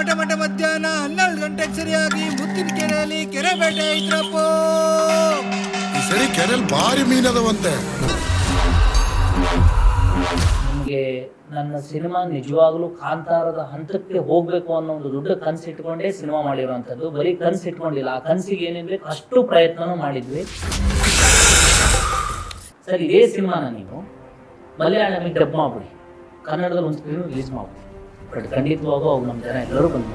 ಮಠ ಮಧ್ಯಾಹ್ನ 12 ಗಂಟೆಗೆ ಸರಿಯಾಗಿ ಮುತ್ತಿನ ಕೆರೆಯಲ್ಲಿ ಕೆರೆ ಬೇಟೆ ಐತ್ರಪ್ಪ. ಈ ಸರಿ ಕೆರೆಯಲ್ಲಿ ಭಾರಿ ಮೀನದವಂತೆ. ನಿಮಗೆ ನನ್ನ ಸಿನಿಮಾ ನಿಜವಾಗ್ಲೂ ಕಾಂತಾರದ ಹಂತಕ್ಕೆ ಹೋಗ್ಬೇಕು ಅನ್ನೋ ಒಂದು ದೊಡ್ಡ ಕನಸು ಇಟ್ಕೊಂಡೇ ಸಿನಿಮಾ ಮಾಡಿರುವಂಥದ್ದು. ಬರೀ ಕನಸು ಇಟ್ಕೊಂಡಿಲ್ಲ, ಆ ಕನಸಿಗೆ ಏನೇನು ಬೇಕು ಅಷ್ಟು ಪ್ರಯತ್ನನೂ ಮಾಡಿದ್ವಿ. ಸರ್, ಇದೇ ಸಿನಿಮಾನ ನೀವು ಮಲಯಾಳಮಿಗೆ ಡಬ್ ಮಾಡ್ಬಿಡಿ, ಕನ್ನಡದಲ್ಲಿ ಒಂದು ಫಿಲ್ಮ್ ರಿಲೀಸ್ ಮಾಡ್ಬಿಡಿ. ಬಟ್ ಖಂಡಿತವಾಗೂ ಅವು ನಮ್ಮ ಜನ ಎಲ್ಲರೂ ಬಂದು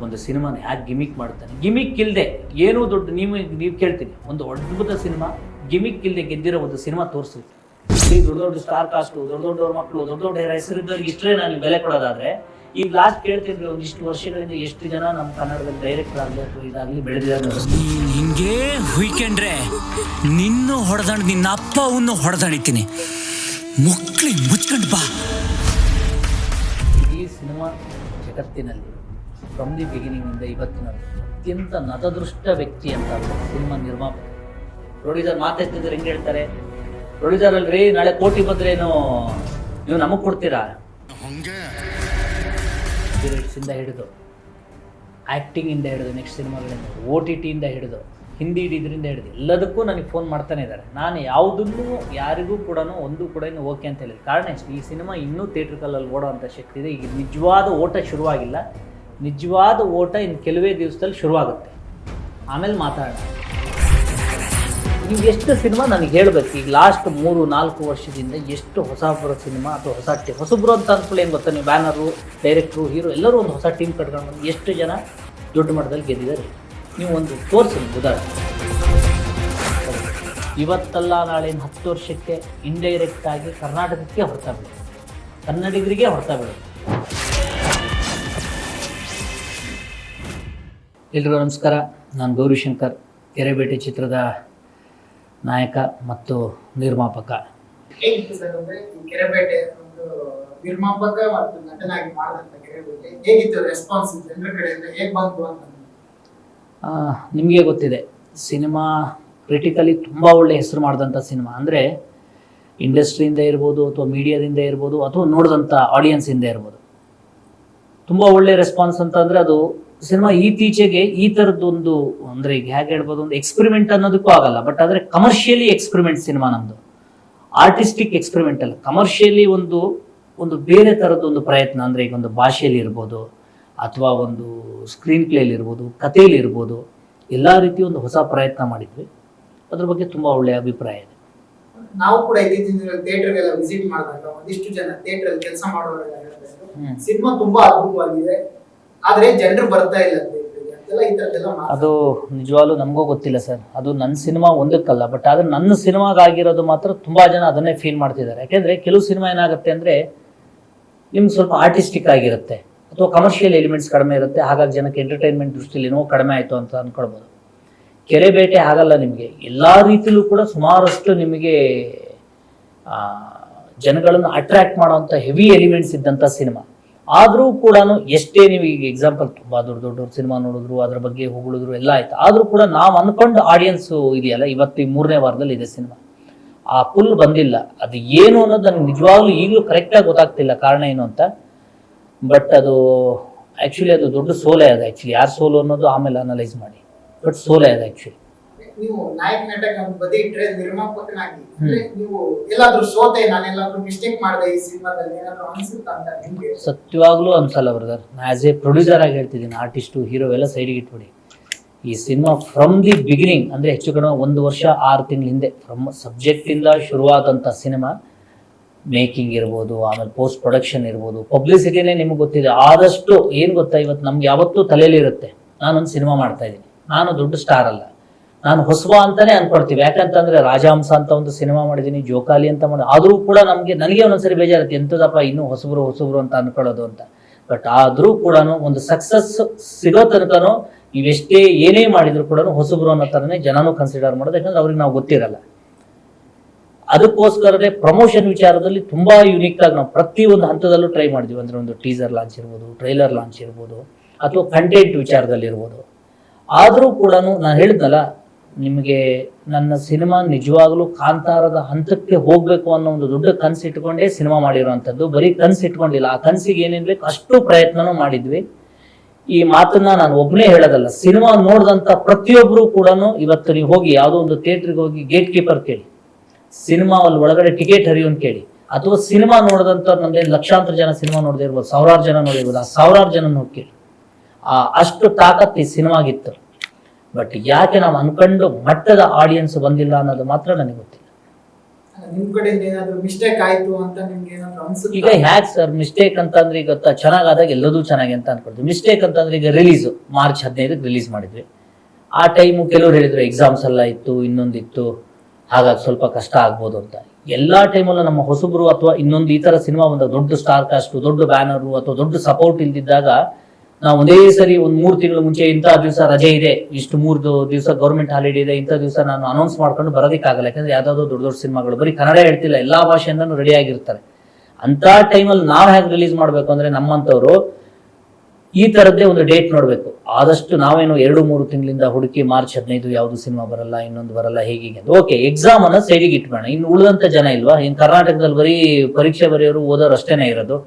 ಒಂದು ಸಿನಿಮಾನ ಯಾಕೆ ಗಿಮಿಕ್ ಮಾಡ್ತಾನೆ, ಗಿಮಿಕ್ ಇಲ್ಲದೆ ಏನೂ ದೊಡ್ಡ ನೀವು ಕೇಳ್ತೀನಿ, ಒಂದು ಅದ್ಭುತ ಸಿನಿಮಾ ಗಿಮಿಕ್ ಇಲ್ಲದೆ ಗೆದ್ದಿರೋ ಒಂದು ಸಿನಿಮಾ ತೋರಿಸಿ. ದೊಡ್ಡ ದೊಡ್ಡ ಸ್ಟಾರ್ ಕಾಸ್ಟು, ದೊಡ್ಡ ದೊಡ್ಡವ್ರ ಮಕ್ಕಳು, ದೊಡ್ಡ ದೊಡ್ಡ ಹೆಸರಿದ್ದವ್ರಿಗೆ ಇಷ್ಟೇ ನಾನು ಬೆಲೆ ಕೊಡೋದಾದ್ರೆ, ಈಗ ಲಾಸ್ಟ್ ಕೇಳ್ತಿದ್ರೆ ಒಂದಿಷ್ಟು ವರ್ಷಗಳಿಂದ ಎಷ್ಟು ಜನ ನಮ್ಮ ಕನ್ನಡದಲ್ಲಿ ಡೈರೆಕ್ಟರ್ ಆಗಬೇಕು ಇದಾಗಲಿ ಬೆಳೆದಿದ್ದಾರೆ. ಹಿಂಗೆ ಹುಯ್ಕೊಂಡ್ರೆ ನಿನ್ನೂ ಹೊಡೆದಾಣ್, ನಿನ್ನ ಅಪ್ಪ ಅವನು ಹೊಡೆದಾಣಿತೀನಿ, ಮುಕ್ಳಿ ಮುಚ್ಕೊಂಡು ಬಾ. ಈ ಸಿನಿಮಾ ಜಗತ್ತಿನಲ್ಲಿ ಫ್ರಮ್ ದಿ ಬಿಗಿನಿಂಗಿಂದ ಇವತ್ತಿನ ಅತ್ಯಂತ ನತದೃಷ್ಟ ವ್ಯಕ್ತಿ ಅಂತ ಸಿನಿಮಾ ನಿರ್ಮಾಪಕ. ಪ್ರೊಡ್ಯೂಸರ್ ಮಾತಾಡ್ತಿದ್ರೆ ಹೆಂಗೆ ಹೇಳ್ತಾರೆ, ಪ್ರೊಡ್ಯೂಸರ್ ಅಲ್ರಿ ನಾಳೆ ಕೋಟಿ ಬಂದ್ರೇನು ನೀವು ನಮಗೆ ಕೊಡ್ತೀರಾ? ಇಂದ ಹಿಡಿದು ಆ್ಯಕ್ಟಿಂಗ್ ಇಂದ ಹಿಡಿದು ನೆಕ್ಸ್ಟ್ ಸಿನಿಮಾಗಳಿಂದ OTT ಇಂದ ಹಿಡಿದು ಹಿಂದಿ ಇದರಿಂದ ಹಿಡಿದು ಎಲ್ಲದಕ್ಕೂ ನನಗೆ ಫೋನ್ ಮಾಡ್ತಾನೆ ಇದ್ದಾರೆ. ನಾನು ಯಾವುದನ್ನು ಯಾರಿಗೂ ಕೂಡ ಒಂದು ಕೂಡ ಇನ್ನು ಓಕೆ ಅಂತ ಹೇಳಿಲ್ಲ. ಕಾರಣ ಇಷ್ಟು, ಈ ಸಿನಿಮಾ ಇನ್ನೂ ಥಿಯೇಟ್ರಿಕಲಲ್ಲಿ ಓಡೋವಂಥ ಶಕ್ತಿ ಇದೆ. ಈಗ ನಿಜವಾದ ಓಟ ಶುರುವಾಗಿಲ್ಲ, ನಿಜವಾದ ಓಟ ಇನ್ನು ಕೆಲವೇ ದಿವಸದಲ್ಲಿ ಶುರುವಾಗುತ್ತೆ, ಆಮೇಲೆ ಮಾತಾಡೋಣ. ನೀವು ಎಷ್ಟು ಸಿನಿಮಾ ನನಗೆ ಹೇಳಬೇಕು, ಈಗ ಲಾಸ್ಟ್ 3-4 ವರ್ಷದಿಂದ ಎಷ್ಟು ಹೊಸಬರ ಸಿನಿಮಾ ಅಥವಾ ಹೊಸಬ್ರು ಅಂತ ಅಂದ್ಕೊಳ್ಳಿ. ಏನು ಗೊತ್ತಾ, ನೀವು ಬ್ಯಾನರು, ಡೈರೆಕ್ಟ್ರು, ಹೀರೋ ಎಲ್ಲರೂ ಒಂದು ಹೊಸ ಟೀಮ್ ಕಟ್ಕೊಂಡು ಬಂದು ಎಷ್ಟು ಜನ ದೊಡ್ಡ ಮಟ್ಟದಲ್ಲಿ ಗೆದ್ದಿದ್ದಾರೆ. ನೀವು ಒಂದು ತೋರಿಸಿ ಉದಾಹರಣೆ. ಇವತ್ತಲ್ಲ ನಾಳೆ 10 ವರ್ಷಕ್ಕೆ ಇಂಡೈರೆಕ್ಟ್ ಆಗಿ ಕರ್ನಾಟಕಕ್ಕೆ ಹೊರತಾ ಬಿಡು, ಕನ್ನಡಿಗರಿಗೆ ಹೊರತಾ ಬಿಡು. ಎಲ್ರಿಗೂ ನಮಸ್ಕಾರ, ನಾನು ಗೌರಿಶಂಕರ್, ಕೆರೆಬೇಟೆ ಚಿತ್ರದ ನಾಯಕ ಮತ್ತು ನಿರ್ಮಾಪಕ. ಹೇಗಿತ್ತು ಸರ್ ಅಂದ್ರೆ ಕೆರೆಬೇಟೆ ಒಂದು ನಿರ್ಮಾಪಕ ಮತ್ತು ನಟನಾಗಿ ಮಾಡಿದಂತ ಕೆರೆಬೇಟೆ ಹೇಗಿತ್ತು ರೆಸ್ಪಾನ್ಸ್ ಜನರ ಕಡೆಯಿಂದ, ಹೇಗೆ ಬಂತು ಅಂತ? ನಿಮಗೆ ಗೊತ್ತಿದೆ, ಸಿನಿಮಾ ಕ್ರಿಟಿಕಲಿ ತುಂಬ ಒಳ್ಳೆ ಹೆಸರು ಮಾಡಿದಂಥ ಸಿನಿಮಾ. ಅಂದರೆ ಇಂಡಸ್ಟ್ರಿಯಿಂದ ಇರ್ಬೋದು ಅಥವಾ ಮೀಡಿಯಾದಿಂದ ಇರ್ಬೋದು ಅಥವಾ ನೋಡಿದಂಥ ಆಡಿಯನ್ಸಿಂದ ಇರ್ಬೋದು, ತುಂಬ ಒಳ್ಳೆ ರೆಸ್ಪಾನ್ಸ್ ಅಂತ. ಅಂದರೆ ಅದು ಸಿನಿಮಾ ಇತ್ತೀಚೆಗೆ ಈ ಥರದ್ದೊಂದು, ಅಂದರೆ ಈಗ ಹೇಗೆ ಹೇಳ್ಬೋದು, ಒಂದು ಎಕ್ಸ್ಪೆರಿಮೆಂಟ್ ಅನ್ನೋದಕ್ಕೂ ಆಗಲ್ಲ, ಬಟ್ ಆದರೆ ಕಮರ್ಷಿಯಲಿ ಎಕ್ಸ್ಪೆರಿಮೆಂಟ್ ಸಿನಿಮಾ ನಮ್ಮದು. ಆರ್ಟಿಸ್ಟಿಕ್ ಎಕ್ಸ್ಪೆರಿಮೆಂಟ್ ಅಲ್ಲ, ಕಮರ್ಷಿಯಲಿ ಒಂದು ಬೇರೆ ಥರದ್ದೊಂದು ಪ್ರಯತ್ನ. ಅಂದರೆ ಈಗ ಒಂದು ಭಾಷೆಯಲ್ಲಿ ಇರ್ಬೋದು ಅಥವಾ ಒಂದು ಸ್ಕ್ರೀನ್ ಪ್ಲೇಲಿ ಇರ್ಬೋದು, ಕಥೆಯಲ್ಲಿ ಇರ್ಬೋದು, ಎಲ್ಲ ರೀತಿ ಒಂದು ಹೊಸ ಪ್ರಯತ್ನ ಮಾಡಿದ್ವಿ. ಅದ್ರ ಬಗ್ಗೆ ತುಂಬ ಒಳ್ಳೆಯ ಅಭಿಪ್ರಾಯ ಇದೆ. ನಾವು ಕೂಡ ಇತ್ತೀಚಿನ ಥಿಯೇಟರ್ಗೆಲ್ಲ ವಿಸಿಟ್ ಮಾಡಿದಾಗ ಒಂದಿಷ್ಟು ಜನ ಥಿಯೇಟರ್ ಕೆಲಸ ಮಾಡೋರೆಲ್ಲ ಹೇಳ್ತಾರೆ ಸಿನಿಮಾ ತುಂಬಾ ಅದ್ಭುತವಾಗಿದೆ, ಆದ್ರೆ ಜನರು ಬರ್ತಾ ಇಲ್ಲ ಅಂತೆಲ್ಲ ಈ ತರದೆಲ್ಲ. ಅದು ನಿಜವಾಗ್ಲೂ ನಮಗೂ ಗೊತ್ತಿಲ್ಲ ಸರ್, ಅದು ನನ್ನ ಸಿನಿಮಾ ಒಂದಕ್ಕಲ್ಲ, ಬಟ್ ಆದ್ರೆ ನನ್ನ ಸಿನಿಮಾಗಾಗಿರೋದು ಮಾತ್ರ ತುಂಬಾ ಜನ ಅದನ್ನೇ ಫೀಲ್ ಮಾಡ್ತಿದ್ದಾರೆ. ಯಾಕೆಂದ್ರೆ ಕೆಲವು ಸಿನಿಮಾ ಏನಾಗುತ್ತೆ ಅಂದ್ರೆ ನಿಮ್ಗೆ ಸ್ವಲ್ಪ ಆರ್ಟಿಸ್ಟಿಕ್ ಆಗಿರುತ್ತೆ ಅಥವಾ ಕಮರ್ಷಿಯಲ್ ಎಲಿಮೆಂಟ್ಸ್ ಕಡಿಮೆ ಇರುತ್ತೆ, ಹಾಗಾಗಿ ಜನಕ್ಕೆ ಎಂಟರ್ಟೈನ್ಮೆಂಟ್ ದೃಷ್ಟಿಯಲ್ಲಿ ಏನೋ ಕಡಿಮೆ ಆಯಿತು ಅಂತ ಅನ್ಕೊಳ್ಬೋದು. ಕೆರೆಬೇಟೆ ಹಾಗಲ್ಲ, ನಿಮಗೆ ಎಲ್ಲ ರೀತಿಲೂ ಕೂಡ ಸುಮಾರಷ್ಟು ನಿಮಗೆ ಜನಗಳನ್ನು ಅಟ್ರಾಕ್ಟ್ ಮಾಡುವಂಥ ಹೆವಿ ಎಲಿಮೆಂಟ್ಸ್ ಇದ್ದಂಥ ಸಿನಿಮಾ. ಆದರೂ ಕೂಡ ಎಷ್ಟೇ ನೀವು ಈಗ ಎಕ್ಸಾಂಪಲ್ ತುಂಬ ದೊಡ್ಡ ಸಿನಿಮಾ ನೋಡಿದ್ರು, ಅದ್ರ ಬಗ್ಗೆ ಹೊಗಳಿದ್ರು ಎಲ್ಲ ಆಯ್ತು, ಆದರೂ ಕೂಡ ನಾವು ಅನ್ಕೊಂಡು ಆಡಿಯನ್ಸು ಇದೆಯಲ್ಲ, ಇವತ್ತು ಈ 3ನೇ ವಾರದಲ್ಲಿ ಇದೆ ಸಿನಿಮಾ, ಆ ಫುಲ್ ಬಂದಿಲ್ಲ. ಅದು ಏನು ಅನ್ನೋದು ನನಗೆ ನಿಜವಾಗ್ಲೂ ಈಗಲೂ ಕರೆಕ್ಟಾಗಿ ಗೊತ್ತಾಗ್ತಿಲ್ಲ ಕಾರಣ ಏನು ಅಂತ. ಬಟ್ ಅದು ಆ್ಯಕ್ಚುಲಿ ಅದು ದೊಡ್ಡ ಸೋಲೆ ಅದು. ಆ್ಯಕ್ಚುಲಿ ಯಾರು ಸೋಲು ಅನ್ನೋದು ಆಮೇಲೆ ಅನಲೈಸ್ ಮಾಡಿ, ಬಟ್ ಸೋಲೆ ಅದು ಆ್ಯಕ್ಚುಲಿ. ನೀವು ನಾಯಕ ನಟಕ ಬದಿ ಇಟ್ಟರೆ ನಿರ್ಮಾಪಕನಾಗಿ ನೀವು ಎಲ್ಲಾದ್ರೂ ಸೋತೆ, ನಾನೆಲ್ಲಾದ್ರೂ ಮಿಸ್ಟೇಕ್ ಮಾಡಿದೆ ಈ ಸಿನಿಮಾದಲ್ಲಿ ಏನಾದ್ರೂ ಅನ್ಸುತ್ತಾ ಅಂತ ನಿಮ್ಗೆ? ಸತ್ಯವಾಗ್ಲೂ ಅನ್ಸಲ್ಲ ಬ್ರದರ್. ಆಸ್ ಎ ಪ್ರೊಡ್ಯೂಸರ್ ಆಗಿ ಹೇಳ್ತಿದ್ದೀನಿ, ಆರ್ಟಿಸ್ಟು ಹೀರೋ ಎಲ್ಲ ಸೈಡಿಗೆ ಇಟ್ಬಿಡಿ. ಈ ಸಿನಿಮಾ ಫ್ರಮ್ ದಿ ಬಿಗಿನಿಂಗ್, ಅಂದರೆ ಹೆಚ್ಚು ಕಡಿಮೆ 1 ವರ್ಷ 6 ತಿಂಗಳ ಹಿಂದೆ ಫ್ರಮ್ ಸಬ್ಜೆಕ್ಟಿಂದ ಶುರುವಾದಂಥ ಸಿನಿಮಾ. ಮೇಕಿಂಗ್ ಇರ್ಬೋದು, ಆಮೇಲೆ ಪೋಸ್ಟ್ ಪ್ರೊಡಕ್ಷನ್ ಇರ್ಬೋದು, ಪಬ್ಲಿಸಿಟಿನೇ ನಿಮ್ಗೆ ಗೊತ್ತಿದೆ. ಆದಷ್ಟು ಏನು ಗೊತ್ತಾ, ಇವತ್ತು ನಮ್ಗೆ ಯಾವತ್ತೂ ತಲೆಯಲ್ಲಿ ಇರುತ್ತೆ, ನಾನೊಂದು ಸಿನಿಮಾ ಮಾಡ್ತಾ ಇದ್ದೀನಿ, ನಾನು ದೊಡ್ಡ ಸ್ಟಾರ್ ಅಲ್ಲ, ನಾನು ಹೊಸಬ ಅಂತಾನೆ ಅನ್ಕೊಳ್ತೀವಿ. ಯಾಕಂತಂದ್ರೆ ರಾಜಹಂಸ ಅಂತ ಒಂದು ಸಿನಿಮಾ ಮಾಡಿದ್ದೀನಿ, ಜೋಕಾಲಿ ಅಂತ ಮಾಡಿ, ಆದರೂ ಕೂಡ ನನಗೆ ಒಂದೊಂದ್ಸರಿ ಬೇಜಾರುತ್ತೆ, ಎಂಥದಪ್ಪ ಇನ್ನೂ ಹೊಸಬ್ರು ಅಂತ ಅನ್ಕೊಳ್ಳೋದು ಅಂತ. ಬಟ್ ಆದರೂ ಕೂಡ ಒಂದು ಸಕ್ಸಸ್ ಸಿಗೋ ತನಕನೂ ನೀವೆಷ್ಟೇ ಏನೇ ಮಾಡಿದ್ರು ಕೂಡ ಹೊಸಬ್ರು ಅನ್ನೋ ಥರನೇ ಜನನೂ ಕನ್ಸಿಡರ್ ಮಾಡೋದು. ಯಾಕಂದ್ರೆ ಅವ್ರಿಗೆ ನಾವು ಗೊತ್ತಿರಲ್ಲ. ಅದಕ್ಕೋಸ್ಕರನೇ ಪ್ರಮೋಷನ್ ವಿಚಾರದಲ್ಲಿ ತುಂಬಾ ಯುನೀಕ್ ಆಗಿ ನಾವು ಪ್ರತಿಯೊಂದು ಹಂತದಲ್ಲೂ ಟ್ರೈ ಮಾಡಿದ್ವಿ. ಅಂದ್ರೆ ಒಂದು ಟೀಸರ್ ಲಾಂಚ್ ಇರ್ಬೋದು, ಟ್ರೈಲರ್ ಲಾಂಚ್ ಇರ್ಬೋದು, ಅಥವಾ ಕಂಟೆಂಟ್ ವಿಚಾರದಲ್ಲಿ ಇರ್ಬೋದು. ಆದರೂ ಕೂಡ ನಾನು ಹೇಳಿದ್ನಲ್ಲ ನಿಮಗೆ, ನನ್ನ ಸಿನಿಮಾ ನಿಜವಾಗ್ಲೂ ಕಾಂತಾರದ ಹಂತಕ್ಕೆ ಹೋಗ್ಬೇಕು ಅನ್ನೋ ಒಂದು ದೊಡ್ಡ ಕನಸು ಇಟ್ಕೊಂಡೇ ಸಿನಿಮಾ ಮಾಡಿರುವಂಥದ್ದು. ಬರೀ ಕನಸು ಇಟ್ಕೊಂಡಿಲ್ಲ, ಆ ಕನಸಿಗೆ ಏನೇನು ಬೇಕು ಅಷ್ಟು ಪ್ರಯತ್ನನೂ ಮಾಡಿದ್ವಿ. ಈ ಮಾತನ್ನ ನಾನು ಒಬ್ಬನೇ ಹೇಳೋದಲ್ಲ, ಸಿನಿಮಾ ನೋಡಿದಂತ ಪ್ರತಿಯೊಬ್ರು ಕೂಡ ಇವತ್ತು ನೀವು ಹೋಗಿ ಯಾವುದೋ ಒಂದು ಥಿಯೇಟ್ರಿಗೆ ಹೋಗಿ ಗೇಟ್ ಕೀಪರ್ ಕೇಳಿ, ಸಿನಿಮಾ ಅಲ್ಲಿ ಒಳಗಡೆ ಟಿಕೆಟ್ ಹರಿಯೋನ್ ಕೇಳಿ, ಅಥವಾ ಸಿನಿಮಾ ನೋಡಿದಂತ ನಮ್ಗೆ ಲಕ್ಷಾಂತರ ಜನ ಸಿನಿಮಾ ನೋಡದೇ ಇರ್ಬೋದು, ಸಾವಿರಾರು ಜನ ನೋಡಿರ್ಬೋದು, ಆ ಸಾವಿರಾರು ಜನ ಹೋಗಿ ಕೇಳಿ, ಅಷ್ಟು ತಾಕತ್ತು ಈ ಸಿನಿಮಾಗಿತ್ತು. ಬಟ್ ಯಾಕೆ ನಾವು ಅನ್ಕೊಂಡು ಮಟ್ಟದ ಆಡಿಯನ್ಸ್ ಬಂದಿಲ್ಲ ಅನ್ನೋದು ಮಾತ್ರ ನನಗೆ ಗೊತ್ತಿಲ್ಲ. ನಿಮ್ ಕಡೆಯಿಂದ ಏನಾದ್ರು ಮಿಸ್ಟೇಕ್ ಆಯ್ತು ಅಂತ ನಿಮ್ಗೆ ಏನಾದ್ರು ಅನ್ಸುತ್ತೆ? ಈಗ ಹ್ಯಾಕ್ ಸರ್ ಮಿಸ್ಟೇಕ್ ಅಂತಂದ್ರೆ ಈಗ ಚೆನ್ನಾಗಾದಾಗ ಎಲ್ಲದೂ ಚೆನ್ನಾಗಿ ಅಂತ ಅನ್ಕೊಳ್ತೀವಿ. ಮಿಸ್ಟೇಕ್ ಅಂತಂದ್ರೆ ಈಗ ರಿಲೀಸ್ ಮಾರ್ಚ್ 15ಕ್ಕೆ ರಿಲೀಸ್ ಮಾಡಿದ್ವಿ. ಆ ಟೈಮು ಕೆಲವ್ರು ಹೇಳಿದ್ರು ಎಕ್ಸಾಮ್ಸ್ ಎಲ್ಲ ಇತ್ತು, ಇನ್ನೊಂದಿತ್ತು, ಹಾಗಾಗಿ ಸ್ವಲ್ಪ ಕಷ್ಟ ಆಗ್ಬೋದು ಅಂತ. ಎಲ್ಲಾ ಟೈಮಲ್ಲೂ ನಮ್ಮ ಹೊಸಬ್ರು ಅಥವಾ ಇನ್ನೊಂದು ಈ ತರ ಸಿನಿಮಾ ಬಂದಾಗ ದೊಡ್ಡ ಸ್ಟಾರ್ ಕಾಸ್ಟ್, ದೊಡ್ಡ ಬ್ಯಾನರು ಅಥವಾ ದೊಡ್ಡ ಸಪೋರ್ಟ್ ಇಲ್ದಿದ್ದಾಗ ನಾವು ಒಂದೇ ಸರಿ ಒಂದ್ 3 ತಿಂಗಳು ಮುಂಚೆ ಇಂಥ ದಿವಸ ರಜೆ ಇದೆ, ಇಷ್ಟು 3 ದಿವಸ ಗೌರ್ಮೆಂಟ್ ಹಾಲಿಡೇ ಇದೆ, ಇಂಥ ದಿವಸ ನಾನು ಅನೌನ್ಸ್ ಮಾಡ್ಕೊಂಡು ಬರೋದಕ್ಕಾಗಲ್ಲ. ಯಾಕಂದ್ರೆ ಯಾವ್ದಾದ್ರು ದೊಡ್ಡ ಸಿನಿಮಾಗಳು ಬರೀ ಕನ್ನಡ ಹೇಳ್ತಿಲ್ಲ, ಎಲ್ಲಾ ಭಾಷೆಯಿಂದನೂ ರೆಡಿ ಆಗಿರ್ತಾರೆ. ಅಂತ ಟೈಮಲ್ಲಿ ನಾವ್ ಹೇಗೆ ರಿಲೀಸ್ ಮಾಡ್ಬೇಕು ಅಂದ್ರೆ ನಮ್ಮಂತವ್ರು ಈ ತರದ್ದೇ ಒಂದು ಡೇಟ್ ನೋಡ್ಬೇಕು. ಆದಷ್ಟು ನಾವೇನು 2-3 ತಿಂಗಳಿಂದ ಹುಡುಕಿ ಮಾರ್ಚ್ 15 ಯಾವ್ದು ಸಿನಿಮಾ ಬರಲ್ಲ, ಇನ್ನೊಂದು ಬರಲ್ಲ, ಹೇಗೆ ಓಕೆ ಎಕ್ಸಾಮ್ ಅನ್ನ ಸೈಡಿಗೆ ಇಟ್ಬೇಡ. ಇನ್ನು ಉಳಿದಂತ ಜನ ಇಲ್ವಾ? ಇನ್ ಕರ್ನಾಟಕದಲ್ಲಿ ಬರೀ ಪರೀಕ್ಷೆ ಬರೆಯೋರು ಓದೋರು ಅಷ್ಟೇನೆ ಇರೋದು.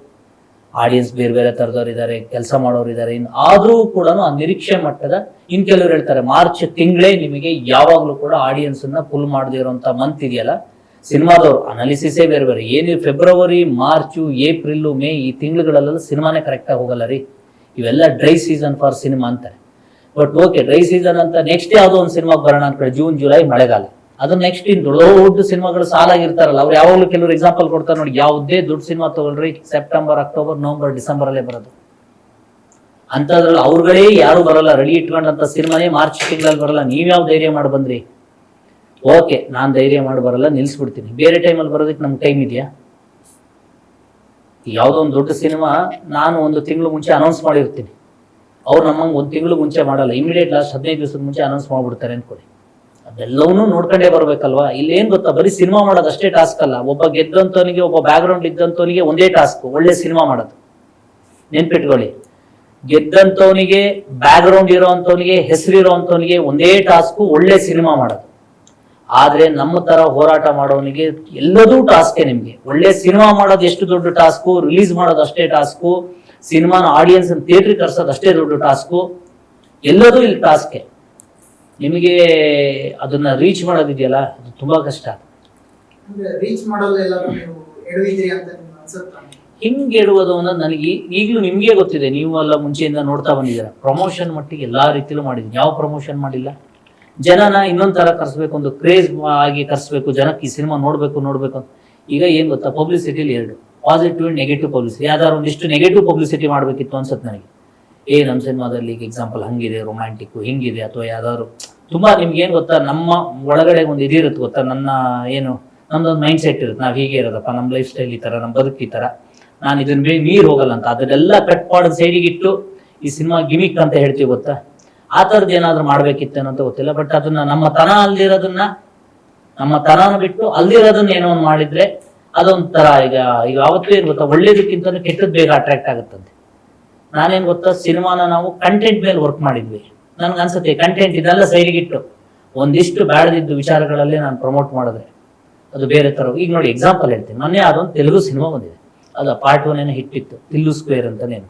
ಆಡಿಯನ್ಸ್ ಬೇರೆ ಬೇರೆ ತರದವ್ರು ಇದ್ದಾರೆ, ಕೆಲಸ ಮಾಡೋರು ಇದ್ದಾರೆ. ಇನ್ನು ಆದ್ರೂ ಕೂಡ ಆ ನಿರೀಕ್ಷೆ ಮಟ್ಟದ ಇನ್ ಕೆಲವರು ಹೇಳ್ತಾರೆ ಮಾರ್ಚ್ ತಿಂಗಳೇ ನಿಮಗೆ ಯಾವಾಗ್ಲೂ ಕೂಡ ಆಡಿಯನ್ಸ್ ಅನ್ನ ಫುಲ್ ಮಾಡದೇ ಇರುವಂತ ಮಂತ್ ಇದೆಯಲ್ಲ ಸಿನಿಮಾದವ್ರು ಅನಾಲಿಸಿಸೇ ಬೇರೆ ಬೇರೆ. ಏನು ಫೆಬ್ರವರಿ, ಮಾರ್ಚ್, ಏಪ್ರಿಲ್, ಮೇ ಈ ತಿಂಗಳುಗಳಲ್ಲೆಲ್ಲ ಸಿನಿಮಾನೇ ಕರೆಕ್ಟ್ ಆಗಿ ಹೋಗಲ್ಲ ರೀ. ಇವೆಲ್ಲ ಡ್ರೈ ಸೀಸನ್ ಫಾರ್ ಸಿನಿಮಾ ಅಂತಾರೆ. ಬಟ್ ಓಕೆ ಡ್ರೈ ಸೀಸನ್ ಅಂತ ನೆಕ್ಸ್ಟ್ ಯಾವ್ದೋ ಒಂದು ಸಿನಿಮಾಗೆ ಬರೋಣ ಅನ್ಕೊಳ್ಳಿ, ಜೂನ್ ಜುಲೈ ಮಳೆಗಾಲ. ಅದು ನೆಕ್ಸ್ಟ್ ಇನ್ ದೊಡ್ಡ ಸಿನಿಮಾಗಳು ಸಾಲಾಗಿರ್ತಾರಲ್ಲ, ಅವ್ರು ಯಾವಾಗಲೂ ಕೆಲವರು ಎಕ್ಸಾಂಪಲ್ ಕೊಡ್ತಾರೆ ನೋಡಿ. ಯಾವುದೇ ದೊಡ್ಡ ಸಿನಿಮಾ ತಗೊಳ್ರಿ, ಸೆಪ್ಟೆಂಬರ್, ಅಕ್ಟೋಬರ್, ನವೆಂಬರ್, ಡಿಸೆಂಬರ್ ಅಲ್ಲೇ ಬರೋದು. ಅಂತದ್ರಲ್ಲಿ ಅವ್ರುಗಳೇ ಯಾರು ಬರಲ್ಲ, ರೆಡಿ ಇಟ್ಕೊಂಡಂತ ಸಿನಿಮಾನೇ ಮಾರ್ಚ್ ತಿಂಗಳಲ್ಲಿ ಬರಲ್ಲ. ನೀವ್ಯಾವ ಧೈರ್ಯ ಮಾಡಿ ಬಂದ್ರಿ? ಓಕೆ ನಾನ್ ಧೈರ್ಯ ಮಾಡಿ ಬರಲ್ಲ, ನಿಲ್ಸ್ಬಿಡ್ತೀನಿ. ಬೇರೆ ಟೈಮಲ್ಲಿ ಬರೋದಕ್ಕೆ ನಮ್ಗೆ ಟೈಮ್ ಇದೆಯಾ? ಯಾವುದೋ ಒಂದು ದೊಡ್ಡ ಸಿನಿಮಾ ನಾನು 1 ತಿಂಗಳು ಮುಂಚೆ ಅನೌನ್ಸ್ ಮಾಡಿರ್ತೀನಿ, ಅವ್ರು ನಮ್ಮಂಗೆ 1 ತಿಂಗಳು ಮುಂಚೆ ಮಾಡಲ್ಲ, ಇಮಿಡಿಯೇಟ್ ಲಾಸ್ಟ್ 15 ದಿವಸದ ಮುಂಚೆ ಅನೌನ್ಸ್ ಮಾಡ್ಬಿಡ್ತಾರೆ ಅನ್ಕೊಳ್ಳಿ. ಅದೆಲ್ಲವನ್ನೂ ನೋಡ್ಕೊಂಡೇ ಬರ್ಬೇಕಲ್ವಾ? ಇಲ್ಲಿ ಏನ್ ಗೊತ್ತಾ, ಬರೀ ಸಿನಿಮಾ ಮಾಡೋದು ಅಷ್ಟೇ ಟಾಸ್ಕ್ ಅಲ್ಲ. ಒಬ್ಬ ಗೆದ್ದಂತವನಿಗೆ, ಒಬ್ಬ ಬ್ಯಾಕ್ ಗ್ರೌಂಡ್ ಇದ್ದಂತವನಿಗೆ ಒಂದೇ ಟಾಸ್ಕ್, ಒಳ್ಳೆ ಸಿನಿಮಾ ಮಾಡೋದು. ನೆನ್ಪಿಟ್ಕೊಳ್ಳಿ, ಗೆದ್ದಂತವನಿಗೆ, ಬ್ಯಾಕ್ ಗ್ರೌಂಡ್ ಇರೋಂಥವನಿಗೆ, ಹೆಸರಿರೋಂಥವನಿಗೆ ಒಂದೇ ಟಾಸ್ಕ್, ಒಳ್ಳೆ ಸಿನಿಮಾ ಮಾಡೋದು. ಆದ್ರೆ ನಮ್ಮ ತರ ಹೋರಾಟ ಮಾಡೋನಿಗೆ ಎಲ್ಲದೂ ಟಾಸ್ಕೆ. ನಿಮ್ಗೆ ಒಳ್ಳೆ ಸಿನಿಮಾ ಮಾಡೋದು ಎಷ್ಟು ದೊಡ್ಡ ಟಾಸ್ಕು, ರಿಲೀಸ್ ಮಾಡೋದು ಅಷ್ಟೇ ಟಾಸ್ಕು, ಸಿನಿಮಾನ ಆಡಿಯನ್ಸ್ ಥಿಯೇಟರ್ ಕರ್ಸೋದು ಅಷ್ಟೇ ದೊಡ್ಡ ಟಾಸ್ಕು. ಎಲ್ಲದೂ ಇಲ್ಲಿ ಟಾಸ್ಕೆ. ನಿಮಗೆ ಅದನ್ನ ರೀಚ್ ಮಾಡೋದಿದೆಯಲ್ಲ, ಅದು ತುಂಬಾ ಕಷ್ಟ. ರೀಚ್ ಮಾಡೋದೆಲ್ಲ ನೀವು ಎಡವಿದ್ರಿ ಅಂತ ಅನ್ಸುತ್ತಾ? ಹಿಂಗೆ ಎಡುವುದು ಅನ್ನೋದು ನನಗೆ ಈಗಲೂ ನಿಮ್ಗೆ ಗೊತ್ತಿದೆ. ನೀವು ಎಲ್ಲ ಮುಂಚೆಯಿಂದ ನೋಡ್ತಾ ಬಂದಿದ್ದೀರಾ. ಪ್ರಮೋಷನ್ ಮಟ್ಟಿಗೆ ಎಲ್ಲಾ ರೀತಿಲೂ ಮಾಡಿದ್ದೀನಿ. ಯಾವ ಪ್ರಮೋಷನ್ ಮಾಡಿಲ್ಲ? ಜನನ ಇನ್ನೊಂದ್ ತರ ಕರ್ಸ್ಬೇಕು, ಒಂದು ಕ್ರೇಜ್ ಆಗಿ ಕರ್ಸ್ಬೇಕು, ಜನಕ್ಕೆ ಈ ಸಿನಿಮಾ ನೋಡ್ಬೇಕು ಅಂತ. ಈಗ ಏನ್ ಗೊತ್ತಾ, ಪಬ್ಲಿಸಿಟಿಲಿ 2 ಪಾಸಿಟಿವ್ ಅಂಡ್ ನೆಗೆಟಿವ್ ಪಬ್ಲಿಸಿಟಿ. ಯಾವ್ದಾದ್ರು ಒಂದಿಷ್ಟು ನೆಗೆಟಿವ್ ಪಬ್ಲಿಸಿಟಿ ಮಾಡ್ಬೇಕಿತ್ತು ಅನ್ಸುತ್ತೆ ನನಗೆ. ನಮ್ಮ ಸಿನಿಮಾದಲ್ಲಿ ಈಗ ಎಕ್ಸಾಂಪಲ್ ಹಂಗಿದೆ, ರೊಮ್ಯಾಂಟಿಕ್ ಹಿಂಗಿದೆ, ಅಥವಾ ಯಾವ್ದಾದ್ರು ತುಂಬಾ ನಿಮ್ಗೆ ಏನ್ ಗೊತ್ತಾ, ನಮ್ಮ ಒಳಗಡೆ ಒಂದು ಇದಿರುತ್ತೆ ಗೊತ್ತಾ, ನಮ್ದೊಂದು ಮೈಂಡ್ ಸೆಟ್ ಇರುತ್ತೆ, ನಾವ್ ಹೀಗೆ ಇರೋದಪ್ಪ, ನಮ್ಮ ಲೈಫ್ ಸ್ಟೈಲ್ ಈ ತರ, ನಮ್ಮ ಬದುಕು ಈ ತರ, ನಾನು ಇದನ್ನ ಮೀರ್ ಹೋಗಲ್ಲ ಅಂತ. ಅದನ್ನೆಲ್ಲ ಕಟ್ ಮಾಡೋದು ಸೈಡಿಗೆ ಇಟ್ಟು ಈ ಸಿನಿಮಾ ಗಿಮಿಕ್ ಅಂತ ಹೇಳ್ತೀವಿ ಗೊತ್ತಾ, ಆ ತರದ್ ಏನಾದ್ರು ಮಾಡ್ಬೇಕಿತ್ತೇನೋ ಅಂತ ಗೊತ್ತಿಲ್ಲ. ಬಟ್ ಅದನ್ನ ನಮ್ಮ ತನಾನ ಬಿಟ್ಟು ಅಲ್ಲಿರೋದನ್ನ ಏನೋ ಒಂದು ಮಾಡಿದ್ರೆ ಅದೊಂಥರ. ಈಗ ಯಾವತ್ತೂ ಏನ್ ಗೊತ್ತಾ, ಒಳ್ಳೇದಕ್ಕಿಂತ ಕೆಟ್ಟದ್ ಬೇಗ ಅಟ್ರಾಕ್ಟ್ ಆಗುತ್ತಂತೆ. ನಾನೇನ್ ಗೊತ್ತಾ, ಸಿನಿಮಾನ ನಾವು ಕಂಟೆಂಟ್ ಮೇಲೆ ವರ್ಕ್ ಮಾಡಿದ್ವಿ. ನನ್ಗೆ ಅನ್ಸುತ್ತೆ ಕಂಟೆಂಟ್ ಇದೆಲ್ಲ ಸೈಡಿಗಿಟ್ಟು ಒಂದಿಷ್ಟು ಬ್ಯಾಡದಿದ್ದು ವಿಚಾರಗಳಲ್ಲೇ ನಾನು ಪ್ರಮೋಟ್ ಮಾಡಿದ್ರೆ ಅದು ಬೇರೆ ತರ. ಈಗ ನೋಡಿ ಎಕ್ಸಾಂಪಲ್ ಹೇಳ್ತೀನಿ, ಮೊನ್ನೆ ಅದೊಂದು ತೆಲುಗು ಸಿನಿಮಾ ಬಂದಿದೆ, ಅದು ಪಾರ್ಟ್ 1 ಹಿಟ್ಟಿತ್ತು, ತಿಲ್ಲು ಸ್ಕ್ವೇರ್ ಅಂತಾನೇನು.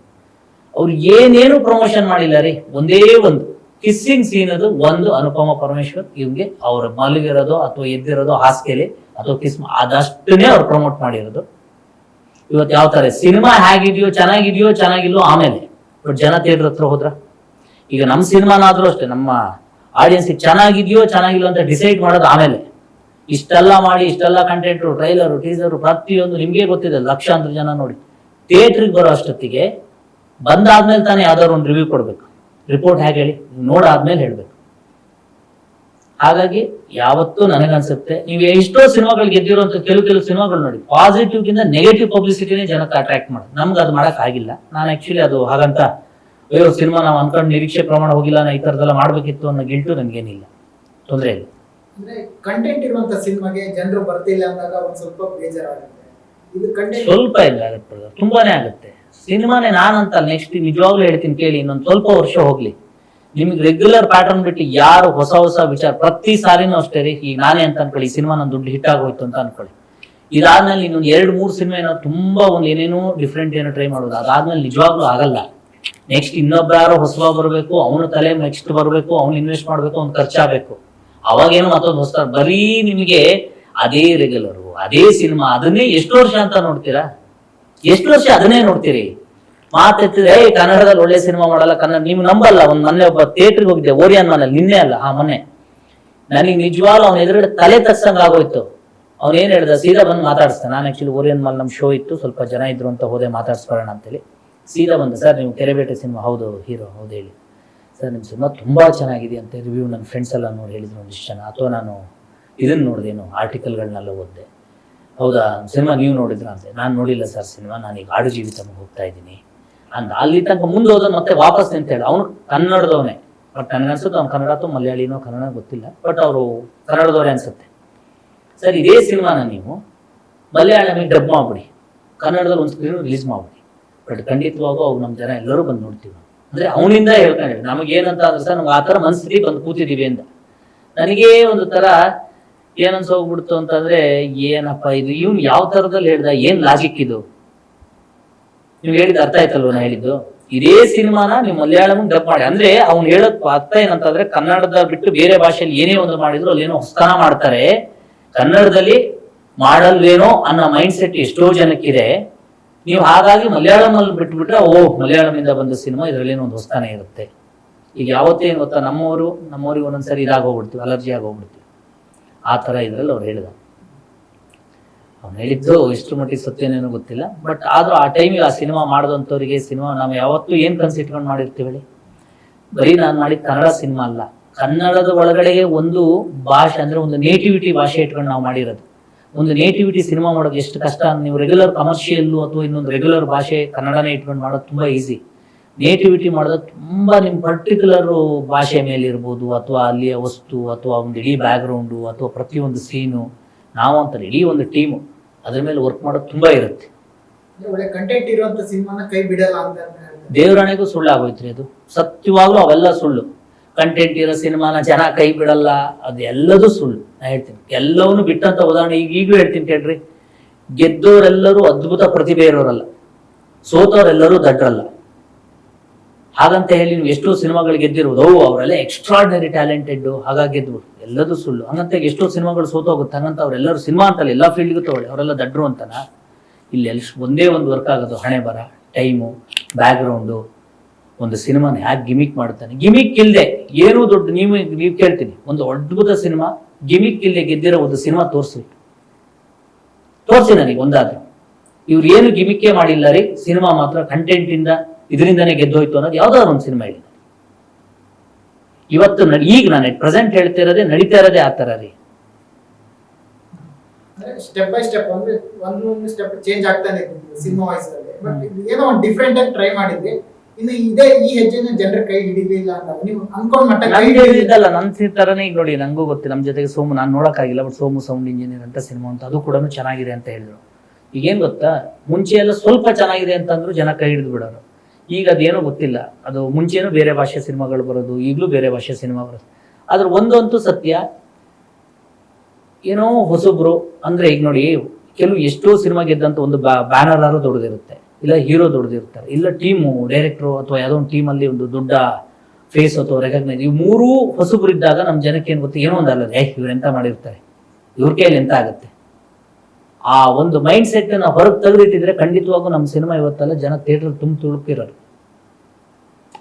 ಅವ್ರು ಏನೇನು ಪ್ರಮೋಷನ್ ಮಾಡಿಲ್ಲ ರೀ. ಒಂದೇ ಒಂದು ಕಿಸ್ಸಿಂಗ್ ಸೀನ್ ಅದು ಒಂದು, ಅನುಪಮ ಪರಮೇಶ್ವರ್ ಇವ್ಗೆ ಅವ್ರ ಮಲಗಿರೋದು ಅಥವಾ ಎದ್ದಿರೋದು ಹಾಸಿಗೆಲಿ ಅಥವಾ ಕಿಸ್, ಅದಷ್ಟನ್ನೇ ಅವ್ರು ಪ್ರಮೋಟ್ ಮಾಡಿರೋದು. ಇವತ್ತು ಯಾವ ತರ ಸಿನಿಮಾ ಹೇಗಿದೆಯೋ, ಚೆನ್ನಾಗಿಲ್ವೋ ಆಮೇಲೆ, ಬಟ್ ಜನ ಥಿಯೇಟರ್ ಹತ್ರ ಹೋದ್ರ. ಈಗ ನಮ್ಮ ಸಿನಿಮಾನಾದ್ರೂ ಅಷ್ಟೇ, ನಮ್ಮ ಆಡಿಯನ್ಸ್ ಚೆನ್ನಾಗಿದೆಯೋ ಚೆನ್ನಾಗಿಲ್ಲ ಅಂತ ಡಿಸೈಡ್ ಮಾಡೋದು ಆಮೇಲೆ. ಇಷ್ಟೆಲ್ಲ ಮಾಡಿ, ಇಷ್ಟೆಲ್ಲ ಕಂಟೆಂಟ್, ಟ್ರೈಲರ್, ಟೀಸರ್, ಪ್ರತಿಯೊಂದು ನಿಮ್ಗೆ ಗೊತ್ತಿದೆ, ಲಕ್ಷಾಂತರ ಜನ ನೋಡಿ. ಥಿಯೇಟ್ರಿಗೆ ಬರೋ ಅಷ್ಟೊತ್ತಿಗೆ ಬಂದಾದ್ಮೇಲೆ ತಾನೇ ಯಾವ್ದಾದ್ರು ಒಂದು ರಿವ್ಯೂ ಕೊಡ್ಬೇಕು. ರಿಪೋರ್ಟ್ ಹೇಗೆ ಹೇಳಿ, ನೋಡಾದ್ಮೇಲೆ ಹೇಳ್ಬೇಕು. ಹಾಗಾಗಿ ಯಾವತ್ತೂ ನನಗನ್ಸುತ್ತೆ, ನೀವು ಎಷ್ಟೋ ಸಿನಿಮಾಗಳು ಗೆದ್ದಿರುವಂತ ಕೆಲವು ಸಿನಿಮಾಗಳು ನೋಡಿ, ಪಾಸಿಟಿವ್ ಗಿಂತ ನೆಗೆಟಿವ್ ಪಬ್ಲಿಸಿಟಿನೇ ಜನಕ್ಕೆ ಅಟ್ರಾಕ್ಟ್ ಮಾಡೋದು. ನಮ್ಗೆ ಅದು ಮಾಡಕ್ ಆಗಿಲ್ಲ. ನಾನು ಆಕ್ಚುಲಿ ಅದು ಹಾಗಂತ ಸಿನಿಮಾ ನಾವು ಅನ್ಕೊಂಡು ನಿರೀಕ್ಷೆ ಪ್ರಮಾಣ ಹೋಗಿಲ್ಲ, ನಾ ಈ ತರದೆಲ್ಲ ಮಾಡ್ಬೇಕಿತ್ತು ಅನ್ನೋ ಗಿಲ್ಟು ನನ್ಗೇನಿಲ್ಲ, ತೊಂದರೆ ಇಲ್ಲ. ಅಂದ್ರೆ ಕಂಟೆಂಟ್ ಇರುವಂತ ಸಿನಿಮಾಗೆ ಜನರು ಬರ್ತಿಲ್ಲ ಅಂದಾಗ ಒಂದ್ ಸ್ವಲ್ಪ ಬೇಜಾರಾಗುತ್ತೆ. ಇದು ಕಂಟೆಂಟ್ ಸ್ವಲ್ಪ ಇಲ್ಲ ಆಗುತ್ತೆ, ತುಂಬಾನೇ ಆಗುತ್ತೆ. ಸಿನಿಮಾನೇ ನಾನಂತ ನೆಕ್ಸ್ಟ್ ನಿಜವಾಗ್ಲೂ ಹೇಳ್ತೀನಿ ಕೇಳಿ, ಇನ್ನೊಂದು ಸ್ವಲ್ಪ ವರ್ಷ ಹೋಗ್ಲಿ, ನಿಮ್ಗೆ ರೆಗ್ಯುಲರ್ ಪ್ಯಾಟರ್ನ್ ಬಿಟ್ಟು ಯಾರು ಹೊಸ ವಿಚಾರ ಪ್ರತಿ ಸಾರಿನೂ ಅಷ್ಟೇ ರೀ. ಈಗ ನಾನೇ ಅಂತ ಅನ್ಕೊಳ್ಳಿ, ಈ ಸಿನಿಮಾ ನನ್ನ ದುಡ್ಡು ಹಿಟ್ ಆಗೋಯ್ತು ಅಂತ ಅನ್ಕೊಳ್ಳಿ, ಇದಾದ್ಮೇಲೆ ಇನ್ನೊಂದು 2-3 ಸಿನಿಮಾ ಏನೋ ತುಂಬಾ ಏನೇನೋ ಡಿಫ್ರೆಂಟ್ ಏನೋ ಟ್ರೈ ಮಾಡೋದು, ಅದಾದ್ಮೇಲೆ ನಿಜವಾಗ್ಲೂ ಆಗಲ್ಲ. ನೆಕ್ಸ್ಟ್ ಇನ್ನೊಬ್ಬ ಯಾರೋ ಹೊಸಬ ಬರಬೇಕು, ಅವನ ತಲೆ ನೆಕ್ಸ್ಟ್ ಬರಬೇಕು, ಅವ್ನು ಇನ್ವೆಸ್ಟ್ ಮಾಡಬೇಕು, ಅವ್ನು ಖರ್ಚಾಗಬೇಕು. ಅವಾಗೇನು ಮತ್ತೊಂದು ಹೊಸ ಬರೀ ನಿಮಗೆ ಅದೇ ರೆಗ್ಯುಲರು, ಅದೇ ಸಿನಿಮಾ, ಅದನ್ನೇ ಎಷ್ಟು ವರ್ಷ ಅಂತ ನೋಡ್ತೀರಾ? ಎಷ್ಟು ವರ್ಷ ಅದನ್ನೇ ನೋಡ್ತೀರಿ? ಮಾತೆತ್ತಿದ್ರೆ ಕನ್ನಡದಲ್ಲಿ ಒಳ್ಳೆ ಸಿನಿಮಾ ಮಾಡಲ್ಲ, ಕನ್ನಡ ನೀವು ನಂಬಲ್ಲ. ಒಂದ್ ಮೊನ್ನೆ ಒಬ್ಬ ಥಿಯೇಟ್ರಿಗೆ ಹೋಗಿದ್ದೆ, ಓರಿಯನ್ ಮನೇಲಿ, ನಿನ್ನೆ ಅಲ್ಲ ಮೊನ್ನೆ. ನನಗೆ ನಿಜವಾಗ್ಲೂ ಅವ್ನ ಎದುರುಗಡೆ ತಲೆ ತಗ್ಸಂಗ್ ಆಗೋಯ್ತು. ಅವ್ನು ಏನ್ ಹೇಳ್ದ, ಸೀದಾ ಬಂದು ಮಾತಾಡಿಸ್ತಾನೆ. ನಾನು ಆಕ್ಚುಲಿ ಓರಿಯನ್ ಮಾಲ್ ನಮ್ ಶೋ ಇತ್ತು, ಸ್ವಲ್ಪ ಜನ ಇದ್ರು ಅಂತ ಹೋದೆ ಮಾತಾಡ್ಸ್ಕೊಳ್ಳೋಣ ಅಂತೇಳಿ. ಸೀದಾ ಬಂದ, ಸರ್ ನೀವು ಕೆರೆಬೇಟೆ ಸಿನಿಮಾ, ಹೌದು ಹೀರೋ, ಹೌದು ಹೇಳಿ ಸರ್, ನಿಮ್ಮ ಸಿನಿಮಾ ತುಂಬಾ ಚೆನ್ನಾಗಿದೆ ಅಂತ ರಿವ್ಯೂ ನನ್ನ ಫ್ರೆಂಡ್ಸ್ ಎಲ್ಲ ನೋಡಿ ಹೇಳಿದ್ರು ಒಂದಿಷ್ಟು ಜನ. ಅಥವಾ ನಾನು ಇದನ್ನ ನೋಡಿದೇನು ಆರ್ಟಿಕಲ್ಗಳನ್ನೆಲ್ಲ ಓದಿದೆ. ಹೌದಾ ಸಿನಿಮಾ ನೀವು ನೋಡಿದ್ರ ಅಂತ. ನಾನು ನೋಡಿಲ್ಲ ಸರ್ ಸಿನಿಮಾ, ನಾನೀಗ ಆಡು ಜೀವಿತಕ್ಕೆ ಹೋಗ್ತಾ ಇದ್ದೀನಿ ಅಂದ. ಅಲ್ಲಿ ತನಕ ಮುಂದೆ ಹೋದ ಮತ್ತೆ ವಾಪಸ್ ನಿಂತ ಹೇಳಿ. ಅವನು ಕನ್ನಡದವನೇ, ಬಟ್ ನನಗನ್ಸುತ್ತೆ ಅವ್ನು ಕನ್ನಡ ಅಥವಾ ಮಲಯಾಳಿನೋ ಕನ್ನಡ ಗೊತ್ತಿಲ್ಲ, ಬಟ್ ಅವರು ಕನ್ನಡದವರೇ ಅನ್ಸುತ್ತೆ. ಸರ್ ಇದೇ ಸಿನಿಮಾನ ನೀವು ಮಲಯಾಳಮಿಗೆ ಡಬ್ ಮಾಡ್ಬಿಡಿ, ಕನ್ನಡದಲ್ಲಿ ಒಂದು ಸ್ಕ್ರೀನ್ ರಿಲೀಸ್ ಮಾಡ್ಬಿಡಿ, ಬಟ್ ಖಂಡಿತವಾಗೂ ಅವು ನಮ್ಮ ಜನ ಎಲ್ಲರೂ ಬಂದು ನೋಡ್ತೀವಿ. ಅಂದ್ರೆ ಅವನಿಂದ ಹೇಳ್ಕೊಂಡಿವಿ. ನಮಗೇನಂತ ಅಂದ್ರೆ ಸರ್ ನಮ್ಗೆ ಆ ಥರ ಮನಸ್ಥಿತಿ ಬಂದು ಕೂತಿದ್ದೀವಿ ಅಂತ. ನನಗೇ ಒಂದು ಥರ ಏನನ್ಸೋಗ್ಬಿಡ್ತು ಅಂತಂದ್ರೆ, ಏನಪ್ಪ ಇದು, ಇವ್ನು ಯಾವ ಥರದಲ್ಲಿ ಹೇಳ್ದ, ಏನ್ ಲಾಜಿಕ್ ಇದು? ನೀವು ಹೇಳಿದ ಅರ್ಥ ಆಯ್ತಲ್ವ ನಾ ಹೇಳಿದ್ದು? ಇದೇ ಸಿನಿಮಾನ ನೀವು ಮಲಯಾಳಂ ಡಬ್ ಮಾಡಿ, ಅಂದ್ರೆ ಅವ್ನು ಹೇಳೋದ್ ಅರ್ಥ ಏನಂತಂದ್ರೆ, ಕನ್ನಡದ ಬಿಟ್ಟು ಬೇರೆ ಭಾಷೆಯಲ್ಲಿ ಏನೇ ಒಂದು ಮಾಡಿದ್ರು ಅಲ್ಲಿ ಏನೋ ಹೊಸತನ ಮಾಡ್ತಾರೆ, ಕನ್ನಡದಲ್ಲಿ ಮಾಡಲ್ವೇನೋ ಅನ್ನೋ ಮೈಂಡ್ ಸೆಟ್ ಎಷ್ಟೋ ಜನಕ್ಕಿದೆ. ನೀವು ಹಾಗಾಗಿ ಮಲಯಾಳಂ ಅಲ್ಲಿ ಬಿಟ್ಬಿಟ್ರೆ, ಮಲಯಾಳಮಿಂದ ಬಂದ ಸಿನಿಮಾ, ಇದರಲ್ಲಿ ಏನೋ ಒಂದು ಹೊಸತನ ಇರುತ್ತೆ. ಈಗ ಯಾವತ್ತೇನು ಗೊತ್ತಾ, ನಮ್ಮವ್ರಿಗೆ ಒಂದೊಂದ್ಸರಿ ಇದಾಗೋಗ್ಬಿಡ್ತೀವಿ, ಅಲರ್ಜಿ ಆಗೋಗ್ಬಿಡ್ತೀವಿ. ಆ ಥರ ಇದ್ರಲ್ಲಿ ಅವ್ರು ಹೇಳಿದ. ಅವ್ನು ಹೇಳಿದ್ದು ಎಷ್ಟು ಮಟ್ಟಿಗೆ ಸತ್ಯನೇನೋ ಗೊತ್ತಿಲ್ಲ, ಬಟ್ ಆದ್ರೂ ಆ ಟೈಮಿಗೆ ಆ ಸಿನಿಮಾ ಮಾಡಿದಂಥವ್ರಿಗೆ, ಸಿನಿಮಾ ನಾವು ಯಾವತ್ತೂ ಏನ್ ಕನ್ಸಿಟ್ಕೊಂಡು ಮಾಡಿರ್ತೀವಿ ಹೇಳಿ? ಬರೀ ನಾನು ಮಾಡಿದ ಕನ್ನಡ ಸಿನಿಮಾ ಅಲ್ಲ, ಕನ್ನಡದ ಒಳಗಡೆಗೆ ಒಂದು ಭಾಷೆ, ಅಂದ್ರೆ ಒಂದು ನೇಟಿವಿಟಿ ಭಾಷೆ ಇಟ್ಕೊಂಡು ನಾವು ಮಾಡಿರೋದು. ಒಂದು ನೇಟಿವಿಟಿ ಸಿನಿಮಾ ಮಾಡೋದು ಎಷ್ಟು ಕಷ್ಟ. ನೀವು ರೆಗ್ಯುಲರ್ ಕಮರ್ಷಿಯಲ್ಲು ಅಥವಾ ಇನ್ನೊಂದು ರೆಗ್ಯುಲರ್ ಭಾಷೆ ಕನ್ನಡನೇ ಇಟ್ಕೊಂಡು ಮಾಡೋದು ತುಂಬಾ ಈಸಿ. ನೇಟಿವಿಟಿ ಮಾಡೋದು ತುಂಬಾ ನಿಮ್ಮ ಪರ್ಟಿಕ್ಯುಲರ್ ಭಾಷೆ ಮೇಲೆ ಇರ್ಬೋದು, ಅಥವಾ ಅಲ್ಲಿಯ ವಸ್ತು, ಅಥವಾ ಒಂದು ಇಡೀ ಬ್ಯಾಕ್ಗ್ರೌಂಡು, ಅಥವಾ ಪ್ರತಿಯೊಂದು ಸೀನು, ನಾವು ಅಂತಾರೆ ಇಡೀ ಒಂದು ಟೀಮು ಅದ್ರ ಮೇಲೆ ವರ್ಕ್ ಮಾಡೋದು ತುಂಬಾ ಇರುತ್ತೆ. ಒಳ್ಳೆ ಕಂಟೆಂಟ್ ಇರುವಂತ ಸಿನಿಮಾನ ಕೈ ಬಿಡಲ್ಲ ಅಂತ ದೇವರಾಣೆಗೂ ಸುಳ್ಳು ಆಗೋಯ್ತ್ರಿ ಅದು. ಸತ್ಯವಾಗ್ಲೂ ಅವೆಲ್ಲ ಸುಳ್ಳು. ಕಂಟೆಂಟ್ ಇರೋ ಸಿನಿಮಾನ ಜನ ಕೈ ಬಿಡಲ್ಲ, ಅದು ಎಲ್ಲದೂ ಸುಳ್ಳು. ನಾ ಹೇಳ್ತೀನಿ, ಎಲ್ಲವನ್ನೂ ಬಿಟ್ಟಂತ ಉದಾಹರಣೆ ಈಗಲೂ ಹೇಳ್ತೀನಿ ಕೇಳ್ರಿ. ಗೆದ್ದವರೆಲ್ಲರೂ ಅದ್ಭುತ ಪ್ರತಿಭೆ ಇರೋರಲ್ಲ, ಸೋತವರೆಲ್ಲರೂ ದಡ್ರಲ್ಲ. ಹಾಗಂತ ಹೇಳಿ ನೀವು ಎಷ್ಟೋ ಸಿನಿಮಾಗಳು ಗೆದ್ದಿರ್ಬೋದು, ಅವರೆಲ್ಲ ಎಕ್ಸ್ಟ್ರಾರ್ಡಿನರಿ ಟ್ಯಾಲೆಂಟೆಡ್, ಹಾಗಾಗಿ ಗೆದ್ಬಿಡು, ಎಲ್ಲದೂ ಸುಳ್ಳು. ಹಂಗಂತ ಎಷ್ಟೋ ಸಿನಿಮಾಗಳು ಸೋತೋಗುತ್ತೆ, ಹಂಗಂತ ಅವರೆಲ್ಲರೂ ಸಿನಿಮಾ ಅಂತಲ್ಲ, ಎಲ್ಲ ಫೀಲ್ಡ್ಗೂ ತಗೊಳ್ಳಿ, ಅವರೆಲ್ಲ ದಡ್ರು ಅಂತನ? ಇಲ್ಲಿ ಒಂದೇ ಒಂದು ವರ್ಕ್ ಆಗೋದು, ಹಣೆ ಬರ, ಟೈಮು, ಬ್ಯಾಕ್ಗ್ರೌಂಡು. ಒಂದು ಸಿನಿಮಾನ ಹ್ಯಾಕ್ ಗಿಮಿಕ್ ಮಾಡ್ತಾನೆ, ಗಿಮಿಕ್ ಇಲ್ಲದೆ ಏನೂ ದೊಡ್ಡ, ನೀವು ಕೇಳ್ತೀನಿ, ಒಂದು ಅದ್ಭುತ ಸಿನಿಮಾ ಗಿಮಿಕ್ ಇಲ್ಲದೆ ಗೆದ್ದಿರೋ ಒಂದು ಸಿನಿಮಾ ತೋರಿಸಿ ನನಗೆ ಒಂದಾದ್ರು. ಇವ್ರು ಏನು ಗಿಮಿಕ್ಕೇ ಮಾಡಿಲ್ಲ ರೀ, ಸಿನಿಮಾ ಮಾತ್ರ ಕಂಟೆಂಟ್ ಇಂದ ಇದರಿಂದನೇ ಗೆದ್ದೋಯ್ತು ಅನ್ನೋದು ಯಾವ್ದಾದ್ರು ಒಂದು ಸಿನಿಮಾ ಇದೆ ಇವತ್ತು. ಈಗ ನಾನು ಪ್ರೆಸೆಂಟ್ ಹೇಳ್ತಾ ಇರೋದೇ, ನಡೀತಾ ಇರೋದೇ ಆ ತರ ರೀ. ಸ್ಟೆಪ್ ಬೈ ಸ್ಟೆಪ್ ಅಂದ್ರೆ ಒಂದೊಂದು ಸ್ಟೆಪ್ ಚೇಂಜ್ ಆಗ್ತಾನೆ ಸಿನಿಮಾ ವಾಯ್ಸ್ ಅಲ್ಲಿ. ಬಟ್ ಏನೋ ಒಂದು ಡಿಫ್ರೆಂಟ್ ಆಗಿ ಟ್ರೈ ಮಾಡಿದ್ವಿ. ಇನ್ನು ಈ ಹೆಜ್ಜೆನ ಜನರ ಕೈ ಹಿಡಿಲಿಲ್ಲ ಅಂತ ನೀವು ಅನ್ಕೊಂಡ್ ಮಟ್ಟ ಇದಲ್ಲ ನನ್ನ ತರನೇ. ಈಗ ನೋಡಿ, ನಂಗೂ ಗೊತ್ತಿಲ್ಲ, ನಮ್ಮ ಜೊತೆಗೆ ಸೋಮು, ನಾನು ನೋಡಕ್ಕಾಗಿಲ್ಲ, ಬಟ್ ಸೋಮು ಸೌಂಡ್ ಇಂಜಿನಿಯರ್ ಅಂತ ಸಿನಿಮಾ ಅಂತ, ಅದು ಕೂಡ ಚೆನ್ನಾಗಿದೆ ಅಂತ ಹೇಳಿದ್ರು. ಈಗೇನ್ ಗೊತ್ತಾ, ಮುಂಚೆ ಎಲ್ಲ ಸ್ವಲ್ಪ ಚೆನ್ನಾಗಿದೆ ಅಂತಂದ್ರು ಜನ ಕೈ ಹಿಡಿದು ಬಿಡೋರು. ಈಗ ಅದೇನೋ ಗೊತ್ತಿಲ್ಲ, ಅದು ಮುಂಚೆನೂ ಬೇರೆ ಭಾಷೆ ಸಿನಿಮಾಗಳು ಬರೋದು, ಈಗಲೂ ಬೇರೆ ಭಾಷೆ ಸಿನಿಮಾ ಬರೋದು. ಆದ್ರೆ ಒಂದಂತೂ ಸತ್ಯ, ಏನೋ ಹೊಸಬ್ರು ಅಂದ್ರೆ, ಈಗ ನೋಡಿ, ಕೆಲವು ಎಷ್ಟೋ ಸಿನಿಮಾ ಗೆದ್ದಂತ ಒಂದು ಬ್ಯಾನರ್ ಆರು ದೊಡ್ಡದಿರುತ್ತೆ, ಇಲ್ಲ ಹೀರೋ ದೊಡ್ಡದಿರ್ತಾರೆ, ಇಲ್ಲ ಟೀಮು, ಡೈರೆಕ್ಟ್ರು, ಅಥವಾ ಯಾವುದೋ ಒಂದು ಟೀಮಲ್ಲಿ ಒಂದು ದೊಡ್ಡ ಫೇಸ್ ಅಥವಾ ರೆಕಗ್ನೈಸ್. ಇವು ಮೂರೂ ಹೊಸಬ್ರು ಇದ್ದಾಗ ನಮ್ಮ ಜನಕ್ಕೆ ಏನು ಗೊತ್ತೆ, ಏನೋ ಒಂದು ಅಲ್ಲ, ಇವ್ರು ಎಂತ ಮಾಡಿರ್ತಾರೆ, ಇವ್ರ ಕೈಯಲ್ಲಿ ಎಂತ ಆಗುತ್ತೆ. ಆ ಒಂದು ಮೈಂಡ್ ಸೆಟ್ ನ ಹೊರಗೆ ತೆಗೆದಿಟ್ಟಿದ್ರೆ ಖಂಡಿತವಾಗೂ ನಮ್ಮ ಸಿನಿಮಾ ಇವತ್ತಲ್ಲ ಜನ ಥಿಯೇಟರ್ ತುಳುಕಿರೋರು.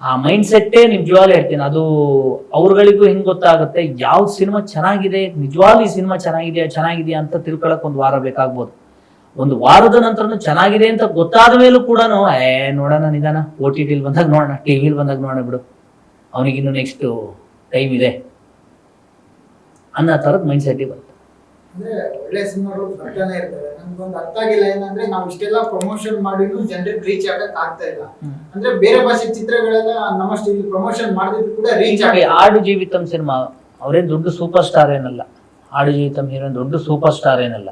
ಆ ಮೈಂಡ್ ಸೆಟ್ಟೇ ನಿಜವಾಗ್ಲೂ ಹೇಳ್ತೀನಿ, ಅದು ಅವ್ರಗಳಿಗೂ ಹೆಂಗ್ ಗೊತ್ತಾಗುತ್ತೆ ಯಾವ್ದು ಸಿನಿಮಾ ಚೆನ್ನಾಗಿದೆ, ನಿಜವಾಗ್ಲೂ ಈ ಸಿನಿಮಾ ಚೆನ್ನಾಗಿದೆಯಾ ಅಂತ ತಿಳ್ಕೊಳಕ್ ಒಂದು ವಾರ ಬೇಕಾಗ್ಬೋದು. ಒಂದು ವಾರದ ನಂತರ ಚೆನ್ನಾಗಿದೆ ಅಂತ ಗೊತ್ತಾದ ಮೇಲೂ ಕೂಡ ನೋಡೋಣ ನಿಧಾನ, OTT ಬಂದಾಗ ನೋಡೋಣ, ಟಿವಿಲಿ ಬಂದಾಗ ನೋಡೋಣ ಬಿಡು, ಅವನಿಗಿನ್ನು ನೆಕ್ಸ್ಟ್ ಟೈಮ್ ಇದೆ ಅನ್ನೋ ತರದ ಮೈಂಡ್ ಸೆಟ್ ಬರುತ್ತೆ. ಅಂದ್ರೆ ಒಳ್ಳೆ ಸಿನಿಮಾಗಳು ಬರ್ತಾನೆ ಇರ್ತಾರೆ. ನಮ್ಗೊಂದು ಅರ್ಥ ಆಗಿಲ್ಲ ಏನಂದ್ರೆ, ನಾವು ಇಷ್ಟೆಲ್ಲ ಪ್ರಮೋಷನ್ ಮಾಡಿದ್ರು ಜನರಿಗೆ ರೀಚ್ ಆಗಕ್ ಆಗ್ತಾ ಇಲ್ಲ. ಅಂದ್ರೆ ಬೇರೆ ಭಾಷೆ ಚಿತ್ರಗಳೆಲ್ಲ ನಮ್ಮಷ್ಟು ಇಲ್ಲಿ ಪ್ರಮೋಷನ್ ಮಾಡಿದ್ರು ಕೂಡ ರೀಚ್ ಆಗಿ. ಆಡು ಜೀವಿತಂ ಸಿನಿಮಾ ಅವ್ರೇನ್ ದೊಡ್ಡ ಸೂಪರ್ ಸ್ಟಾರ್ ಏನಲ್ಲ, ಆಡು ಜೀವಿತಂ ಹೀರೋಯಿನ್ ದೊಡ್ಡ ಸೂಪರ್ ಸ್ಟಾರ್ ಏನಲ್ಲ,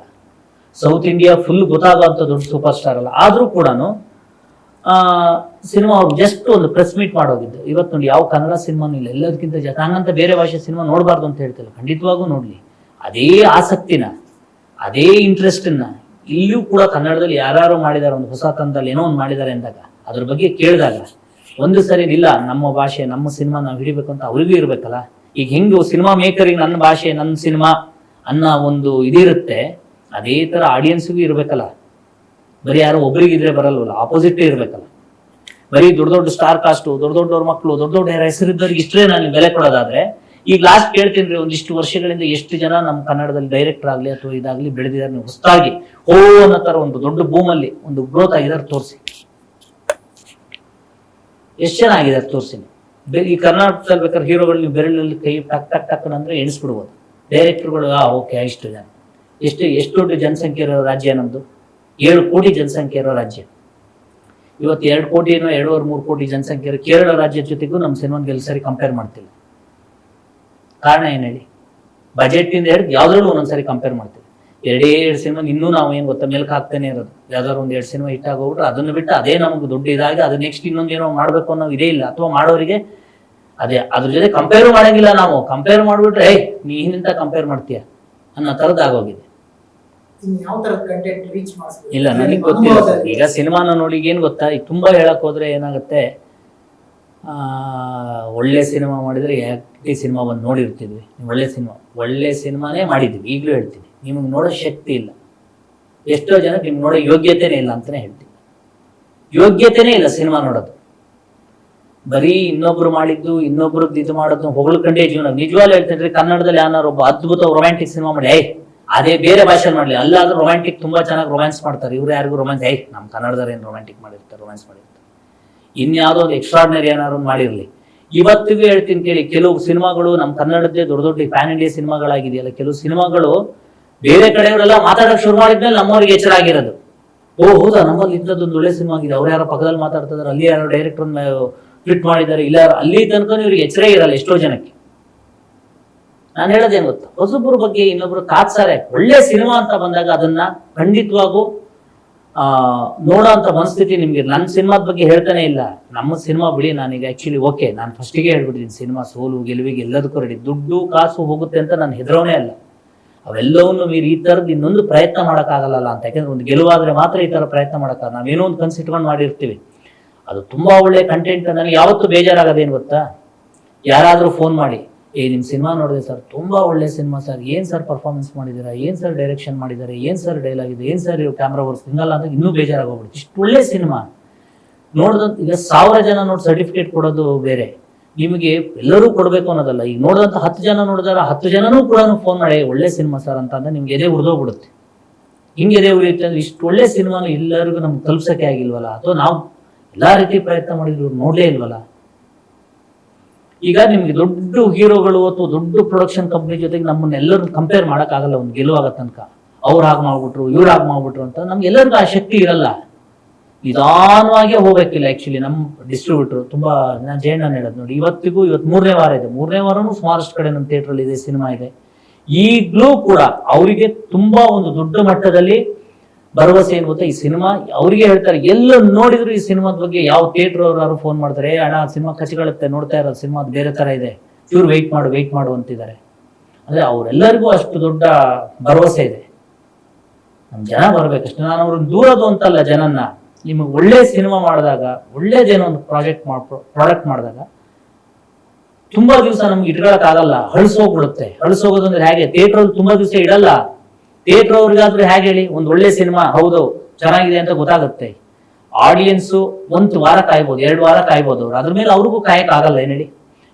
ಸೌತ್ ಇಂಡಿಯಾ ಫುಲ್ ಗೊತ್ತಾಗುವಂತ ದೊಡ್ಡ ಸೂಪರ್ ಸ್ಟಾರ್ ಅಲ್ಲ. ಆದ್ರೂ ಕೂಡ ಸಿನಿಮಾ ಅವ್ರು ಜಸ್ಟ್ ಒಂದು ಪ್ರೆಸ್ ಮೀಟ್ ಮಾಡೋಗಿದ್ದು. ಇವತ್ತು ನೋಡಿ, ಯಾವ ಕನ್ನಡ ಸಿನಿಮಾನು ಇಲ್ಲ, ಎಲ್ಲದಕ್ಕಿಂತ ಜಾಸ್ತಿ. ಹಂಗಂತ ಬೇರೆ ಭಾಷೆ ಸಿನಿಮಾ ನೋಡಬಾರ್ದು ಅಂತ ಹೇಳ್ತಿಲ್ಲ, ಖಂಡಿತವಾಗೂ ನೋಡ್ಲಿ. ಅದೇ ಆಸಕ್ತಿನ, ಅದೇ ಇಂಟ್ರೆಸ್ಟನ್ನ ಇಲ್ಲೂ ಕೂಡ ಕನ್ನಡದಲ್ಲಿ ಯಾರು ಮಾಡಿದಾರೆ, ಒಂದು ಹೊಸ ತಂದಲ್ಲಿ ಏನೋ ಒಂದು ಮಾಡಿದ್ದಾರೆ ಅಂದಾಗ, ಅದ್ರ ಬಗ್ಗೆ ಕೇಳಿದಾಗ ಒಂದು ಸರಿ ಇಲ್ಲ ನಮ್ಮ ಭಾಷೆ ನಮ್ಮ ಸಿನಿಮಾ ನಾವು ಹಿಡಿಬೇಕು ಅಂತ ಅವ್ರಿಗೂ ಇರ್ಬೇಕಲ್ಲ. ಈಗ ಹೆಂಗು ಸಿನಿಮಾ ಮೇಕರಿಗೆ ನನ್ನ ಭಾಷೆ ನನ್ನ ಸಿನಿಮಾ ಅನ್ನೋ ಒಂದು ಇದಿರುತ್ತೆ, ಅದೇ ತರ ಆಡಿಯನ್ಸ್ಗೂ ಇರ್ಬೇಕಲ್ಲ. ಬರೀ ಯಾರು ಒಬ್ರಿಗಿದ್ರೆ ಬರಲ್ವಲ್ಲ, ಆಪೋಸಿಟ್ ಇರ್ಬೇಕಲ್ಲ. ಬರೀ ದೊಡ್ಡ ದೊಡ್ಡ ಸ್ಟಾರ್ ಕಾಸ್ಟು, ದೊಡ್ಡ ದೊಡ್ಡವ್ರ ಮಕ್ಕಳು, ದೊಡ್ಡ ದೊಡ್ಡ ಹೆಸರಿದ್ದವ್ರಿಗೆ ಇಷ್ಟೇ ನಾನು ಬೆಲೆ ಕೊಡೋದಾದ್ರೆ, ಈಗ ಲಾಸ್ಟ್ ಕೇಳ್ತೀನಿ ರೀ, ಒಂದಿಷ್ಟು ವರ್ಷಗಳಿಂದ ಎಷ್ಟು ಜನ ನಮ್ಮ ಕನ್ನಡದಲ್ಲಿ ಡೈರೆಕ್ಟರ್ ಆಗ್ಲಿ ಅಥವಾ ಇದಾಗ್ಲಿ ಬೆಳೆದಿದ್ದಾರೆ, ನೀವು ಹೊಸದಾಗಿ ಅನ್ನೋ ತರ ಒಂದು ದೊಡ್ಡ ಭೂಮಲ್ಲಿ ಒಂದು ಗ್ರೋತ್ ಆಗಿದ್ದಾರೆ ತೋರಿಸಿ. ಎಷ್ಟು ಜನ ಆಗಿದ್ದಾರೆ ತೋರಿಸಿ. ಈ ಕರ್ನಾಟಕದಲ್ಲಿ ಬೇಕಾದ್ರೆ ಹೀರೋಗಳು ನೀವು ಬೆರಳಲ್ಲಿ ಕೈ ಟಕ್ ಟಕ್ ಟಕ್ ಅಂದ್ರೆ ಎಣಿಸ್ಬಿಡ್ಬೋದು. ಡೈರೆಕ್ಟರ್ಗಳು ಓಕೆ ಇಷ್ಟು ಜನ, ಎಷ್ಟು ದೊಡ್ಡ ಜನಸಂಖ್ಯೆ ಇರೋ ರಾಜ್ಯ ನಮ್ದು, 7 ಕೋಟಿ ಜನಸಂಖ್ಯೆ ಇರೋ ರಾಜ್ಯ. ಇವತ್ತು 2 ಕೋಟಿನೋ 2.5-3 ಕೋಟಿ ಜನಸಂಖ್ಯೆ ಇರೋ ಕೇರಳ ರಾಜ್ಯದ ಜೊತೆಗೂ ನಮ್ಮ ಸಿನಿಮಾಗೆ ಸರಿ ಕಂಪೇರ್ ಮಾಡ್ತಿಲ್ಲ. ಕಾರಣ ಏನ್ ಹೇಳಿ? ಬಜೆಟ್ ಇಂದ ಹಿಡಿದು ಯಾವ್ದ್ರಲ್ಲೂ ಒಂದೊಂದ್ಸರಿ ಕಂಪೇರ್ ಮಾಡ್ತೀವಿ. 2 ಸಿನಿಮಾ ಇನ್ನೂ ನಾವು ಏನ್ ಗೊತ್ತಾ ಮೇಲ್ಕ್ ಹಾಕ್ತಾನೆ ಇರೋದು. ಯಾವ್ದಾದ್ರು 1-2 ಸಿನಿಮಾ ಹಿಟ್ ಆಗೋಗ್ಬಿಟ್ರೆ ಅದನ್ನು ಬಿಟ್ಟು ಅದೇ ನಮ್ಗೆ ದೊಡ್ಡ ಇದಾಗಿ ಅದು ನೆಕ್ಸ್ಟ್ ಇನ್ನೊಂದೇನೋ ಮಾಡ್ಬೇಕು ಅನ್ನೋ ಇದೇ ಇಲ್ಲ. ಅಥವಾ ಮಾಡೋರಿಗೆ ಅದೇ ಅದ್ರ ಜೊತೆ ಕಂಪೇರ್ ಮಾಡಂಗಿಲ್ಲ. ನಾವು ಕಂಪೇರ್ ಮಾಡ್ಬಿಟ್ರೆ ನೀ ಹಿಂದಿಂತ ಕಂಪೇರ್ ಮಾಡ್ತೀಯ ಅನ್ನೋ ತರದ್ ಆಗೋಗಿದೆ. ಇಲ್ಲ ನನಗೆ ಗೊತ್ತಿಲ್ಲ ಸರ್. ಈಗ ಸಿನಿಮಾನ ನೋಡಿ ಏನ್ ಗೊತ್ತಾ, ಈಗ ತುಂಬಾ ಹೇಳಕ್ ಹೋದ್ರೆ ಏನಾಗುತ್ತೆ, ಒಳ್ಳೆ ಸಿನಿಮಾ ಮಾಡಿದ್ರೆ ಯಾಕೆ ಸಿನಿಮಾ ಬಂದು ನೋಡಿರ್ತಿದ್ವಿ. ಒಳ್ಳೆ ಸಿನಿಮಾನೇ ಮಾಡಿದ್ವಿ. ಈಗಲೂ ಹೇಳ್ತೀನಿ, ನಿಮಗೆ ನೋಡೋ ಶಕ್ತಿ ಇಲ್ಲ. ಎಷ್ಟೋ ಜನ ನಿಮ್ಗೆ ನೋಡೋ ಯೋಗ್ಯತೆನೇ ಇಲ್ಲ ಅಂತಾನೆ ಹೇಳ್ತೀನಿ. ಯೋಗ್ಯತೆನೇ ಇಲ್ಲ ಸಿನಿಮಾ ನೋಡೋದು. ಬರೀ ಇನ್ನೊಬ್ರು ಮಾಡಿದ್ದು ಇನ್ನೊಬ್ರದ್ದು ಇದು ಮಾಡೋದು ಹೊಗಳ್ಕೊಂಡೇ ಜೀವನ. ನಿಜವಾಗ್ಲೂ ಹೇಳ್ತೀನಿ, ಕನ್ನಡದಲ್ಲಿ ಯಾರು ಒಬ್ಬ ಅದ್ಭುತ ರೊಮ್ಯಾಂಟಿಕ್ ಸಿನಿಮಾ ಮಾಡಿ ಅದೇ ಬೇರೆ ಭಾಷೆ ಮಾಡ್ಲಿ, ಅಲ್ಲಾದ್ರೂ ರೊಮ್ಯಾಂಟಿಕ್ ತುಂಬಾ ಚೆನ್ನಾಗಿ ರೊಮ್ಯಾನ್ಸ್ ಮಾಡ್ತಾರೆ. ಇವ್ರು ಯಾರಿಗೂ ರೊಮ್ಯಾನ್ಸ್ ನಮ್ಮ ಕನ್ನಡದವ್ರು ಏನು ರೊಮ್ಯಾಂಟಿಕ್ ಮಾಡಿರ್ತಾರೆ, ರೊಮ್ಯಾನ್ಸ್ ಮಾಡಿರ್ತಾರೆ. ಇನ್ಯಾವುದೋ ಒಂದು ಎಕ್ಸ್ಟ್ರಾರ್ಡಿನರಿ ಏನಾದ್ರು ಮಾಡಿರ್ಲಿ. ಇವತ್ತಿಗೂ ಹೇಳ್ತೀನಿ ಕೇಳಿ, ಕೆಲವು ಸಿನಿಮಾಗಳು ನಮ್ಮ ಕನ್ನಡದ್ದೇ ದೊಡ್ಡ ದೊಡ್ಡ ಪ್ಯಾನ್ ಇಂಡಿಯಾ ಸಿನಿಮಾಗಳಾಗಿದೆಯಲ್ಲ, ಕೆಲವು ಸಿನಿಮಾಗಳು ಬೇರೆ ಕಡೆಯವರೆಲ್ಲ ಮಾತಾಡಕ್ ಶುರು ಮಾಡಿದ್ಮೇಲೆ ನಮ್ಮವ್ರಿಗೆ ಎಚ್ಚರ ಆಗಿರೋದು. ಹೌದಾ, ನಮ್ಮಲ್ಲಿ ಇಂಥದ್ದೊಂದು ಒಳ್ಳೆ ಸಿನಿಮಾ ಆಗಿದೆ, ಅವ್ರು ಯಾರೋ ಪಕ್ಕದಲ್ಲಿ ಮಾತಾಡ್ತಿದಾರೆ, ಅಲ್ಲಿ ಯಾರೋ ಡೈರೆಕ್ಟರ್ ಟ್ವೀಟ್ ಮಾಡಿದ್ದಾರೆ, ಇಲ್ಲ ಅಲ್ಲಿ ತನಕ ಇವ್ರಿಗೆ ಎಚ್ಚರ ಇರಲ್ಲ ಎಷ್ಟೋ ಜನಕ್ಕೆ. ನಾನು ಹೇಳೋದೇನು ಗೊತ್ತಾ, ಹೊಸಬ್ರ ಬಗ್ಗೆ ಇನ್ನೊಬ್ರು ಕಾದ್ಸಾರೆ. ಒಳ್ಳೆ ಸಿನಿಮಾ ಅಂತ ಬಂದಾಗ ಅದನ್ನ ಖಂಡಿತವಾಗೂ ನೋಡೋ ಅಂತ ಮನಸ್ಥಿತಿ ನಿಮ್ಗೆ. ನನ್ನ ಸಿನಿಮಾದ ಬಗ್ಗೆ ಹೇಳ್ತಾನೆ ಇಲ್ಲ. ನಮ್ಮ ಸಿನಿಮಾ ಬಿಡಿ, ನಾನೀಗ ಆಕ್ಚುಲಿ ಓಕೆ, ನಾನು ಫಸ್ಟಿಗೆ ಹೇಳ್ಬಿಟ್ಟಿದ್ದೀನಿ, ಸಿನಿಮಾ ಸೋಲು ಗೆಲುವಿಗೆ ಎಲ್ಲದಕ್ಕೂ ರೆಡಿ. ದುಡ್ಡು ಕಾಸು ಹೋಗುತ್ತೆ ಅಂತ ನಾನು ಹೆದರೋನೇ ಅಲ್ಲ. ಅವೆಲ್ಲವನ್ನು ಮೀರಿ ಈ ತರದ್ ಇನ್ನೊಂದು ಪ್ರಯತ್ನ ಮಾಡೋಕ್ಕಾಗಲ್ಲ ಅಂತ. ಯಾಕಂದ್ರೆ ಒಂದು ಗೆಲುವಾದ್ರೆ ಮಾತ್ರ ಈ ತರ ಪ್ರಯತ್ನ ಮಾಡೋಕ್ಕಾಗ. ನಾವೇನೋ ಒಂದು ಕನ್ಸಿಟ್ಕೊಂಡು ಮಾಡಿರ್ತೀವಿ, ಅದು ತುಂಬಾ ಒಳ್ಳೆ ಕಂಟೆಂಟ್. ನನಗೆ ಯಾವತ್ತೂ ಬೇಜಾರಾಗೋದೇನು ಗೊತ್ತಾ, ಯಾರಾದ್ರೂ ಫೋನ್ ಮಾಡಿ, ನಿಮ್ ಸಿನಿಮಾ ನೋಡಿದೆ ಸರ್, ತುಂಬಾ ಒಳ್ಳೆ ಸಿನಿಮಾ ಸರ್, ಏನ್ ಸರ್ ಪರ್ಫಾರ್ಮೆನ್ಸ್ ಮಾಡಿದ್ದೀರಾ, ಏನ್ ಸರ್ ಡೈರೆಕ್ಷನ್ ಮಾಡಿದ್ದಾರೆ, ಏನ್ ಸರ್ ಡೈಲಾಗ್ ಇದೆ, ಏನ್ ಸರ್ ಕ್ಯಾಮ್ರಾ ವರ್ಕ್, ಹಿಂಗಲ್ಲ ಅಂದ್ರೆ ಇನ್ನೂ ಬೇಜಾರಾಗೋಗ್ಬಿಡುತ್ತೆ. ಇಷ್ಟು ಒಳ್ಳೆ ಸಿನಿಮಾ ನೋಡ್ದಂತ ಈಗ 1000 ಜನ ನೋಡಿ ಸರ್ಟಿಫಿಕೇಟ್ ಕೊಡೋದು ಬೇರೆ, ನಿಮಗೆ ಎಲ್ಲರೂ ಕೊಡ್ಬೇಕು ಅನ್ನೋದಲ್ಲ. ಈಗ ನೋಡಿದಂತ 10 ಜನ ನೋಡಿದಾರ 10 ಜನನೂ ಕೂಡ ಫೋನ್ ಮಾಡಿ ಒಳ್ಳೆ ಸಿನಿಮಾ ಸರ್ ಅಂತ ಅಂದ್ರೆ ನಿಮ್ಗೆ ಎದೆ ಉರಿದೋಗ್ಬಿಡುತ್ತೆ. ಹಿಂಗೆ ಎದೆ ಉರಿಯುತ್ತೆ ಅಂದ್ರೆ ಇಷ್ಟು ಒಳ್ಳೆ ಸಿನಿಮಾನು ಎಲ್ಲರಿಗೂ ನಮ್ಗೆ ತಲುಪ್ಸಕ್ಕೆ ಆಗಿಲ್ವಲ್ಲ, ಅಥವಾ ನಾವು ಎಲ್ಲಾ ರೀತಿ ಪ್ರಯತ್ನ ಮಾಡಿದ್ರು ನೋಡ್ಲೇ ಇಲ್ವಲ್ಲ. ಈಗ ನಿಮ್ಗೆ ದೊಡ್ಡ ಹೀರೋಗಳು ಅಥವಾ ದೊಡ್ಡ ಪ್ರೊಡಕ್ಷನ್ ಕಂಪ್ನಿ ಜೊತೆಗೆ ನಮ್ಮನ್ನೆಲ್ಲರೂ ಕಂಪೇರ್ ಮಾಡಕ್ ಆಗಲ್ಲ. ಒಂದು ಗೆಲುವಾಗ ತನಕ ಅವ್ರು ಹಾಗೆ ಮಾಡ್ಬಿಟ್ರು ಇವ್ರು ಹಾಗೆ ಮಾಡ್ಬಿಟ್ರು ಅಂತ ನಮ್ಗೆ ಎಲ್ಲರಿಗೂ ಆ ಶಕ್ತಿ ಇರಲ್ಲ. ನಿಧಾನವಾಗಿ ಹೋಗ್ಬೇಕಿಲ್ಲ. ಆಕ್ಚುಲಿ ನಮ್ಮ ಡಿಸ್ಟ್ರಿಬ್ಯೂಟರ್ ತುಂಬಾ, ನಾನು ಜಯಣ್ಣ ಹೇಳೋದು ನೋಡಿ, ಇವತ್ತು 3ನೇ ವಾರ ಇದೆ. 3ನೇ ವಾರನೂ ಸುಮಾರಷ್ಟು ಕಡೆ ನಮ್ಮ ಥಿಯೇಟರ್ ಇದೆ, ಸಿನಿಮಾ ಇದೆ. ಈಗಲೂ ಕೂಡ ಅವರಿಗೆ ತುಂಬಾ ಒಂದು ದೊಡ್ಡ ಮಟ್ಟದಲ್ಲಿ ಭರವಸೆ ಏನ್ ಗೊತ್ತಾ, ಈ ಸಿನಿಮಾ ಅವರಿಗೆ ಹೇಳ್ತಾರೆ. ಎಲ್ಲ ನೋಡಿದ್ರು ಈ ಸಿನಿಮಾದ ಬಗ್ಗೆ ಯಾವ ಥಿಯೇಟರ್ ಅವ್ರು ಫೋನ್ ಮಾಡ್ತಾರೆ, ಅಣ್ಣ ಸಿನಿಮಾ ಕಚ್ಚಿಕೊಳ್ಳುತ್ತೆ, ನೋಡ್ತಾ ಇರೋದು ಸಿನಿಮಾ ಬೇರೆ ತರ ಇದೆ, ಇವ್ರು ವೆಯ್ಟ್ ಮಾಡು ಅಂತಿದ್ದಾರೆ. ಅಂದ್ರೆ ಅವರೆಲ್ಲರಿಗೂ ಅಷ್ಟು ದೊಡ್ಡ ಭರವಸೆ ಇದೆ. ನಮ್ ಜನ ಬರ್ಬೇಕಷ್ಟೇ. ನಾನು ಅವ್ರನ್ನ ದೂರದು ಅಂತಲ್ಲ ಜನನ್ನ. ನಿಮಗೆ ಒಳ್ಳೆ ಸಿನಿಮಾ ಮಾಡಿದಾಗ, ಒಳ್ಳೇದೇನೋ ಒಂದು ಪ್ರಾಡಕ್ಟ್ ಮಾಡಿದಾಗ ತುಂಬಾ ದಿವಸ ನಮ್ಗೆ ಇಟ್ಕೊಳಕ್ ಆಗಲ್ಲ, ಹಳಸೋಗ್ಬಿಡುತ್ತೆ. ಹಳಸೋಗೋದಂದ್ರೆ ಹೇಗೆ, ಥಿಯೇಟರ್ ಅಲ್ಲಿ ತುಂಬಾ ದಿವಸ ಇಡಲ್ಲ. ಥಿಯೇಟರ್ ಅವ್ರಿಗಾದ್ರೂ ಹೇಗೆ ಹೇಳಿ, ಒಂದು ಒಳ್ಳೆ ಸಿನಿಮಾ ಹೌದು ಚೆನ್ನಾಗಿದೆ ಅಂತ ಗೊತ್ತಾಗುತ್ತೆ. ಆಡಿಯನ್ಸು 1 ವಾರ ಕಾಯ್ಬೋದು, 2 ವಾರ ಕಾಯ್ಬೋದು. ಅವ್ರು ಅದ್ರ ಮೇಲೆ ಅವ್ರಿಗೂ ಕಾಯಕ್ ಆಗಲ್ಲ. ಏನ್ ಹೇಳಿ,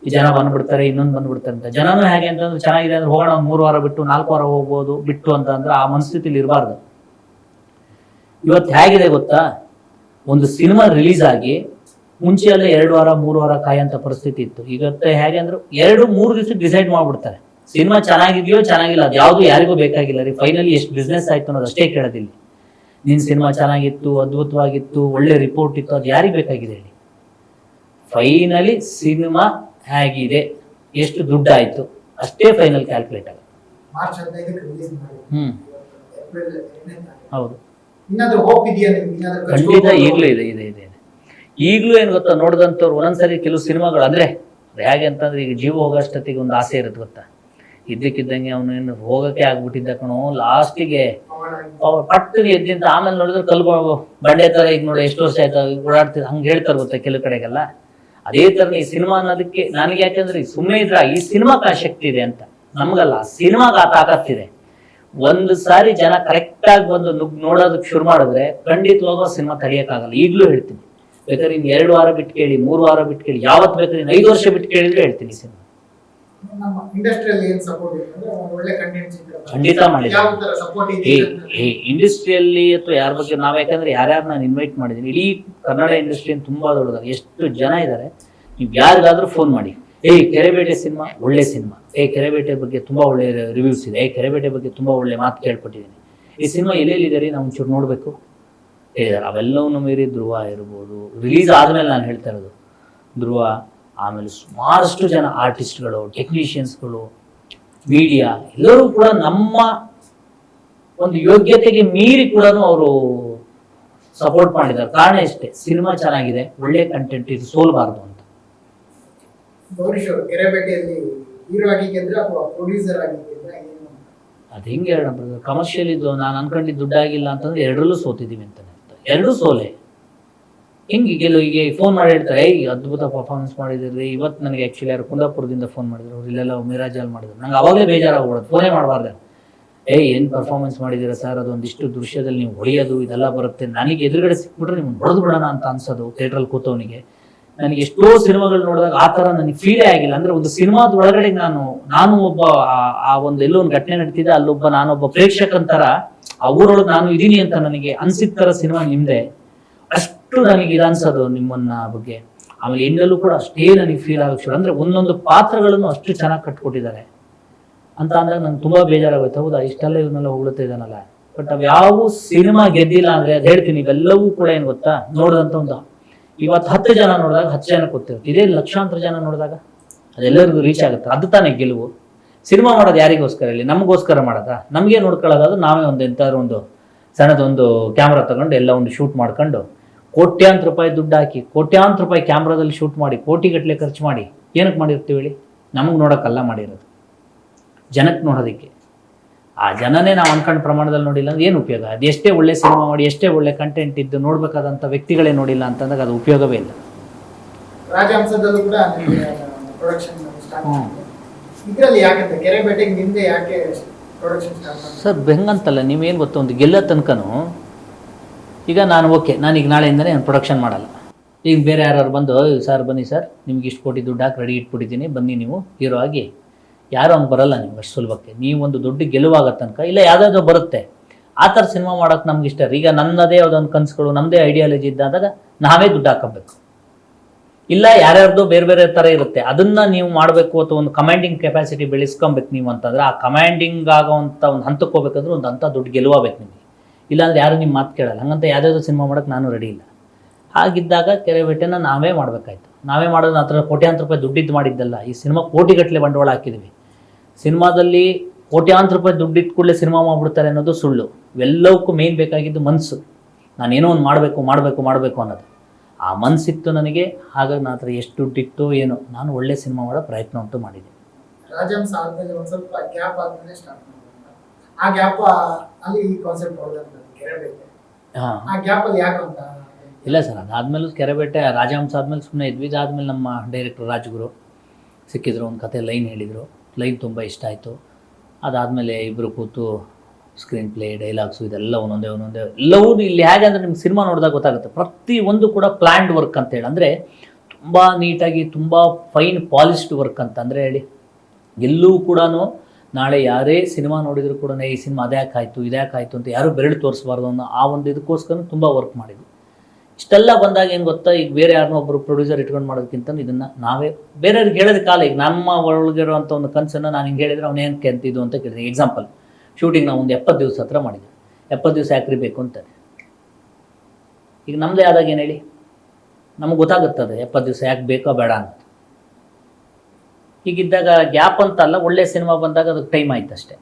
ಈ ಜನ ಬಂದ್ಬಿಡ್ತಾರೆ, ಇನ್ನೊಂದು ಬಂದ್ಬಿಡ್ತಾರೆ ಅಂತ. ಜನನೂ ಹೇಗೆ ಅಂತಂದ್ರೆ ಚೆನ್ನಾಗಿದೆ ಅಂದ್ರೆ ಹೋಗೋಣ, 3 ವಾರ ಬಿಟ್ಟು 4 ವಾರ ಹೋಗ್ಬೋದು ಬಿಟ್ಟು ಅಂತ ಅಂದ್ರೆ ಆ ಮನಸ್ಥಿತಿಲಿ ಇರಬಾರ್ದು. ಇವತ್ತು ಹೇಗಿದೆ ಗೊತ್ತಾ, ಒಂದು ಸಿನಿಮಾ ರಿಲೀಸ್ ಆಗಿ ಮುಂಚೆ ಎಲ್ಲ 2 ವಾರ 3 ವಾರ ಕಾಯಂತ ಪರಿಸ್ಥಿತಿ ಇತ್ತು. ಇವತ್ತು ಹೇಗೆ ಅಂದ್ರೆ 2-3 ದಿವಸ ಡಿಸೈಡ್ ಮಾಡ್ಬಿಡ್ತಾರೆ. ಸಿನಿಮಾ ಚೆನ್ನಾಗಿದೆಯೋ ಚೆನ್ನಾಗಿಲ್ಲ, ಅದು ಯಾವ್ದು ಯಾರಿಗೂ ಬೇಕಾಗಿಲ್ಲ ರೀ. ಫೈನಲಿ ಎಷ್ಟು ಬಿಸ್ನೆಸ್ ಆಯ್ತು ಅನ್ನೋದು ಅಷ್ಟೇ ಕೇಳೋದಿಲ್ಲ. ನಿನ್ ಸಿನಿಮಾ ಚೆನ್ನಾಗಿತ್ತು, ಅದ್ಭುತವಾಗಿತ್ತು, ಒಳ್ಳೆ ರಿಪೋರ್ಟ್ ಇತ್ತು, ಅದು ಯಾರಿಗೆ ಬೇಕಾಗಿದೆ ಹೇಳಿ. ಫೈನಲಿ ಸಿನಿಮಾ ಹೇಗಿದೆ, ಎಷ್ಟು ದುಡ್ಡು ಆಯ್ತು, ಅಷ್ಟೇ ಫೈನಲ್ ಕ್ಯಾಲ್ಕುಲೇಟ್ ಆಗುತ್ತೆ. ಹೌದು, ಖಂಡಿತ ಈಗಲೂ ಇದೆ. ಈಗಲೂ ಏನ್ ಗೊತ್ತಾ, ನೋಡಿದಂಥವ್ರು ಒಂದೊಂದ್ಸರಿ ಕೆಲವು ಸಿನಿಮಾಗಳು ಅಂದ್ರೆ ಹೇಗೆ ಅಂತಂದ್ರೆ, ಈಗ ಜೀವ ಹೋಗೋಷ್ಟೊತ್ತಿಗೆ ಒಂದು ಆಸೆ ಇರುತ್ತೆ ಗೊತ್ತಾ, ಇದ್ದಕ್ಕಿದ್ದಂಗೆ ಅವನು ಏನು ಹೋಗಕ್ಕೆ ಆಗ್ಬಿಟ್ಟಿದ್ದ ಕಣೋ, ಲಾಸ್ಟಿಗೆ ಪಟ್ಟಿಗೆ ಎದ್ದಿಂತ ಆಮೇಲೆ ನೋಡಿದ್ರೆ ಕಲ್ಬ ಬಂಡೆ ತರ ಈಗ ನೋಡಿ ಎಷ್ಟು ವರ್ಷ ಆಯ್ತು ಓಡಾಡ್ತಿದ್, ಹಂಗೆ ಹೇಳ್ತಾರೆ ಗೊತ್ತಾ ಕೆಲವು ಕಡೆಗೆಲ್ಲ. ಅದೇ ಥರ ಈ ಸಿನಿಮಾ ಅನ್ನೋದಕ್ಕೆ ನನಗೆ ಯಾಕಂದ್ರೆ ಸುಮ್ಮನೆ ಇದ್ರ ಈ ಸಿನಿಮಾಕ್ಕೆ ಆ ಶಕ್ತಿ ಇದೆ ಅಂತ, ನಮಗಲ್ಲ, ಸಿನಿಮಾಗೆ ಆ ತಾಕತ್ತಿದೆ. ಒಂದು ಸಾರಿ ಜನ ಕರೆಕ್ಟ್ ಆಗಿ ಬಂದು ನೋಡೋದಕ್ಕೆ ಶುರು ಮಾಡಿದ್ರೆ ಖಂಡಿತವಾಗೂ ಸಿನಿಮಾ ತಡೆಯೋಕ್ಕಾಗಲ್ಲ. ಈಗಲೂ ಹೇಳ್ತೀನಿ, ಬೇಕಾದ್ರೆ ಇನ್ನು 2 ವಾರ ಬಿಟ್ಟು ಕೇಳಿ, 3 ವಾರ ಬಿಟ್ಟು ಕೇಳಿ, ಯಾವತ್ತು ಬೇಕಾದ್ರೆ 5 ವರ್ಷ ಬಿಟ್ಟು ಕೇಳಿದ್ರೆ ಹೇಳ್ತೀನಿ ಸಿನಿಮಾ ನಮ್ಮ ಇಂಡಸ್ಟ್ರಿಯಲ್ಲಿ ಏನು ಸಪೋರ್ಟ್ ಇದೆ ಅಂದ್ರೆ ಒಳ್ಳೆ ಕಂಟೆಂಟ್ಸ್ ಖಂಡಿತ ಮಾಡಿದೆ. ಯಾವ ತರ ಸಪೋರ್ಟ್ ಇದೆ ಇಂಡಸ್ಟ್ರಿಯಲ್ಲಿ ಅಥವಾ ಯಾರ ಬಗ್ಗೆ ನಾವು, ಯಾಕಂದ್ರೆ ಯಾರ್ಯಾರು ನಾನು ಇನ್ವೈಟ್ ಮಾಡಿದ್ದೀನಿ, ಇಡೀ ಕನ್ನಡ ಇಂಡಸ್ಟ್ರಿ ತುಂಬಾ ದೊಡ್ಡದಾಗ ಎಷ್ಟು ಜನ ಇದ್ದಾರೆ. ನೀವು ಯಾರಿಗಾದ್ರೂ ಫೋನ್ ಮಾಡಿ, ಕೆರೆಬೇಟೆ ಸಿನಿಮಾ ಒಳ್ಳೆ ಸಿನಿಮಾ, ಕೆರೆಬೇಟೆ ಬಗ್ಗೆ ತುಂಬಾ ಒಳ್ಳೆ ರಿವ್ಯೂಸ್ ಇದೆ, ಕೆರೆಬೇಟೆ ಬಗ್ಗೆ ತುಂಬಾ ಒಳ್ಳೆ ಮಾತು ಕೇಳ್ಕೊಟ್ಟಿದ್ದೀನಿ, ಈ ಸಿನಿಮಾ ಎಲ್ಲೆಲ್ಲಿದ್ದಾರೆ ನಾವು ಒಂಚೂರು ನೋಡ್ಬೇಕು ಹೇಳಿದ್ದಾರೆ. ಅವೆಲ್ಲವನ್ನೂ ಮೀರಿ ಧ್ರುವ ಇರ್ಬೋದು, ರಿಲೀಸ್ ಆದ್ಮೇಲೆ ನಾನು ಹೇಳ್ತಾ ಇರೋದು ಧ್ರುವ, ಆಮೇಲೆ ಸುಮಾರಷ್ಟು ಜನ ಆರ್ಟಿಸ್ಟ್ಗಳು, ಟೆಕ್ನಿಷಿಯನ್ಸ್ಗಳು, ಮೀಡಿಯಾ ಎಲ್ಲರೂ ಕೂಡ ನಮ್ಮ ಒಂದು ಯೋಗ್ಯತೆಗೆ ಮೀರಿ ಕೂಡ ಅವರು ಸಪೋರ್ಟ್ ಮಾಡಿದ್ದಾರೆ. ಕಾರಣ ಇಷ್ಟೇ, ಸಿನಿಮಾ ಚೆನ್ನಾಗಿದೆ, ಒಳ್ಳೆ ಕಂಟೆಂಟ್, ಇದು ಸೋಲ್ಬಾರ್ದು ಅಂತ. ಗೌರೀಶ್ ಅವರು ಕೆರೆಬೇಟೆಯಲ್ಲಿ ಹೀರೋ ಆಗಿ ಗೆದ್ರೆ ಅಥವಾ ಪ್ರೊಡ್ಯೂಸರ್ ಆಗಿ ಗೆದ್ರೆ ಏನು? ಅದು ಹೆಂಗೆ ಹೇಳೋಣ ಬ್ರದರ್, ಕಮರ್ಷಿಯಲ್ ಇದು ನಾನು ಅನ್ಕೊಂಡಿದ್ದು ದುಡ್ಡಾಗಿಲ್ಲ ಅಂತಂದ್ರೆ ಎರಡರಲ್ಲೂ ಸೋತಿದ್ದೀವಿ ಅಂತಾನೆ ಅರ್ಥ. ಎರಡೂ ಸೋಲೆ. ಹಿಂಗೆ ಈಗ ಫೋನ್ ಮಾಡಿ ಹೇಳ್ತಾರೆ, ಅದ್ಭುತ ಪರ್ಫಾರ್ಮೆನ್ಸ್ ಮಾಡಿದ್ರಿ. ಇವತ್ತು ನನಗೆ ಆ್ಯಕ್ಚುಲಿ ಯಾರು ಕುಂದಾಪುರದಿಂದ ಫೋನ್ ಮಾಡಿದ್ರು, ಅವ್ರು ಇಲ್ಲೆಲ್ಲ ಮಿರಾಜಲ್ಲಿ ಮಾಡಿದ್ರು. ನಂಗೆ ಅವಾಗಲೇ ಬೇಜಾರಾಗ್ಬಿಡೋದು, ಫೋನೇ ಮಾಡಬಾರ್ದು. ಏನು ಪರ್ಫಾರ್ಮೆನ್ಸ್ ಮಾಡಿದ್ದೀರಾ ಸರ್, ಅದೊಂದಿಷ್ಟು ದೃಶ್ಯದಲ್ಲಿ ನೀವು ಹೊಡೆಯೋದು ಇದೆಲ್ಲ ಬರುತ್ತೆ, ನನಗೆ ಎದುರುಗಡೆ ಸಿಕ್ಬಿಟ್ರೆ ನಿಮ್ಗೆ ಹೊಡೆದು ಬಿಡೋಣ ಅಂತ ಅನ್ಸೋದು ಥಿಯೇಟ್ರಲ್ಲಿ ಕೂತವನಿಗೆ. ನನಗೆ ಎಷ್ಟೋ ಸಿನಿಮಾಗಳು ನೋಡಿದಾಗ ಆ ಥರ ನನಗೆ ಫೀಲೇ ಆಗಿಲ್ಲ. ಅಂದ್ರೆ ಒಂದು ಸಿನಿಮಾದ ಒಳಗಡೆ ನಾನು ಒಬ್ಬ ಆ ಒಂದು ಎಲ್ಲೋ ಒಂದು ಘಟನೆ ನಡೀತಿದೆ, ಅಲ್ಲೊಬ್ಬ ನಾನೊಬ್ಬ ಪ್ರೇಕ್ಷಕಂತರ ಆ ಊರೊಳಗೆ ನಾನು ಇದೀನಿ ಅಂತ ನನಗೆ ಅನ್ಸಿದ ಥರ ಸಿನಿಮಾ ನಿಮ್ದೆ. ಅಷ್ಟು ನನಗೆ ಇದು ಅನ್ಸೋದು ನಿಮ್ಮನ್ನ ಬಗ್ಗೆ. ಆಮೇಲೆ ಹೆಣ್ಣಲ್ಲೂ ಕೂಡ ಅಷ್ಟೇ ನನಗೆ ಫೀಲ್ ಆಗಕ್ಕೆ ಶುರು, ಅಂದ್ರೆ ಒಂದೊಂದು ಪಾತ್ರಗಳನ್ನು ಅಷ್ಟು ಚೆನ್ನಾಗಿ ಕಟ್ಕೊಟ್ಟಿದ್ದಾರೆ ಅಂತ ಅಂದಾಗ ನಂಗೆ ತುಂಬಾ ಬೇಜಾರಾಗುತ್ತೆ. ಹೌದಾ, ಇಷ್ಟೆಲ್ಲ ಇವನ್ನೆಲ್ಲ ಹೊಗಳುತ್ತಾ ಇದ್ದಾನಲ್ಲ, ಬಟ್ ಅವ್ ಯಾವ ಸಿನಿಮಾ ಗೆದ್ದಿಲ್ಲ ಅಂದ್ರೆ ಅದು ಹೇಳ್ತೀನಿ, ಇವೆಲ್ಲವೂ ಕೂಡ ಏನ್ ಗೊತ್ತಾ, ನೋಡಿದಂತ ಒಂದು ಇವತ್ತು 10 ಜನ ನೋಡಿದಾಗ 10 ಜನ ಗೊತ್ತಿರುತ್ತೆ, ಇದೇ ಲಕ್ಷಾಂತರ ಜನ ನೋಡಿದಾಗ ಅದೆಲ್ಲರಿಗೂ ರೀಚ್ ಆಗುತ್ತೆ. ಅದು ತಾನೇ ಗೆಲುವು. ಸಿನಿಮಾ ಮಾಡೋದು ಯಾರಿಗೋಸ್ಕರ ಇಲ್ಲಿ, ನಮಗೋಸ್ಕರ ಮಾಡೋದಾ? ನಮಗೆ ನೋಡ್ಕೊಳ್ಳೋದಾದ್ರೆ ನಾವೇ ಒಂದು ಎಂತಾದ್ರು ಒಂದು ಸಣ್ಣದೊಂದು ಕ್ಯಾಮ್ರಾ ತಗೊಂಡು ಎಲ್ಲ ಒಂದು ಶೂಟ್ ಮಾಡ್ಕೊಂಡು ಕೋಟ್ಯಾಂತರ ರೂಪಾಯಿ ದುಡ್ಡು ಹಾಕಿ, ಕೋಟ್ಯಾಂತರ ರೂಪಾಯಿ ಕ್ಯಾಮ್ರಾದಲ್ಲಿ ಶೂಟ್ ಮಾಡಿ, ಕೋಟಿಗಟ್ಟಲೆ ಖರ್ಚು ಮಾಡಿ ಏನಕ್ಕೆ ಮಾಡಿರ್ತೀವಿ ಹೇಳಿ? ನಮಗೆ ನೋಡೋಕ್ಕಲ್ಲ ಮಾಡಿರೋದು, ಜನಕ್ಕೆ ನೋಡೋದಕ್ಕೆ. ಆ ಜನನೇ ನಾವು ಅನ್ಕೊಂಡ ಪ್ರಮಾಣದಲ್ಲಿ ನೋಡಿಲ್ಲ ಅಂದ್ರೆ ಏನು ಉಪಯೋಗ? ಅದು ಎಷ್ಟೇ ಒಳ್ಳೆ ಸಿನಿಮಾ ಮಾಡಿ, ಎಷ್ಟೇ ಒಳ್ಳೆ ಕಂಟೆಂಟ್ ಇದ್ದು ನೋಡ್ಬೇಕಾದಂಥ ವ್ಯಕ್ತಿಗಳೇ ನೋಡಿಲ್ಲ ಅಂತಂದಾಗ ಅದು ಉಪಯೋಗವೇ ಇಲ್ಲ. ರಾಜಹಂಸದಲ್ಲೂ ಕೂಡ ಪ್ರೊಡಕ್ಷನ್ ಸ್ಟಾರ್ಟ್ ಇದರಲ್ಲಿ ಯಾಕಂತ ಕೆರೆಬೇಟೆಗೆ ನಿಂದೆ ಯಾಕೆ ಪ್ರೊಡಕ್ಷನ್ ಸ್ಟಾರ್ಟ್ ಮಾಡಿ? ಸರ್ ಬೆಂಗಂತಲ್ಲ, ನೀವೇನು ಗೊತ್ತ, ಒಂದು ಗೆಲ್ಲೋ ತನಕನೂ ಈಗ ನಾನು ಓಕೆ, ನಾನೀಗ ನಾಳೆಯಿಂದನೇ ನಾನು ಪ್ರೊಡಕ್ಷನ್ ಮಾಡಲ್ಲ. ಈಗ ಬೇರೆ ಯಾರು ಬಂದು, ಸರ್ ಬನ್ನಿ ಸರ್, ನಿಮ್ಗೆ ಇಷ್ಟು ಕೋಟಿ ದುಡ್ಡು ಹಾಕಿ ರೆಡಿ ಇಟ್ಬಿಟ್ಟಿದ್ದೀನಿ, ಬನ್ನಿ ನೀವು ಹೀರೋ ಆಗಿ, ಯಾರು ಹಂಗೆ ಬರಲ್ಲ ನಿಮ್ಗೆ ಅಷ್ಟು ಸುಲಭಕ್ಕೆ. ನೀವು ಒಂದು ದೊಡ್ಡ ಗೆಲುವಾಗ ತನಕ ಇಲ್ಲ ಯಾವುದಾದ್ರು ಬರುತ್ತೆ, ಆ ಥರ ಸಿನಿಮಾ ಮಾಡೋಕೆ ನಮ್ಗೆ ಇಷ್ಟ. ಈಗ ನನ್ನದೇ ಯಾವುದೊಂದು ಕನಸುಗಳು, ನಮ್ಮದೇ ಐಡಿಯಾಲಜಿ ಇದ್ದಾಗ ನಾವೇ ದುಡ್ಡು ಹಾಕಬೇಕು. ಇಲ್ಲ ಯಾರ್ಯಾರ್ದು ಬೇರೆ ಬೇರೆ ಥರ ಇರುತ್ತೆ, ಅದನ್ನ ನೀವು ಮಾಡಬೇಕು ಅಥವಾ ಒಂದು ಕಮಾಂಡಿಂಗ್ ಕೆಪಾಸಿಟಿ ಬೆಳೆಸ್ಕೊಬೇಕು ನೀವು ಅಂತಂದ್ರೆ, ಆ ಕಮಾಂಡಿಂಗ್ ಆಗೋವಂಥ ಒಂದು ಹಂತಕ್ಕೆ ಹೋಗ್ಬೇಕಂದ್ರೆ ಒಂದು ಅಂಥ ದುಡ್ಡು ಗೆಲುವಾಗಬೇಕು ನಿಮಗೆ. ಇಲ್ಲಾಂದ್ರೆ ಯಾರು ನಿಮ್ಮ ಮಾತು ಕೇಳಲ್ಲ. ಹಂಗಂತ ಯಾವುದಾದ್ರು ಸಿನಿಮಾ ಮಾಡೋಕ್ಕೆ ನಾನು ರೆಡಿ ಇಲ್ಲ. ಹಾಗಿದ್ದಾಗ ಕೆರೆಬೇಟೆನ ನಾವೇ ಮಾಡಬೇಕಾಯ್ತು. ನಾವೇ ಮಾಡೋದು ಆ ಥರ ಕೋಟ್ಯಾಂತರ ರೂಪಾಯಿ ದುಡ್ಡಿದ್ದು ಮಾಡಿದ್ದಲ್ಲ. ಈ ಸಿನಿಮಾ ಕೋಟಿಗಟ್ಟಲೆ ಬಂಡವಾಳ ಹಾಕಿದ್ವಿ. ಸಿನಿಮಾದಲ್ಲಿ ಕೋಟ್ಯಾಂತರ ರೂಪಾಯಿ ದುಡ್ಡಿಟ್ಟು ಕೂಡಲೇ ಸಿನಿಮಾ ಮಾಡ್ಬಿಡ್ತಾರೆ ಅನ್ನೋದು ಸುಳ್ಳು. ಇವೆಲ್ಲವಕ್ಕೂ ಮೇನ್ ಬೇಕಾಗಿದ್ದು ಮನಸ್ಸು. ನಾನೇನೋ ಒಂದು ಮಾಡಬೇಕು ಅನ್ನೋದು. ಆ ಮನಸ್ಸಿತ್ತು ನನಗೆ. ಹಾಗಾಗಿ ನನ್ನ ಹತ್ರ ಎಷ್ಟು ದುಡ್ಡಿತ್ತು ಏನೋ, ನಾನು ಒಳ್ಳೆ ಸಿನಿಮಾ ಮಾಡೋ ಪ್ರಯತ್ನ ಅಂತೂ ಮಾಡಿದೆ. ರಾಜಹಂಸ ಆದ್ಮೇಲೆ ಒಂದು ಸ್ವಲ್ಪ ಗ್ಯಾಪ್ ಆದ್ಮೇಲೆ ಸ್ಟಾರ್ಟ್ ಮಾಡಿದೆ. ಆ ಗ್ಯಾಪ್ ಅಲ್ಲಿ ಈ ಕಾನ್ಸೆಪ್ಟ್ ಹೊಡೆದಂತ ಕೆರೆಬೇಟೆ. ಆ ಗ್ಯಾಪ್ ಅಲ್ಲಿ ಯಾಕೆ ಅಂತ ಇಲ್ಲ ಸರ್, ಅದಾದ್ಮೇಲೆ ಕೆರೆಬೇಟೆ, ರಾಜಹಂಸ ಆದ್ಮೇಲೆ ಸುಮ್ಮನೆ ಇದ್ವಿ. ಇದಾದ್ಮೇಲೆ ನಮ್ಮ ಡೈರೆಕ್ಟರ್ ರಾಜ್ಗುರು ಸಿಕ್ಕಿದ್ರು, ಒಂದು ಕತೆ ಲೈನ್ ಹೇಳಿದರು. ಲೈನ್ ತುಂಬ ಇಷ್ಟ ಆಯಿತು. ಅದಾದಮೇಲೆ ಇಬ್ಬರು ಕೂತು ಸ್ಕ್ರೀನ್ ಪ್ಲೇ, ಡೈಲಾಗ್ಸು ಇದೆಲ್ಲ ಒಂದೊಂದೇ ಎಲ್ಲವೂ ಇಲ್ಲಿ ಹೇಗೆ ಅಂದರೆ ನಿಮ್ಗೆ ಸಿನಿಮಾ ನೋಡಿದಾಗ ಗೊತ್ತಾಗುತ್ತೆ. ಪ್ರತಿಯೊಂದು ಕೂಡ ಪ್ಲ್ಯಾಂಡ್ ವರ್ಕ್ ಅಂತೇಳಿ, ಅಂದರೆ ತುಂಬ ನೀಟಾಗಿ, ತುಂಬ ಫೈನ್ ಪಾಲಿಶ್ಡ್ ವರ್ಕ್ ಅಂತ ಅಂದರೆ ಹೇಳಿ. ಎಲ್ಲೂ ಕೂಡ ನಾಳೆ ಯಾರೇ ಸಿನಿಮಾ ನೋಡಿದ್ರು ಕೂಡ ಈ ಸಿನಿಮಾ ಅದ್ಯಾಕಾಯ್ತು ಇದ್ಯಾಕಾಯ್ತು ಅಂತ ಯಾರೂ ಬೆರಳು ತೋರಿಸಬಾರ್ದು ಅನ್ನೋ ಆ ಒಂದು ಇದಕ್ಕೋಸ್ಕರ ತುಂಬ ವರ್ಕ್ ಮಾಡಿದ್ವಿ. ಇಷ್ಟೆಲ್ಲ ಬಂದಾಗ ಏನು ಗೊತ್ತಾ, ಈಗ ಬೇರೆ ಯಾರನ್ನೋ ಒಬ್ಬರು ಪ್ರೊಡ್ಯೂಸರ್ ಇಟ್ಕೊಂಡು ಮಾಡೋದಕ್ಕಿಂತ ಇದನ್ನು ನಾವೇ ಬೇರೆಯವ್ರಿಗೆ ಹೇಳೋದಕ್ಕಾಗಲ್ಲ. ಈಗ ನಮ್ಮ ಒಳಗಿರೋಂಥ ಒಂದು ಕನಸನ್ನು ನಾನು ಹಿಂಗೆ ಹೇಳಿದ್ರೆ ಅವನೇನು ಕೆಂತಿದ್ದು ಅಂತ ಕೇಳಿದೆ. ಎಕ್ಸಾಂಪಲ್, ಶೂಟಿಂಗ್ ನಾವು ಒಂದು 70 ದಿವಸ ಹತ್ರ ಮಾಡಿದ್ವಿ. 70 ದಿವಸ ಯಾಕ್ರಿ ಬೇಕು ಅಂತಾರೆ. ಈಗ ನಮ್ಮದೇ ಆದಾಗ ಏನು ಹೇಳಿ, ನಮಗೆ ಗೊತ್ತಾಗುತ್ತದೆ 70 ದಿವಸ ಯಾಕೆ ಬೇಕೋ ಬೇಡ ಅಂತ. ಹೀಗಿದ್ದಾಗ ಗ್ಯಾಪ್ ಅಂತಲ್ಲ, ಒಳ್ಳೆ ಸಿನಿಮಾ ಬಂದಾಗ ಅದಕ್ಕೆ ಟೈಮ್ ಆಯ್ತು ಅಷ್ಟೇ.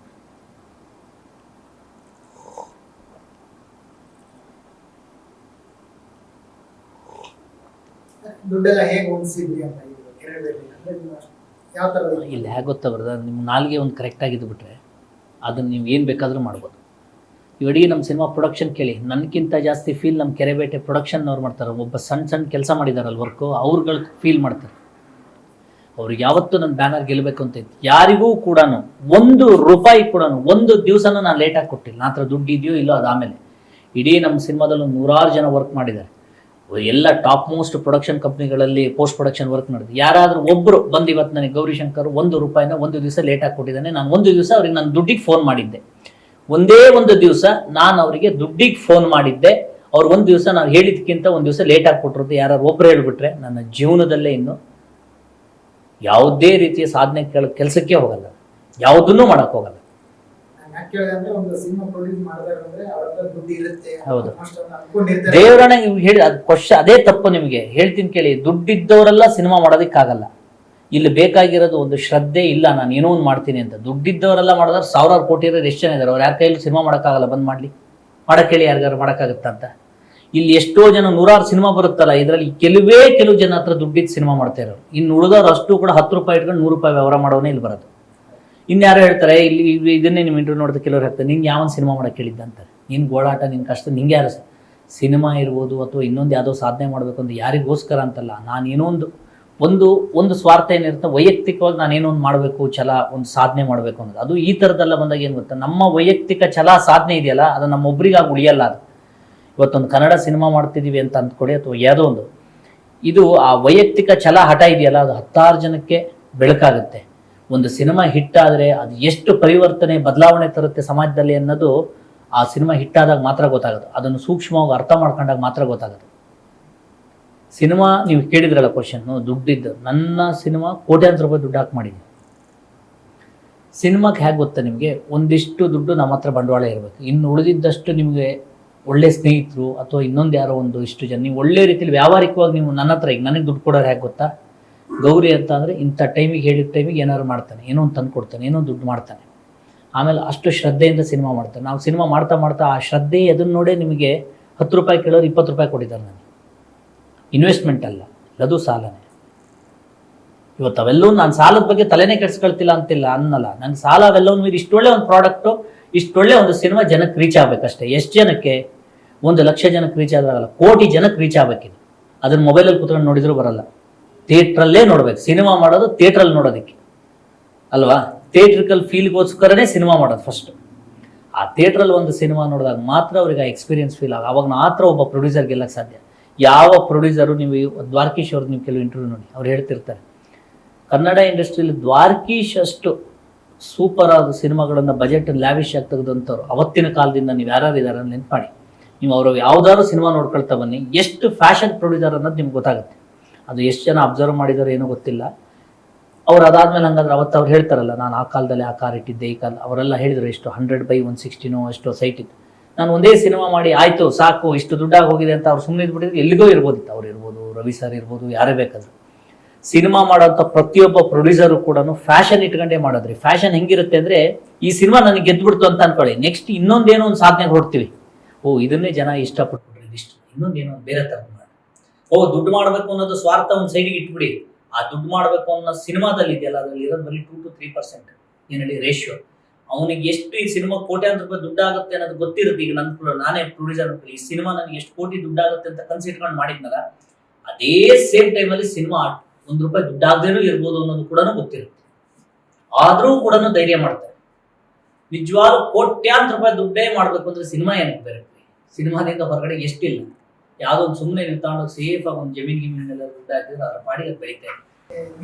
ದುಡ್ಡೆಲ್ಲ ಹೇಗೆ ಹೊಂದಿಸಿದ್ರಿ ಅಂತ ಯಾವ ಥರ ಇಲ್ಲಿ ಹೇಗೆ ಗೊತ್ತಾ ಬರೋದು, ನಿಮ್ಮ ನಾಲ್ಗೆ ಒಂದು ಕರೆಕ್ಟಾಗಿದ್ದು ಬಿಟ್ರೆ ಅದನ್ನು ನೀವು ಏನು ಬೇಕಾದರೂ ಮಾಡ್ಬೋದು. ಇಡೀ ನಮ್ಮ ಸಿನಿಮಾ ಪ್ರೊಡಕ್ಷನ್ ಕೇಳಿ, ನನಗಿಂತ ಜಾಸ್ತಿ ಫೀಲ್ ನಮ್ಮ ಕೆರೆಬೇಟೆ ಪ್ರೊಡಕ್ಷನ್ನವ್ರು ಮಾಡ್ತಾರೆ. ಒಬ್ಬ ಸಣ್ಣ ಕೆಲಸ ಮಾಡಿದಾರಲ್ಲ ವರ್ಕು, ಅವ್ರುಗಳು ಫೀಲ್ ಮಾಡ್ತಾರೆ. ಅವ್ರಿಗೆ ಯಾವತ್ತೂ ನನ್ನ ಬ್ಯಾನರ್ ಗೆಲ್ಲಬೇಕು ಅಂತ ಇತ್ತು. ಯಾರಿಗೂ ಕೂಡ ₹1 ಕೂಡ ಒಂದು ದಿವಸನೂ ನಾನು ಲೇಟಾಗಿ ಕೊಟ್ಟಿಲ್ಲ. ನನ್ನ ಹತ್ರ ದುಡ್ಡು ಇದೆಯೋ ಇಲ್ಲೋ ಅದಾದಮೇಲೆ. ಇಡೀ ನಮ್ಮ ಸಿನಿಮಾದಲ್ಲಿ 100 ಜನ ವರ್ಕ್ ಮಾಡಿದ್ದಾರೆ. ಎಲ್ಲ ಟಾಪ್ ಮೋಸ್ಟ್ ಪ್ರೊಡಕ್ಷನ್ ಕಂಪ್ನಿಗಳಲ್ಲಿ ಪೋಸ್ಟ್ ಪ್ರೊಡಕ್ಷನ್ ವರ್ಕ್ ಮಾಡಿದ್ರು. ಯಾರಾದರೂ ಒಬ್ಬರು ಬಂದು ಇವತ್ತು ನನಗೆ ಗೌರಿಶಂಕರ್ ₹1 ಒಂದು ದಿವಸ ಲೇಟಾಗಿ ಕೊಟ್ಟಿದ್ದಾನೆ, ನಾನು ಒಂದು ದಿವಸ ಅವ್ರಿಗೆ ನಾನು ದುಡ್ಡಿಗೆ ಫೋನ್ ಮಾಡಿದ್ದೆ. ಒಂದೇ ಒಂದು ದಿವಸ ನಾನು ಅವರಿಗೆ ದುಡ್ಡಿಗೆ ಫೋನ್ ಮಾಡಿದ್ದೆ. ಅವ್ರು ಒಂದು ದಿವಸ ನಾವು ಹೇಳಿದ್ಕಿಂತ ಒಂದು ದಿವಸ ಲೇಟಾಗಿ ಕೊಟ್ಟಿರೋದು ಯಾರು ಒಬ್ಬರು ಹೇಳ್ಬಿಟ್ರೆ ನನ್ನ ಜೀವನದಲ್ಲೇ ಇನ್ನು ಯಾವುದೇ ರೀತಿಯ ಸಾಧನೆ ಕೆಲಸಕ್ಕೆ ಹೋಗಲ್ಲ, ಯಾವುದನ್ನೂ ಮಾಡಕ್ ಹೋಗಲ್ಲ. ಒಂದು ಸಿನಿಮಾ ಪ್ರೊಡ್ಯೂಸ್ ಮಾಡಿದ್ರೆ ಅವ್ರ ಹತ್ರ ದುಡ್ಡು ಇರುತ್ತೆ, ಹೌದು. ಅನ್ಕೊಂಡಿರ್ತಾರೆ. ದೇವರನ್ನ ನೀವು ಹೇಳಿ ಅದು ಕ್ವಶನ್, ಅದೇ ತಪ್ಪು ನಿಮಗೆ ಹೇಳ್ತೀನಿ ಕೇಳಿ. ದುಡ್ಡಿದ್ದವರೆಲ್ಲ ಸಿನಿಮಾ ಮಾಡೋದಕ್ಕಾಗಲ್ಲ. ಇಲ್ಲಿ ಬೇಕಾಗಿರೋದು ಒಂದು ಶ್ರದ್ಧೆ. ಇಲ್ಲ ನಾನು ಏನೋ ಒಂದು ಮಾಡ್ತೀನಿ ಅಂತ. ದುಡ್ಡಿದ್ದವರೆಲ್ಲ ಮಾಡಿದ್ರೆ 1000 ಕೋಟಿ ಇರೋರು ಎಷ್ಟು ಜನ ಇದ್ದಾರೆ. ಅವ್ರು ಯಾರ ಕೈಯಲ್ಲಿ ಸಿನಿಮಾ ಮಾಡೋಕ್ಕಾಗಲ್ಲ, ಬಂದ್ ಮಾಡ್ಲಿ, ಮಾಡಕ್ಕೆ ಹೇಳಿ ಯಾರಿಗಾರು ಮಾಡೋಕ್ಕಾಗತ್ತ ಅಂತ. ಇಲ್ಲಿ ಎಷ್ಟೋ ಜನ 100 ಸಿನಿಮಾ ಬರುತ್ತಲ್ಲ, ಇದರಲ್ಲಿ ಕೆಲವು ಜನ ಹತ್ರ ದುಡ್ಡಿದ್ದು ಸಿನಿಮಾ ಮಾಡ್ತಾ ಇರೋರು. ಇನ್ನು ಉಳಿದವ್ರು ಅಷ್ಟು ಕೂಡ ₹10 ಇಟ್ಕೊಂಡು ₹100 ವ್ಯವಹಾರ ಮಾಡೋನೇ ಇಲ್ಲಿ ಬರೋದು. ಇನ್ಯಾರು ಹೇಳ್ತಾರೆ ಇಲ್ಲಿ ಇದನ್ನೇ ನಿಮ್ಮ ಇಂಟರ್ವ್ಯೂ ನೋಡಿದ ಕೆಲವ್ರು ಹೇಳ್ತಾರೆ, ನಿಂಗೆ ಯಾವನ್ ಸಿನಿಮಾ ಮಾಡಕ್ಕೆ ಹೇಳಿದ್ದ ಅಂತಾರೆ. ನಿನ್ನ ಗೋಳಾಟ, ನಿನ್ನ ಕಷ್ಟ, ನಿಂಗೆ ಯಾರು ಸಿನಿಮಾ ಇರ್ಬೋದು ಅಥವಾ ಇನ್ನೊಂದು ಯಾವುದೋ ಸಾಧನೆ ಮಾಡಬೇಕು ಅಂತ ಯಾರಿಗೋಸ್ಕರ ಅಂತಲ್ಲ. ನಾನು ಏನೋ ಒಂದು ಸ್ವಾರ್ಥ ಏನಿರುತ್ತೆ, ವೈಯಕ್ತಿಕವಾಗಿ ನಾನೇನೋ ಒಂದು ಮಾಡಬೇಕು, ಒಂದು ಸಾಧನೆ ಮಾಡಬೇಕು ಅನ್ನೋದು. ಅದು ಈ ಥರದ್ದೆಲ್ಲ ಬಂದಾಗ ಏನು ಗೊತ್ತಾ, ನಮ್ಮ ವೈಯಕ್ತಿಕ ಸಾಧನೆ ಇದೆಯಲ್ಲ, ಅದು ನಮ್ಮೊಬ್ರಿಗಾಗಿ ಉಳಿಯಲ್ಲ. ಅದು ಇವತ್ತೊಂದು ಕನ್ನಡ ಸಿನಿಮಾ ಮಾಡ್ತಿದ್ದೀವಿ ಅಂತ ಅಂದ್ಕೊಡಿ, ಅಥವಾ ಯಾವುದೋ ಒಂದು ಇದು ಆ ವೈಯಕ್ತಿಕ ಹಠ ಇದೆಯಲ್ಲ, ಅದು 10 ಜನಕ್ಕೆ ಬೆಳಕಾಗುತ್ತೆ. ಒಂದು ಸಿನಿಮಾ ಹಿಟ್ ಆದರೆ ಅದು ಎಷ್ಟು ಪರಿವರ್ತನೆ ಬದಲಾವಣೆ ತರುತ್ತೆ ಸಮಾಜದಲ್ಲಿ ಅನ್ನೋದು ಆ ಸಿನಿಮಾ ಹಿಟ್ಟಾದಾಗ ಮಾತ್ರ ಗೊತ್ತಾಗುತ್ತೆ. ಅದನ್ನು ಸೂಕ್ಷ್ಮವಾಗಿ ಅರ್ಥ ಮಾಡ್ಕೊಂಡಾಗ ಮಾತ್ರ ಗೊತ್ತಾಗುತ್ತೆ. ಸಿನಿಮಾ ನೀವು ಕೇಳಿದ್ರಲ್ಲ ಕ್ವಶನ್, ದುಡ್ಡಿದ್ದು ನನ್ನ ಸಿನಿಮಾ ಕೋಟ್ಯಾಂತರ ರೂಪಾಯಿ ದುಡ್ಡು ಹಾಕಿ ಮಾಡಿದ್ದೀನಿ. ಸಿನಿಮಾಕ್ಕೆ ಹೇಗೆ ಗೊತ್ತಾ ನಿಮಗೆ, ಒಂದಿಷ್ಟು ದುಡ್ಡು ನಮ್ಮ ಹತ್ರ ಬಂಡವಾಳ ಇರಬೇಕು, ಇನ್ನು ಉಳಿದಿದ್ದಷ್ಟು ನಿಮಗೆ ಒಳ್ಳೆ ಸ್ನೇಹಿತರು ಅಥವಾ ಇನ್ನೊಂದು ಯಾರೋ ಒಂದು ಇಷ್ಟು ಜನ ನೀವು ಒಳ್ಳೆ ರೀತಿಯಲ್ಲಿ ವ್ಯಾವಹಾರಿಕವಾಗಿ ನೀವು ನನ್ನ ಹತ್ರ ಈಗ ನನಗೆ ದುಡ್ಡು ಕೊಡೋರು ಹೇಗೆ ಗೊತ್ತಾ, ಗೌರಿ ಅಂತ ಅಂದರೆ ಇಂಥ ಟೈಮಿಗೆ ಹೇಳಿದ ಟೈಮಿಗೆ ಏನಾದ್ರು ಮಾಡ್ತಾನೆ, ಏನೋ ಒಂದು ತಂದು ಕೊಡ್ತಾನೆ, ಏನೋ ದುಡ್ಡು ಮಾಡ್ತಾನೆ. ಆಮೇಲೆ ಅಷ್ಟು ಶ್ರದ್ಧೆಯಿಂದ ಸಿನಿಮಾ ಮಾಡ್ತಾನೆ. ನಾವು ಸಿನಿಮಾ ಮಾಡ್ತಾ ಆ ಶ್ರದ್ಧೆ ಅದನ್ನು ನೋಡೇ ನಿಮಗೆ ₹10 ಕೇಳೋರು ₹20 ಕೊಟ್ಟಿದ್ದಾರೆ ನನಗೆ. ಇನ್ವೆಸ್ಟ್ಮೆಂಟ್ ಅಲ್ಲ, ಅದು ಸಾಲನೇ. ಇವತ್ತು ಅವೆಲ್ಲವೂ ನಾನು ಸಾಲದ ಬಗ್ಗೆ ತಲೆನೇ ಕೆಡಿಸ್ಕೊಳ್ತಿಲ್ಲ ಅಂತಿಲ್ಲ ಅನ್ನಲ್ಲ. ನನ್ನ ಸಾಲ ಅವೆಲ್ಲವೂ ಮೀರಿ ಇಷ್ಟೊಳ್ಳೆ ಒಂದು ಪ್ರಾಡಕ್ಟು, ಇಷ್ಟೊಳ್ಳೆ ಒಂದು ಸಿನಿಮಾ ಜನಕ್ಕೆ ರೀಚ್ ಆಗಬೇಕಷ್ಟೇ. ಎಷ್ಟು ಜನಕ್ಕೆ? 1 ಲಕ್ಷ ಜನಕ್ಕೆ ರೀಚ್ ಆದಾಗಲ್ಲ, ಕೋಟಿ ಜನಕ್ಕೆ ರೀಚ್ ಆಗಬೇಕಿದೆ. ಅದನ್ನು ಮೊಬೈಲಲ್ಲಿ ಕೂತ್ಕೊಂಡು ನೋಡಿದ್ರು ಬರಲ್ಲ, ಥಿಯೇಟ್ರಲ್ಲೇ ನೋಡ್ಬೇಕು. ಸಿನಿಮಾ ಮಾಡೋದು ಥಿಯೇಟ್ರಲ್ಲಿ ನೋಡೋದಕ್ಕೆ ಅಲ್ವಾ? ಥಿಯೇಟ್ರಿಕಲ್ ಫೀಲ್ಗೋಸ್ಕರನೇ ಸಿನಿಮಾ ಮಾಡೋದು ಫಸ್ಟ್. ಆ ಥಿಯೇಟ್ರಲ್ಲಿ ಒಂದು ಸಿನಿಮಾ ನೋಡಿದಾಗ ಮಾತ್ರ ಅವ್ರಿಗೆ ಆ ಎಕ್ಸ್ಪೀರಿಯನ್ಸ್ ಫೀಲ್ ಅವಾಗ ಮಾತ್ರ ಒಬ್ಬ ಪ್ರೊಡ್ಯೂಸರ್ ಗೆಲ್ಲಕ್ಕೆ ಸಾಧ್ಯ. ಯಾವ ಪ್ರೊಡ್ಯೂಸರು, ನೀವು ದ್ವಾರಕೀಶ್ ಅವ್ರದ್ದು ನೀವು ಕೆಲವು ಇಂಟರ್ವ್ಯೂ ನೋಡಿ, ಅವ್ರು ಹೇಳ್ತಿರ್ತಾರೆ ಕನ್ನಡ ಇಂಡಸ್ಟ್ರಿಯಲ್ಲಿ ದ್ವಾರಕೀಶ್ ಅಷ್ಟು ಸೂಪರ್ ಆದ ಸಿನಿಮಾಗಳನ್ನು ಬಜೆಟ್ ಲ್ಯಾವಿಶ್ ಆಗಿ ತೆಗೆದಂಥವ್ರು ಅವತ್ತಿನ ಕಾಲದಿಂದ ನೀವು ಯಾರು ಇದ್ದಾರೆ ನೆನ್ಪು ಮಾಡಿ. ನೀವು ಅವರು ಯಾವ್ದಾದ್ರು ಸಿನಿಮಾ ನೋಡ್ಕೊಳ್ತಾ ಬನ್ನಿ, ಎಷ್ಟು ಫ್ಯಾಷನ್ ಪ್ರೊಡ್ಯೂಸರ್ ಅನ್ನೋದು ನಿಮ್ಗೆ ಗೊತ್ತಾಗುತ್ತೆ. ಅದು ಎಷ್ಟು ಜನ ಅಬ್ಸರ್ವ್ ಮಾಡಿದಾರೋ ಏನೋ ಗೊತ್ತಿಲ್ಲ. ಅವ್ರು ಅದಾದ್ಮೇಲೆ ಹಂಗಾದ್ರೆ ಅವತ್ತು ಅವ್ರು ಹೇಳ್ತಾರಲ್ಲ, ನಾನು ಆ ಕಾಲದಲ್ಲಿ ಆ ಕಾರ್ ಇಟ್ಟಿದ್ದೆ, ಈ ಕಾಲ ಅವರೆಲ್ಲ ಹೇಳಿದ್ರು ಎಷ್ಟು 100/160 ಅಷ್ಟು ಸೈಟ್ ಇತ್ತು. ನಾನು ಒಂದೇ ಸಿನಿಮಾ ಮಾಡಿ ಆಯ್ತು ಸಾಕು ಇಷ್ಟು ದುಡ್ಡಾಗಿ ಹೋಗಿದೆ ಅಂತ ಅವ್ರು ಸುಮ್ಮನೆ ಇದ್ಬಿಟ್ಟಿದ್ರು, ಎಲ್ಲಿಗೋ ಇರ್ಬೋದಿತ್ತು. ಅವ್ರು ಇರ್ಬೋದು, ರವಿ ಸರ್ ಇರ್ಬೋದು, ಯಾರೇ ಬೇಕಾದ್ರು. ಸಿನಿಮಾ ಮಾಡೋಂಥ ಪ್ರತಿಯೊಬ್ಬ ಪ್ರೊಡ್ಯೂಸರು ಕೂಡ ಫ್ಯಾಷನ್ ಇಟ್ಕೊಂಡೇ ಮಾಡೋದ್ರಿ. ಫ್ಯಾಷನ್ ಹೆಂಗಿರುತ್ತೆ ಅಂದರೆ, ಈ ಸಿನಿಮಾ ನನಗೆ ಗೆದ್ದುಬಿಡ್ತು ಅಂತ ಅನ್ಕೊಳ್ಳಿ, ನೆಕ್ಸ್ಟ್ ಇನ್ನೊಂದೇನೋ ಒಂದು ಸಾಧನೆಗೆ ಹೊರಡ್ತೀವಿ. ಇದನ್ನೇ ಜನ ಇಷ್ಟಪಟ್ಬಿಟ್ರಿ, ಇಷ್ಟು ಇನ್ನೊಂದೇನೋ ಬೇರೆ ಥರ ಮಾಡಿ ದುಡ್ಡು ಮಾಡಬೇಕು ಅನ್ನೋದು ಸ್ವಾರ್ಥ ಒಂದು ಸೈಡಿಗೆ ಇಟ್ಬಿಡಿ. ಆ ದುಡ್ಡು ಮಾಡಬೇಕು ಅನ್ನೋ ಸಿನಿಮಾದಲ್ಲಿ ಇದೆಯಲ್ಲ, ಅದರಲ್ಲಿ ಇರೋದು ಬರೀ 2 to 3% ಏನು ಹೇಳಿ ರೇಷಿಯೋ. ಅವನಿಗೆ ಎಷ್ಟು ಈ ಸಿನಿಮಾ ಕೋಟ್ಯಾಂತರ ರೂಪಾಯಿ ದುಡ್ಡಾಗುತ್ತೆ ಅನ್ನೋದು ಗೊತ್ತಿರುತ್ತೆ. ಈಗ ನಾನೇ ಪ್ರೊಡ್ಯೂಸರ್, ಈ ಸಿನಿಮಾ ನನಗೆ ಎಷ್ಟು ಕೋಟಿ ದುಡ್ಡಾಗುತ್ತೆ ಅಂತ ಕನ್ಸಿಟ್ಕೊಂಡು ಮಾಡಿದ್ನಲ್ಲ, ಅದೇ ಸೇಮ್ ಟೈಮಲ್ಲಿ ಸಿನಿಮಾ ₹1 ದುಡ್ಡಾಗದೇನೂ ಇರ್ಬೋದು ಅನ್ನೋದು ಕೂಡ ಗೊತ್ತಿರುತ್ತೆ. ಆದರೂ ಕೂಡ ಧೈರ್ಯ ಮಾಡ್ತಾರೆ. ನಿಜವಾಗ್ಲೂ ಕೋಟ್ಯಾಂತರ ರೂಪಾಯಿ ದುಡ್ಡೇ ಮಾಡಬೇಕು ಅಂದ್ರೆ ಸಿನಿಮಾ ಏನಕ್ಕೆ ಬೇರೆ? ಸಿನಿಮಾದಿಂದ ಹೊರಗಡೆ ಎಷ್ಟಿಲ್ಲ. ಯಾವುದೋ ಒಂದು ಸುಮ್ಮನೆ ನೀವು ತಗೊಂಡೋಗಿ ಸೇಫ್ ಆಗಿ ಒಂದು ಜಮೀನಿಗೆಲ್ಲ ದುಡ್ಡು ಹಾಕಿದ್ರೆ ಅದರ ಪಾಡಿಗೆ ಬೆಳೀತಾ ಇದೆ.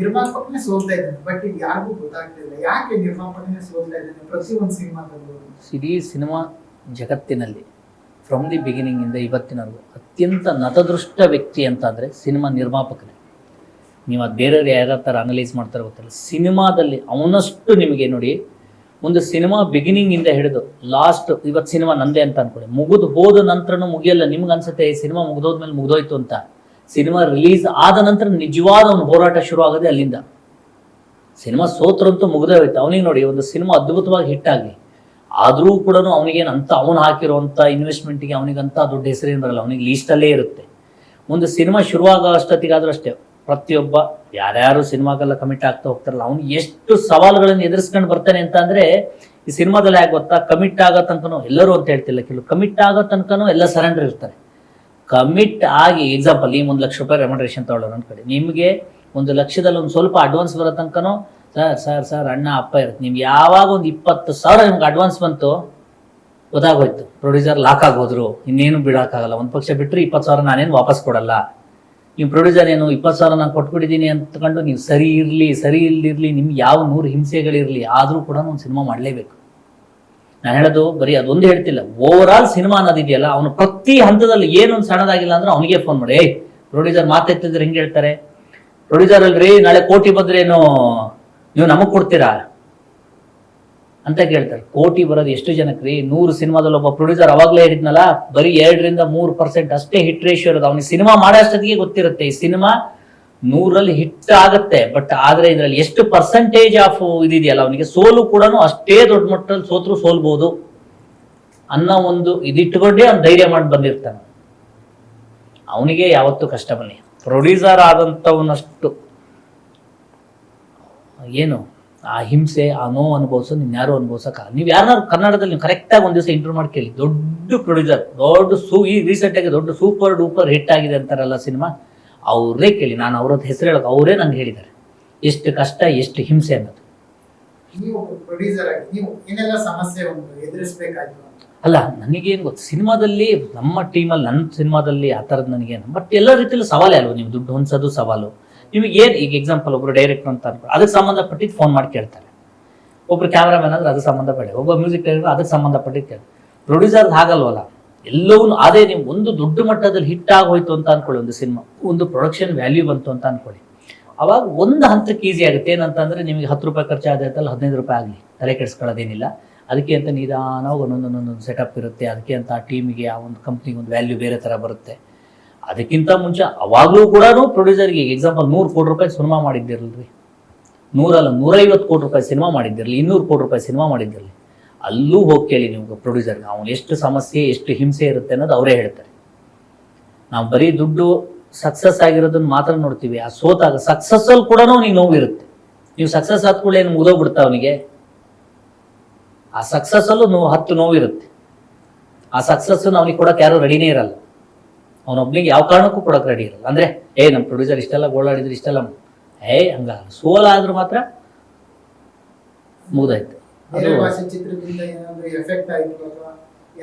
ನಿರ್ಮಾಪಕನೇ ಸೋಲ್ತಾ ಇದ್ದಾನೆ, ಬಟ್ ಈಗ ಯಾರಿಗೂ ಗೊತ್ತಾಗ್ತಿಲ್ಲ ಯಾಕೆ ನಿರ್ಮಾಪಕನೇ ಸೋಲ್ತಾ ಇದ್ದಾನೆ ಪ್ರತಿಯೊಂದು ಸಿನಿಮಾದಲ್ಲೂ. ಇಡೀ ಸಿನಿಮಾ ಜಗತ್ತಿನಲ್ಲಿ ಫ್ರಮ್ ದಿ ಬಿಗಿನಿಂಗ್ ಇಂದ ಇವತ್ತಿನವರೆಗೂ ಅತ್ಯಂತ ನತದೃಷ್ಟ ವ್ಯಕ್ತಿ ಅಂತ ಅಂದರೆ ಸಿನಿಮಾ ನಿರ್ಮಾಪಕನೇ. ನೀವು ಅದು ಬೇರೆಯವ್ರು ಯಾರ ಥರ ಅನಲೈಸ್ ಮಾಡ್ತಾರೆ ಗೊತ್ತಿಲ್ಲ. ಸಿನಿಮಾದಲ್ಲಿ ಅವನಷ್ಟು ನಿಮಗೆ ನೋಡಿ, ಒಂದು ಸಿನಿಮಾ ಬಿಗಿನಿಂಗ್ ಇಂದ ಹಿಡಿದು ಲಾಸ್ಟ್, ಇವತ್ತು ಸಿನಿಮಾ ನಂದೇ ಅಂತ ಅನ್ಕೊಳ್ಳಿ, ಮುಗಿದು ಹೋದ ನಂತರನೂ ಮುಗಿಯಲ್ಲ. ನಿಮ್ಗೆ ಅನ್ಸುತ್ತೆ ಈ ಸಿನಿಮಾ ಮುಗಿದೋದ್ಮೇಲೆ ಮುಗಿದೋಯ್ತು ಅಂತ. ಸಿನಿಮಾ ರಿಲೀಸ್ ಆದ ನಂತರ ನಿಜವಾದ ಒಂದು ಹೋರಾಟ ಶುರು ಆಗೋದೇ ಅಲ್ಲಿಂದ. ಸಿನಿಮಾ ಸೋತ್ರಂತೂ ಮುಗಿದೇ ಹೋಯ್ತು. ಅವನಿಗೆ ನೋಡಿ, ಒಂದು ಸಿನಿಮಾ ಅದ್ಭುತವಾಗಿ ಹಿಟ್ ಆಗಲಿ, ಆದರೂ ಕೂಡ ಅವನಿಗೇನಂತ ಅವನು ಹಾಕಿರೋಂಥ ಇನ್ವೆಸ್ಟ್ಮೆಂಟ್ಗೆ ಅವನಿಗಂತ ದೊಡ್ಡ ಹೆಸರೇನು ಬರಲ್ಲ, ಅವನಿಗೆ ಲೀಸ್ಟಲ್ಲೇ ಇರುತ್ತೆ. ಒಂದು ಸಿನಿಮಾ ಶುರುವಾಗ ಅಷ್ಟೊತ್ತಿಗಾದ್ರೂ ಅಷ್ಟೇ, ಪ್ರತಿಯೊಬ್ಬ ಯಾರ್ಯಾರು ಸಿನಿಮಾಗೆಲ್ಲ ಕಮಿಟ್ ಆಗ್ತಾ ಹೋಗ್ತಾರಲ್ಲ, ಅವ್ನು ಎಷ್ಟು ಸವಾಲುಗಳನ್ನು ಎದುರಿಸ್ಕೊಂಡು ಬರ್ತಾನೆ ಅಂತ ಅಂದರೆ, ಈ ಸಿನಿಮಾದಲ್ಲಿ ಯಾಕೆ ಗೊತ್ತಾ, ಕಮಿಟ್ ಆಗೋ ತನಕನೂ ಎಲ್ಲರೂ ಅಂತ ಹೇಳ್ತಿಲ್ಲ, ಕೆಲವು ಕಮಿಟ್ ಆಗೋ ತನಕನೂ ಎಲ್ಲ ಸರೆಂಡರ್ ಇರ್ತಾರೆ. ಕಮಿಟ್ ಆಗಿ ಎಕ್ಸಾಂಪಲ್, ನೀವು 1 ಲಕ್ಷ ರೂಪಾಯಿ ರೆಮ್ಯುನರೇಷನ್ ತಗೊಳ್ಳೋರು ಅನ್ಕೊಳ್ಳಿ, ನಿಮಗೆ 1 ಲಕ್ಷದಲ್ಲಿ ಒಂದು ಸ್ವಲ್ಪ ಅಡ್ವಾನ್ಸ್ ಬರೋ ತನಕನೂ ಸರ್ ಅಣ್ಣ ಅಪ್ಪ ಇರುತ್ತೆ. ನಿಮ್ಗೆ ಯಾವಾಗ ಒಂದು 20,000 ನಿಮ್ಗೆ ಅಡ್ವಾನ್ಸ್ ಬಂತು, ಗೊತ್ತಾಗೋಯ್ತು ಪ್ರೊಡ್ಯೂಸರ್ ಲಾಕ್ ಆಗೋದ್ರು, ಇನ್ನೇನು ಬಿಡೋಕ್ಕಾಗಲ್ಲ. ಒಂದು ಪಕ್ಷ ಬಿಟ್ಟರೆ 20,000 ನಾನೇನು ವಾಪಸ್ ಕೊಡಲ್ಲ. ನೀವು ಪ್ರೊಡ್ಯೂಸರ್ ಏನು 20,000 ನಾನು ಕೊಟ್ಬಿಟ್ಟಿದ್ದೀನಿ ಅಂತಕೊಂಡು ನೀವು ಸರಿ ಇಲ್ದಿರಲಿ, ನಿಮ್ಗೆ ಯಾವ 100 ಹಿಂಸೆಗಳಿರಲಿ, ಆದರೂ ಕೂಡ ಒಂದು ಸಿನಿಮಾ ಮಾಡಲೇಬೇಕು. ನಾನು ಹೇಳೋದು ಬರೀ ಅದೊಂದು ಹೇಳ್ತಿಲ್ಲ, ಓವರ್ ಆಲ್ ಸಿನಿಮಾ ಅನ್ನೋದಿದೆಯಲ್ಲ, ಅವನು ಪ್ರತಿ ಹಂತದಲ್ಲಿ ಏನೊಂದು ಸಣ್ಣದಾಗಿಲ್ಲ ಅಂದ್ರೆ ಅವನಿಗೆ ಫೋನ್ ಮಾಡಿ, ಪ್ರೊಡ್ಯೂಸರ್ ಮಾತಾಡ್ತಿದ್ರೆ ಹೆಂಗೆ ಹೇಳ್ತಾರೆ, ಪ್ರೊಡ್ಯೂಸರ್ ಅಲ್ರಿ ನಾಳೆ ಕೋಟಿ ಬಂದ್ರೇನು ನೀವು ನಮಗೆ ಕೊಡ್ತೀರಾ ಅಂತ ಕೇಳ್ತಾರೆ. ಕೋಟಿ ಬರೋದು ಎಷ್ಟು ಜನಕ್ಕೆ ರೀ? 100 ಸಿನಿಮಾದಲ್ಲಿ ಒಬ್ಬ ಪ್ರೊಡ್ಯೂಸರ್ ಅವಾಗಲೇ ಹೇಳಿದ್ನಲ್ಲ, ಬರೀ 2-3% ಅಷ್ಟೇ ಹಿಟ್ ರೇಷಿಯೋ ಇರೋದು. ಅವನಿಗೆ ಸಿನಿಮಾ ಮಾಡೋಷ್ಟೊತ್ತಿಗೆ ಗೊತ್ತಿರುತ್ತೆ ಈ ಸಿನಿಮಾ 100ರಲ್ಲಿ ಹಿಟ್ ಆಗುತ್ತೆ, ಬಟ್ ಆದ್ರೆ ಇದರಲ್ಲಿ ಎಷ್ಟು ಪರ್ಸೆಂಟೇಜ್ ಆಫ್ ಇದಿದೆಯಲ್ಲ, ಅವನಿಗೆ ಸೋಲು ಕೂಡ ಅಷ್ಟೇ ದೊಡ್ಡ ಮಟ್ಟದಲ್ಲಿ ಸೋಲ್ಬಹುದು ಅನ್ನೋ ಒಂದು ಇದಿಟ್ಟುಕೊಂಡೇ ಅವ್ನು ಧೈರ್ಯ ಮಾಡಿ ಬಂದಿರ್ತಾನೆ. ಅವನಿಗೆ ಯಾವತ್ತೂ ಕಷ್ಟ ಬನ್ನಿ. ಪ್ರೊಡ್ಯೂಸರ್ ಆದಂಥವನಷ್ಟು ಏನು ಆ ಹಿಂಸೆ, ಆ ನೋವು ಅನುಭವಿಸೋದು ಇನ್ಯಾರು ಅನುಭವಿಸೋಕ್ಕಾಗಲ್ಲ. ನೀವು ಯಾರನ್ನಾರು ಕನ್ನಡದಲ್ಲಿ ನೀವು ಕರೆಕ್ಟಾಗಿ ಒಂದು ದಿವಸ ಇಂಟರ್ವ್ಯೂ ಮಾಡಿ ಕೇಳಿ, ದೊಡ್ಡ ಪ್ರೊಡ್ಯೂಸರ್, ಈ ರೀಸೆಂಟಾಗಿ ದೊಡ್ಡ ಸೂಪರ್ ಡೂಪರ್ ಹಿಟ್ ಆಗಿದೆ ಅಂತಾರಲ್ಲ ಸಿನಿಮಾ, ಅವರೇ ಕೇಳಿ. ನಾನು ಅವ್ರದ್ದು ಹೆಸರು ಹೇಳೋಕೆ ಅವರೇ ನಂಗೆ ಹೇಳಿದ್ದಾರೆ ಎಷ್ಟು ಕಷ್ಟ, ಎಷ್ಟು ಹಿಂಸೆ ಅನ್ನೋದು. ನೀವು ಪ್ರೊಡ್ಯೂಸರ್ ಆಗಿ ನೀವು ಏನೆಲ್ಲ ಸಮಸ್ಯೆ ಎದುರಿಸಬೇಕಾಯ್ತು? ಅಲ್ಲ, ನನಗೇನು ಗೊತ್ತು, ಸಿನಿಮಾದಲ್ಲಿ ನಮ್ಮ ಟೀಮಲ್ಲಿ ನನ್ನ ಸಿನಿಮಾದಲ್ಲಿ ಆ ಥರದ್ದು ನನಗೇನು, ಬಟ್ ಎಲ್ಲ ರೀತಿಯಲ್ಲಿ ಸವಾಲೇ ಅಲ್ವ. ನೀವು ದುಡ್ಡು ಹೊಂದಿಸೋದು ಸವಾಲು. ನಿಮಗೆ ಏನು, ಈಗ ಎಕ್ಸಾಂಪಲ್ ಒಬ್ರು ಡೈರೆಕ್ಟರ್ ಅಂತ ಅನ್ಕೊಂಡು ಅದಕ್ಕೆ ಸಂಬಂಧಪಟ್ಟಿದ್ದು ಫೋನ್ ಮಾಡಿ ಕೇಳ್ತಾರೆ. ಒಬ್ರು ಕ್ಯಾಮ್ರಾಮನ್ ಅಂದ್ರೆ ಅದಕ್ಕೆ ಸಂಬಂಧಪಟ್ಟ, ಒಬ್ಬ ಮ್ಯೂಸಿಕ್ ಡೈರೆಕ್ಟರ್ ಅದಕ್ಕೆ ಸಂಬಂಧಪಟ್ಟಿದ್ದು ಕೇಳಿ. ಪ್ರೊಡ್ಯೂಸರ್ ಹಾಗಲ್ವಲ್ಲ, ಎಲ್ಲವೂ ಅದೇ. ನೀವು ಒಂದು ದೊಡ್ಡ ಮಟ್ಟದಲ್ಲಿ ಹಿಟ್ ಆಗೋಯ್ತು ಅಂತ ಅನ್ಕೊಳ್ಳಿ, ಒಂದು ಸಿನಿಮಾ ಒಂದು ಪ್ರೊಡಕ್ಷನ್ ವ್ಯಾಲ್ಯೂ ಬಂತು ಅಂತ ಅನ್ಕೊಳ್ಳಿ, ಅವಾಗ ಒಂದು ಹಂತಕ್ಕೆ ಈಸಿ ಆಗುತ್ತೆ. ಏನಂತಂದ್ರೆ ನಿಮಗೆ 10 ರೂಪಾಯಿ ಖರ್ಚಾದೈತಲ್ಲ 15 ರೂಪಾಯಿ ಆಗಲಿ, ತಲೆ ಕೆಡಿಸ್ಕೊಳ್ಳೋದೇನಿಲ್ಲ. ಅದಕ್ಕೆ ಅಂತ ನಿಧಾನವಾಗಿ ಒಂದೊಂದು ಸೆಟಪ್ ಇರುತ್ತೆ. ಅದಕ್ಕೆ ಅಂತ ಆ ಟೀಮಿಗೆ, ಆ ಒಂದು ಕಂಪ್ನಿಗೆ ಒಂದು ವ್ಯಾಲ್ಯೂ ಬೇರೆ ಥರ ಬರುತ್ತೆ. ಅದಕ್ಕಿಂತ ಮುಂಚೆ ಅವಾಗಲೂ ಕೂಡ ಪ್ರೊಡ್ಯೂಸರ್ಗೆ ಎಕ್ಸಾಂಪಲ್ 100 ಕೋಟಿ ರೂಪಾಯಿ ಸಿನಿಮಾ ಮಾಡಿದ್ದಿರಲ್ರಿ, 150 ಕೋಟಿ ರೂಪಾಯಿ ಸಿನಿಮಾ ಮಾಡಿದ್ದಿರಲಿ, 200 ಕೋಟಿ ರೂಪಾಯಿ ಸಿನಿಮಾ ಮಾಡಿದ್ದಿರಲಿ, ಅಲ್ಲೂ ಹೋಗಿ ಕೇಳಿ ನೀವು ಪ್ರೊಡ್ಯೂಸರ್ಗೆ, ಅವನು ಎಷ್ಟು ಸಮಸ್ಯೆ, ಎಷ್ಟು ಹಿಂಸೆ ಇರುತ್ತೆ ಅನ್ನೋದು ಅವರೇ ಹೇಳ್ತಾರೆ. ನಾವು ಬರೀ ದುಡ್ಡು ಸಕ್ಸಸ್ ಆಗಿರೋದನ್ನ ಮಾತ್ರ ನೋಡ್ತೀವಿ. ಆ ಸೋತಾಗ ಸಕ್ಸಸ್ಸಲ್ಲಿ ಕೂಡ ಅವನಿಗೆ ನೋವಿರುತ್ತೆ. ನೀವು ಸಕ್ಸಸ್ ಆದ ಕೂಡ ಏನು ಮುಗಿದೋಗ್ಬಿಡ್ತಾ ಅವನಿಗೆ? ಆ ಸಕ್ಸಸ್ಸಲ್ಲೂ 10 ನೋವಿರುತ್ತೆ. ಆ ಸಕ್ಸಸ್ಸನ್ನು ಅವನಿಗೆ ಕೊಡೋಕೆ ಯಾರು ರೆಡಿನೇ ಇರಲ್ಲ. ಅವನೊಬ್ನಿಗೆ ಯಾವ ಕಾರಣಕ್ಕೂ ಕೊಡೋಕೆ ರೆಡಿ ಇರಲ್ಲ. ಅಂದ್ರೆ ನಮ್ಮ ಪ್ರೊಡ್ಯೂಸರ್ ಇಷ್ಟೆಲ್ಲ ಗೋಳಾಡಿದ್ರೆ ಇಷ್ಟೆಲ್ಲ ಹಂಗ ಸೋಲಾದ್ರೂ ಮಾತ್ರ ಮುಗ್ದಾಯ್ತು. ಬೇರೆ ಭಾಷೆ ಚಿತ್ರದಿಂದ ಏನಾದ್ರು ಎಫೆಕ್ಟ್ ಆಯ್ತು ಅಥವಾ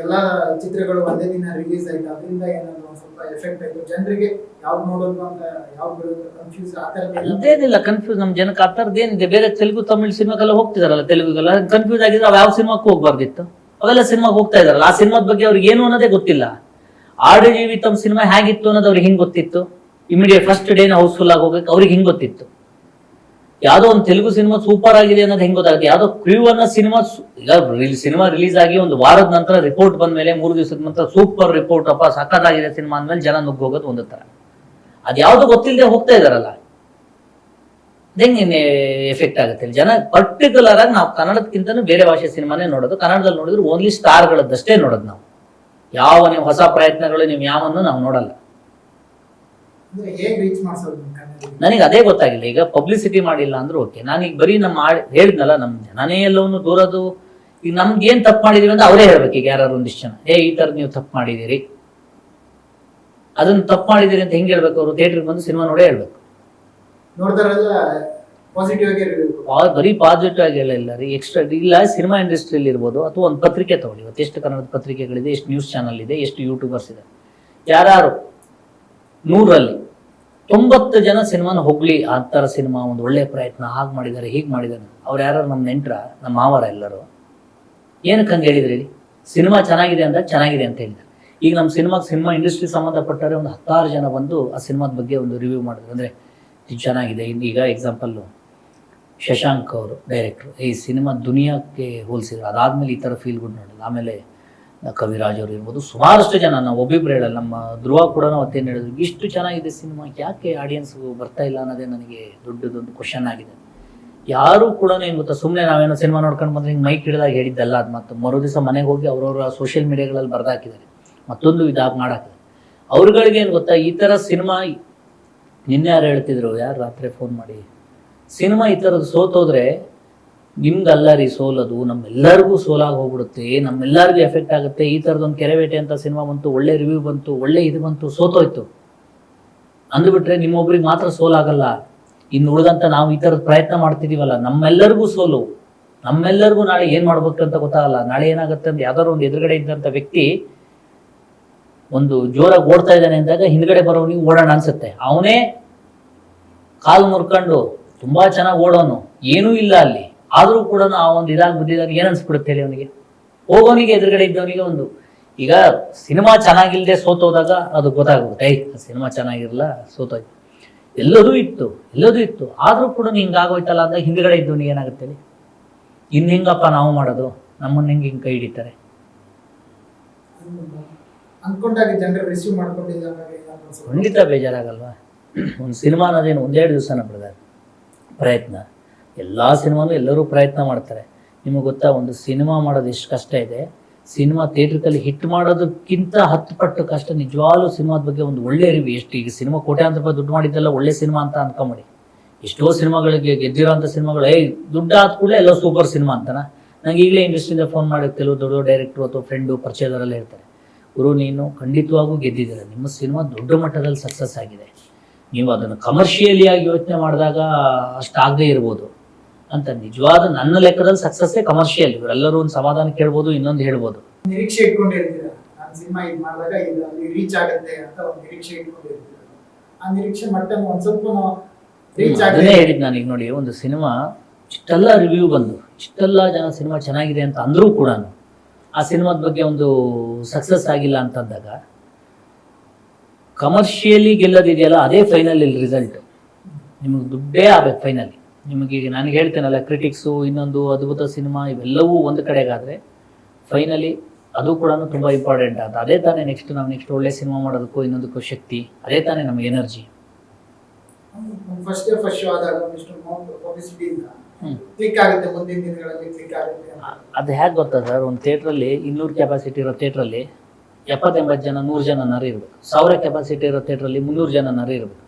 ಎಲ್ಲಾ ಚಿತ್ರಗಳು ಒಂದೇ ದಿನ ರಿಲೀಸ್ ಆಯ್ತು, ಅದರಿಂದ ಏನಾದ್ರು ಒಂದು ಸ್ವಲ್ಪ ಎಫೆಕ್ಟ್ ಆಯ್ತು, ಜನರಿಗೆ ಯಾವ್ದು ನೋಡೋದು ಅಂತ ಯಾವ್ದು ಕನ್ಫ್ಯೂಸ್ ಆ ಥರ ಅದೇನಿಲ್ಲ ಕನ್ಫ್ಯೂಸ್. ನಮ್ಮ ಜನಕ್ಕೆ ಆ ಥರದ್ದೇನಿದೆ, ಬೇರೆ ತೆಲುಗು ತಮಿಳ್ ಸಿನಿಮಾಗೆಲ್ಲ ಹೋಗ್ತಿದಾರಲ್ಲ, ತೆಲುಗುಗೆಲ್ಲ ಕನ್ಫ್ಯೂಸ್ ಆಗಿದ್ರೆ ಅವ್ ಯಾವ ಸಿನಿಮಾಕ್ಕೂ ಹೋಗ್ಬಾರ್ದಿತ್ತು. ಅವೆಲ್ಲ ಸಿನಿಮಾಗೆ ಹೋಗ್ತಾ ಇದಾರಲ್ಲ, ಆ ಸಿನಿಮಾದ ಬಗ್ಗೆ ಅವ್ರಿಗೆ ಏನು ಅನ್ನೋದೇ ಗೊತ್ತಿಲ್ಲ. ಆಡು ಜೀವಿತಂ ಸಿನಿಮಾ ಹೇಗಿತ್ತು ಅನ್ನೋದು ಅವ್ರಿಗೆ ಹಿಂಗೆ ಗೊತ್ತಿತ್ತು. ಇಮಿಡಿಯೇಟ್ ಫಸ್ಟ್ ಡೇನ ಹೌಸ್ಫುಲ್ ಆಗಿ ಹೋಗಕ್ಕೆ ಅವ್ರಿಗೆ ಹಿಂಗೆ ಗೊತ್ತಿತ್ತು. ಯಾವುದೋ ಒಂದು ತೆಲುಗು ಸಿನಿಮಾ ಸೂಪರ್ ಆಗಿದೆ ಅನ್ನೋದು ಹೆಂಗೆ ಗೊತ್ತಾಗುತ್ತೆ? ಯಾವುದೋ ಕ್ರ್ಯೂ ಅನ್ನೋ ಸಿನಿಮಾ, ಈಗ ಸಿನಿಮಾ ರಿಲೀಸ್ ಆಗಿ ಒಂದು ವಾರದ ನಂತರ ರಿಪೋರ್ಟ್ ಬಂದ ಮೇಲೆ 3 ದಿವಸದ ನಂತರ ಸೂಪರ್ ರಿಪೋರ್ಟ್ ಅಪ್ಪ ಸಕ್ಕತ್ತಾಗಿದೆ ಸಿನಿಮಾ ಅಂದ್ಮೇಲೆ ಜನ ನುಗ್ಗಿ ಹೋಗೋದು ಒಂದು ಥರ. ಅದು ಯಾವುದು ಗೊತ್ತಿಲ್ಲದೆ ಹೋಗ್ತಾ ಇದಾರಲ್ಲ, ಹೆಂಗೆ ಎಫೆಕ್ಟ್ ಆಗುತ್ತೆ ಜನ. ಪರ್ಟಿಕ್ಯುಲರ್ ಆಗಿ ನಾವು ಕನ್ನಡಕ್ಕಿಂತನೂ ಬೇರೆ ಭಾಷೆ ಸಿನಿಮಾನೇ ನೋಡೋದು. ಕನ್ನಡದಲ್ಲಿ ನೋಡಿದ್ರೆ ಓನ್ಲಿ ಸ್ಟಾರ್ಗಳದ್ದಷ್ಟೇ ನೋಡೋದು ನಾವು. ಯಾವ ನೀವು ಹೊಸ ಪ್ರಯತ್ನಗಳು ನೀವು ಯಾವನ್ನು ನಾವು ನೋಡಲ್ಲ. ನನಗೆ ಅದೇ ಗೊತ್ತಾಗಿಲ್ಲ. ಈಗ ಪಬ್ಲಿಸಿಟಿ ಮಾಡಿಲ್ಲ ಅಂದ್ರೆ ಓಕೆ, ನಾನೀಗ ಬರೀ ನಮ್ಮ ಹೇಳಿದ್ನಲ್ಲ, ನಮ್ಮ ಜನನೇ ಎಲ್ಲವನ್ನೂ ದೂರದು. ಈಗ ನಮ್ಗೆ ಏನ್ ತಪ್ಪು ಮಾಡಿದೀವಿ ಅಂತ ಅವರೇ ಹೇಳ್ಬೇಕು. ಈಗ ಯಾರು ಒಂದಿಷ್ಟು ಜನ ಈ ತರ ನೀವು ತಪ್ಪು ಮಾಡಿದಿರಿ, ಅದನ್ನ ತಪ್ಪು ಮಾಡಿದಿರಿ ಅಂತ ಹೆಂಗೆ ಹೇಳ್ಬೇಕು? ಅವರು ಥಿಯೇಟರ್ಗೆ ಬಂದು ಸಿನಿಮಾ ನೋಡೇ ಹೇಳ್ಬೇಕು. ಬರೀ ಪಾಸಿಟಿವ್ ಆಗಿ ಇಲ್ಲ ರೀ, ಎಕ್ಸ್ಟ್ರಾ ಇಲ್ಲ. ಸಿನಿಮಾ ಇಂಡಸ್ಟ್ರಿಯಲ್ಲಿ ಇರ್ಬೋದು ಅಥವಾ ಒಂದು ಪತ್ರಿಕೆ ತಗೊಳ್ಳಿ. ಇವತ್ತು ಎಷ್ಟು ಕನ್ನಡದ ಪತ್ರಿಕೆಗಳಿದೆ, ಎಷ್ಟು ನ್ಯೂಸ್ ಚಾನಲ್ ಇದೆ, ಎಷ್ಟು ಯೂಟ್ಯೂಬರ್ಸ್ ಇದೆ. ಯಾರು 100ರಲ್ಲಿ 90 ಜನ ಸಿನಿಮಾನ ಹೋಗ್ಲಿ, ಆ ಥರ ಸಿನಿಮಾ ಒಂದು ಒಳ್ಳೆ ಪ್ರಯತ್ನ, ಹಾಗೆ ಮಾಡಿದ್ದಾರೆ ಹೀಗೆ ಮಾಡಿದ್ದಾರೆ. ಅವ್ರು ಯಾರು ನಮ್ಮ ನೆಂಟ್ರ, ನಮ್ಮ ಮಾವರ ಎಲ್ಲರೂ ಏನಕ್ಕೆ ಹಂಗೆ ಹೇಳಿದ್ರಿ? ಸಿನಿಮಾ ಚೆನ್ನಾಗಿದೆ ಅಂದಾಗ ಚೆನ್ನಾಗಿದೆ ಅಂತ ಹೇಳಿದ್ದಾರೆ. ಈಗ ನಮ್ಮ ಸಿನಿಮಾ ಇಂಡಸ್ಟ್ರಿ ಸಂಬಂಧಪಟ್ಟರೆ ಒಂದು 10 ಜನ ಬಂದು ಆ ಸಿನಿಮಾದ ಬಗ್ಗೆ ಒಂದು ರಿವ್ಯೂ ಮಾಡಿದ್ರು. ಅಂದರೆ ಇದು ಚೆನ್ನಾಗಿದೆ. ಈಗ ಎಕ್ಸಾಂಪಲ್ಲು ಶಶಾಂಕ್ ಅವರು ಡೈರೆಕ್ಟ್ರು, ಈ ಸಿನಿಮಾ ದುನಿಯಾಕ್ಕೆ ಹೋಲಿಸಿದ್ರು. ಅದಾದಮೇಲೆ ಈ ಥರ ಫೀಲ್ ಗುಡ್ ನೋಡಲ್ಲ. ಆಮೇಲೆ ಕವಿರಾಜ್ ಅವರು ಇರ್ಬೋದು, ಸುಮಾರಷ್ಟು ಜನ, ನಾವು ಒಬ್ಬಿಬ್ರು ಹೇಳಲ್ಲ, ನಮ್ಮ ಧ್ರುವ ಕೂಡ ಅವತ್ತೇನು ಹೇಳಿದ್ರು, ಇಷ್ಟು ಚೆನ್ನಾಗಿದೆ ಸಿನಿಮಾ, ಯಾಕೆ ಆಡಿಯನ್ಸ್ ಬರ್ತಾ ಇಲ್ಲ ಅನ್ನೋದೇ ನನಗೆ ದೊಡ್ಡದೊಂದು ಕ್ವಶನ್ ಆಗಿದೆ. ಯಾರು ಕೂಡ ಏನು ಗೊತ್ತಾ, ಸುಮ್ಮನೆ ನಾವೇನೋ ಸಿನಿಮಾ ನೋಡ್ಕೊಂಡು ಬಂದ್ರೆ ಹಿಂಗೆ ಮೈಕ್ ಹಿಡಿದಾಗ ಹೇಳಿದ್ದಲ್ಲ. ಅದು ಮತ್ತು ಮರು ದಿವಸ ಮನೆಗೆ ಹೋಗಿ ಅವ್ರವ್ರ ಸೋಷಿಯಲ್ ಮೀಡಿಯಾಗಳಲ್ಲಿ ಬರ್ದಾಕಿದ್ದಾರೆ, ಮತ್ತೊಂದು ಇದಾಗಿ ಮಾಡಾಕಿದ್ದಾರೆ. ಅವ್ರುಗಳಿಗೆ ಏನು ಗೊತ್ತಾ, ಈ ಥರ ಸಿನಿಮಾ ನಿನ್ನೆ ಯಾರು ಹೇಳ್ತಿದ್ರು, ಯಾರು ರಾತ್ರಿ ಫೋನ್ ಮಾಡಿ, ಸಿನಿಮಾ ಈ ಥರದ್ದು ಸೋತೋದ್ರೆ ನಿಮ್ಗಲ್ಲ ರೀ ಸೋಲೋದು, ನಮ್ಮೆಲ್ಲರಿಗೂ ಸೋಲಾಗಿ ಹೋಗ್ಬಿಡುತ್ತೆ, ನಮ್ಮೆಲ್ಲರಿಗೂ ಎಫೆಕ್ಟ್ ಆಗುತ್ತೆ. ಈ ಥರದೊಂದು ಕೆರೆಬೇಟೆ ಅಂತ ಸಿನಿಮಾ ಬಂತು, ಒಳ್ಳೆ ರಿವ್ಯೂ ಬಂತು, ಒಳ್ಳೆ ಇದು ಬಂತು, ಸೋತೋಯ್ತು ಅಂದ್ಬಿಟ್ರೆ ನಿಮ್ಮೊಬ್ರಿಗೆ ಮಾತ್ರ ಸೋಲಾಗಲ್ಲ. ಇನ್ನು ಉಳಿದಂತ ನಾವು ಈ ಥರದ ಪ್ರಯತ್ನ ಮಾಡ್ತಿದೀವಲ್ಲ, ನಮ್ಮೆಲ್ಲರಿಗೂ ಸೋಲು. ನಮ್ಮೆಲ್ಲರಿಗೂ ನಾಳೆ ಏನು ಮಾಡ್ಬೇಕಂತ ಗೊತ್ತಾಗಲ್ಲ. ನಾಳೆ ಏನಾಗುತ್ತೆ ಅಂದ್ರೆ ಯಾವ್ದಾದ್ರು ಒಂದು ಎದುರುಗಡೆ ಇದ್ದಂಥ ವ್ಯಕ್ತಿ ಒಂದು ಜೋರಾಗಿ ಓಡ್ತಾ ಇದ್ದಾನೆ ಅಂದಾಗ ಹಿಂದ್ಗಡೆ ಬರೋನಿಗೆ ಓಡೋಣ ಅನ್ಸುತ್ತೆ. ಅವನೇ ಕಾಲು ಮುರ್ಕೊಂಡು ತುಂಬಾ ಚೆನ್ನಾಗಿ ಓಡೋನು, ಏನೂ ಇಲ್ಲ ಅಲ್ಲಿ, ಆದ್ರೂ ಕೂಡ ಆ ಒಂದು ಇದಾಗಿ ಬಿದ್ದಿದಾಗ ಏನ್ ಅನ್ಸ್ಬಿಡುತ್ತೆ ಹೇಳಿ ಅವನಿಗೆ, ಹೋಗೋನಿಗೆ ಎದುರುಗಡೆ ಇದ್ದವನಿಗೆ ಒಂದು. ಈಗ ಸಿನಿಮಾ ಚೆನ್ನಾಗಿಲ್ದೆ ಸೋತೋದಾಗ ಅದು ಗೊತ್ತಾಗುತ್ತೆ, ಸಿನಿಮಾ ಚೆನ್ನಾಗಿರಲ್ಲ ಸೋತೋಯ್ತು, ಎಲ್ಲದೂ ಇತ್ತು ಆದ್ರೂ ಕೂಡ ಹಿಂಗಾಗೋಯ್ತಲ್ಲ ಅಂದಾಗ ಹಿಂದ್ಗಡೆ ಇದ್ದವನಿಗೆ ಏನಾಗುತ್ತೆ ಹೇಳಿ, ಇನ್ನು ಹೆಂಗಪ್ಪ ನಾವು ಮಾಡೋದು, ನಮ್ಮನ್ನ ಹಿಂಗೆ ಕೈ ಹಿಡಿತಾರೆ. ಅನ್ಕೊಂಡಾಗ ಜನರು ರಿಸೀವ್ ಮಾಡ್ಕೊಂಡಿಲ್ಲ, ಖಂಡಿತ ಬೇಜಾರಾಗಲ್ವಾ. ಒಂದು ಸಿನಿಮಾ ಅನ್ನೋದೇನು ಒಂದೆರಡು ದಿವಸನ ಬಿಡೋದು ಪ್ರಯತ್ನ. ಎಲ್ಲ ಸಿನಿಮಾನು ಎಲ್ಲರೂ ಪ್ರಯತ್ನ ಮಾಡ್ತಾರೆ. ನಿಮಗೆ ಗೊತ್ತಾ, ಒಂದು ಸಿನಿಮಾ ಮಾಡೋದು ಎಷ್ಟು ಕಷ್ಟ ಇದೆ. ಸಿನಿಮಾ ಥಿಯೇಟ್ರಿಕಲ್ಲಿ ಹಿಟ್ ಮಾಡೋದಕ್ಕಿಂತ 10 ಪಟ್ಟು ಕಷ್ಟ. ನಿಜವಾಗ್ಲೂ ಸಿನಿಮಾದ ಬಗ್ಗೆ ಒಂದು ಒಳ್ಳೆ ರಿವ್ಯೂ. ಎಷ್ಟು ಈಗ ಸಿನಿಮಾ ಕೋಟ್ಯಾಂತರ ರೂಪಾಯಿ ದುಡ್ಡು ಮಾಡಿದ್ದೆಲ್ಲ ಒಳ್ಳೆ ಸಿನಿಮಾ ಅಂತ ಅನ್ಕೊಂಬಿಡಿ. ಎಷ್ಟೋ ಸಿನಿಮಾಗಳಿಗೆ ಗೆದ್ದಿರೋಂಥ ಸಿನಿಮಾಗಳು ದುಡ್ಡು ಆದ ಕೂಡಲೇ ಎಲ್ಲೋ ಸೂಪರ್ ಸಿನಿಮಾ ಅಂತನ. ನಂಗೆ ಈಗಲೇ ಇಂಡಸ್ಟ್ರಿಯಿಂದ ಫೋನ್ ಮಾಡಿರ್ತಿಲ್ಲ, ದೊಡ್ಡ ಡೈರೆಕ್ಟ್ರು ಅಥವಾ ಫ್ರೆಂಡು ಪರಿಚಯದವರೆಲ್ಲ ಹೇಳ್ತಾರೆ, ಗುರು ನೀನು ಖಂಡಿತವಾಗೂ ಗೆದ್ದಿದ್ದೀರ, ನಿಮ್ಮ ಸಿನಿಮಾ ದೊಡ್ಡ ಮಟ್ಟದಲ್ಲಿ ಸಕ್ಸಸ್ ಆಗಿದೆ, ನೀವು ಅದನ್ನು ಕಮರ್ಷಿಯಲಿ ಆಗಿ ಯೋಚನೆ ಮಾಡಿದಾಗ ಅಷ್ಟಾಗದೇ ಇರ್ಬೋದು ಅಂತ. ನಿಜವಾದ ನನ್ನ ಲೆಕ್ಕದಲ್ಲಿ ಸಕ್ಸಸ್ಸೇ ಕಮರ್ಷಿಯಲ್. ಇವರೆಲ್ಲರೂ ಒಂದು ಸಮಾಧಾನ ಕೇಳ್ಬೋದು, ಇನ್ನೊಂದು ಹೇಳ್ಬೋದು. ನಿರೀಕ್ಷೆ ಇಟ್ಕೊಂಡಿರ್ತೀರ, ನಾನು ಸಿನಿಮಾ ಇದು ಮಾಡಿದಾಗ ಇದು ಅಲ್ಲಿ ರೀಚ್ ಆಗುತ್ತೆ ಅಂತ ಒಂದು ನಿರೀಕ್ಷೆ ಇಟ್ಕೊಂಡಿರ್ತೀರ. ಆ ನಿರೀಕ್ಷೆ ಮಟ್ಟ ಒಂದ್ ಸ್ವಲ್ಪ ರೀಚ್ ಅದನ್ನೇ ಹೇಳಿದ್ ನಾನು. ಈಗ ನೋಡಿ, ಒಂದು ಸಿನಿಮಾ ಇಷ್ಟೆಲ್ಲ ರಿವ್ಯೂ ಬಂದು ಇಷ್ಟೆಲ್ಲ ಜನ ಸಿನಿಮಾ ಚೆನ್ನಾಗಿದೆ ಅಂತ ಅಂದ್ರೂ ಕೂಡ ಆ ಸಿನಿಮಾದ ಬಗ್ಗೆ ಒಂದು ಸಕ್ಸಸ್ ಆಗಿಲ್ಲ ಅಂತಂದಾಗ ಕಮರ್ಷಿಯಲಿ ಗೆಲ್ಲದಿದೆಯಲ್ಲ, ಅದೇ ಫೈನಲ್ ಇಲ್ಲಿ ರಿಸಲ್ಟ್. ನಿಮಗೆ ದುಡ್ಡೇ ಆಗ್ಬೇಕು ಫೈನಲಿ. ನಿಮಗೆ ಈಗ ನನಗೆ ಹೇಳ್ತೇನಲ್ಲ, ಕ್ರಿಟಿಕ್ಸು, ಇನ್ನೊಂದು ಅದ್ಭುತ ಸಿನಿಮಾ, ಇವೆಲ್ಲವೂ ಒಂದು ಕಡೆಗಾದರೆ ಫೈನಲಿ ಅದು ಕೂಡ ತುಂಬ ಇಂಪಾರ್ಟೆಂಟ್ ಅಂತ. ಅದೇ ತಾನೇ ನಾವು ನೆಕ್ಸ್ಟ್ ಒಳ್ಳೆ ಸಿನಿಮಾ ಮಾಡೋದಕ್ಕೂ ಇನ್ನೊಂದಕ್ಕೂ ಶಕ್ತಿ, ಅದೇ ತಾನೇ ನಮಗೆ ಎನರ್ಜಿ. ಫಸ್ಟ್ ಶೋ ಆದಾಗ ಪಬ್ಲಿಸಿಟಿ ಕ್ಲಿಕ್ ಆಗುತ್ತೆ, ಮುಂದಿನ ದಿನಗಳಲ್ಲಿ ಕ್ಲಿಕ್ ಆಗುತ್ತೆ. ಅದು ಹೇಗೆ ಗೊತ್ತಾ ಸರ್, ಒಂದು ಥಿಯೇಟ್ರಲ್ಲಿ 200 ಕೆಪಾಸಿಟಿ ಇರೋ ಥಿಯೇಟ್ರಲ್ಲಿ 70-80 ಜನ 100 ಜನ ನರ ಇರಬೇಕು. 1000 ಕೆಪಾಸಿಟಿ ಇರೋ ಥಿಯೇಟ್ರಲ್ಲಿ 300 ಜನ ನರ ಇರಬೇಕು.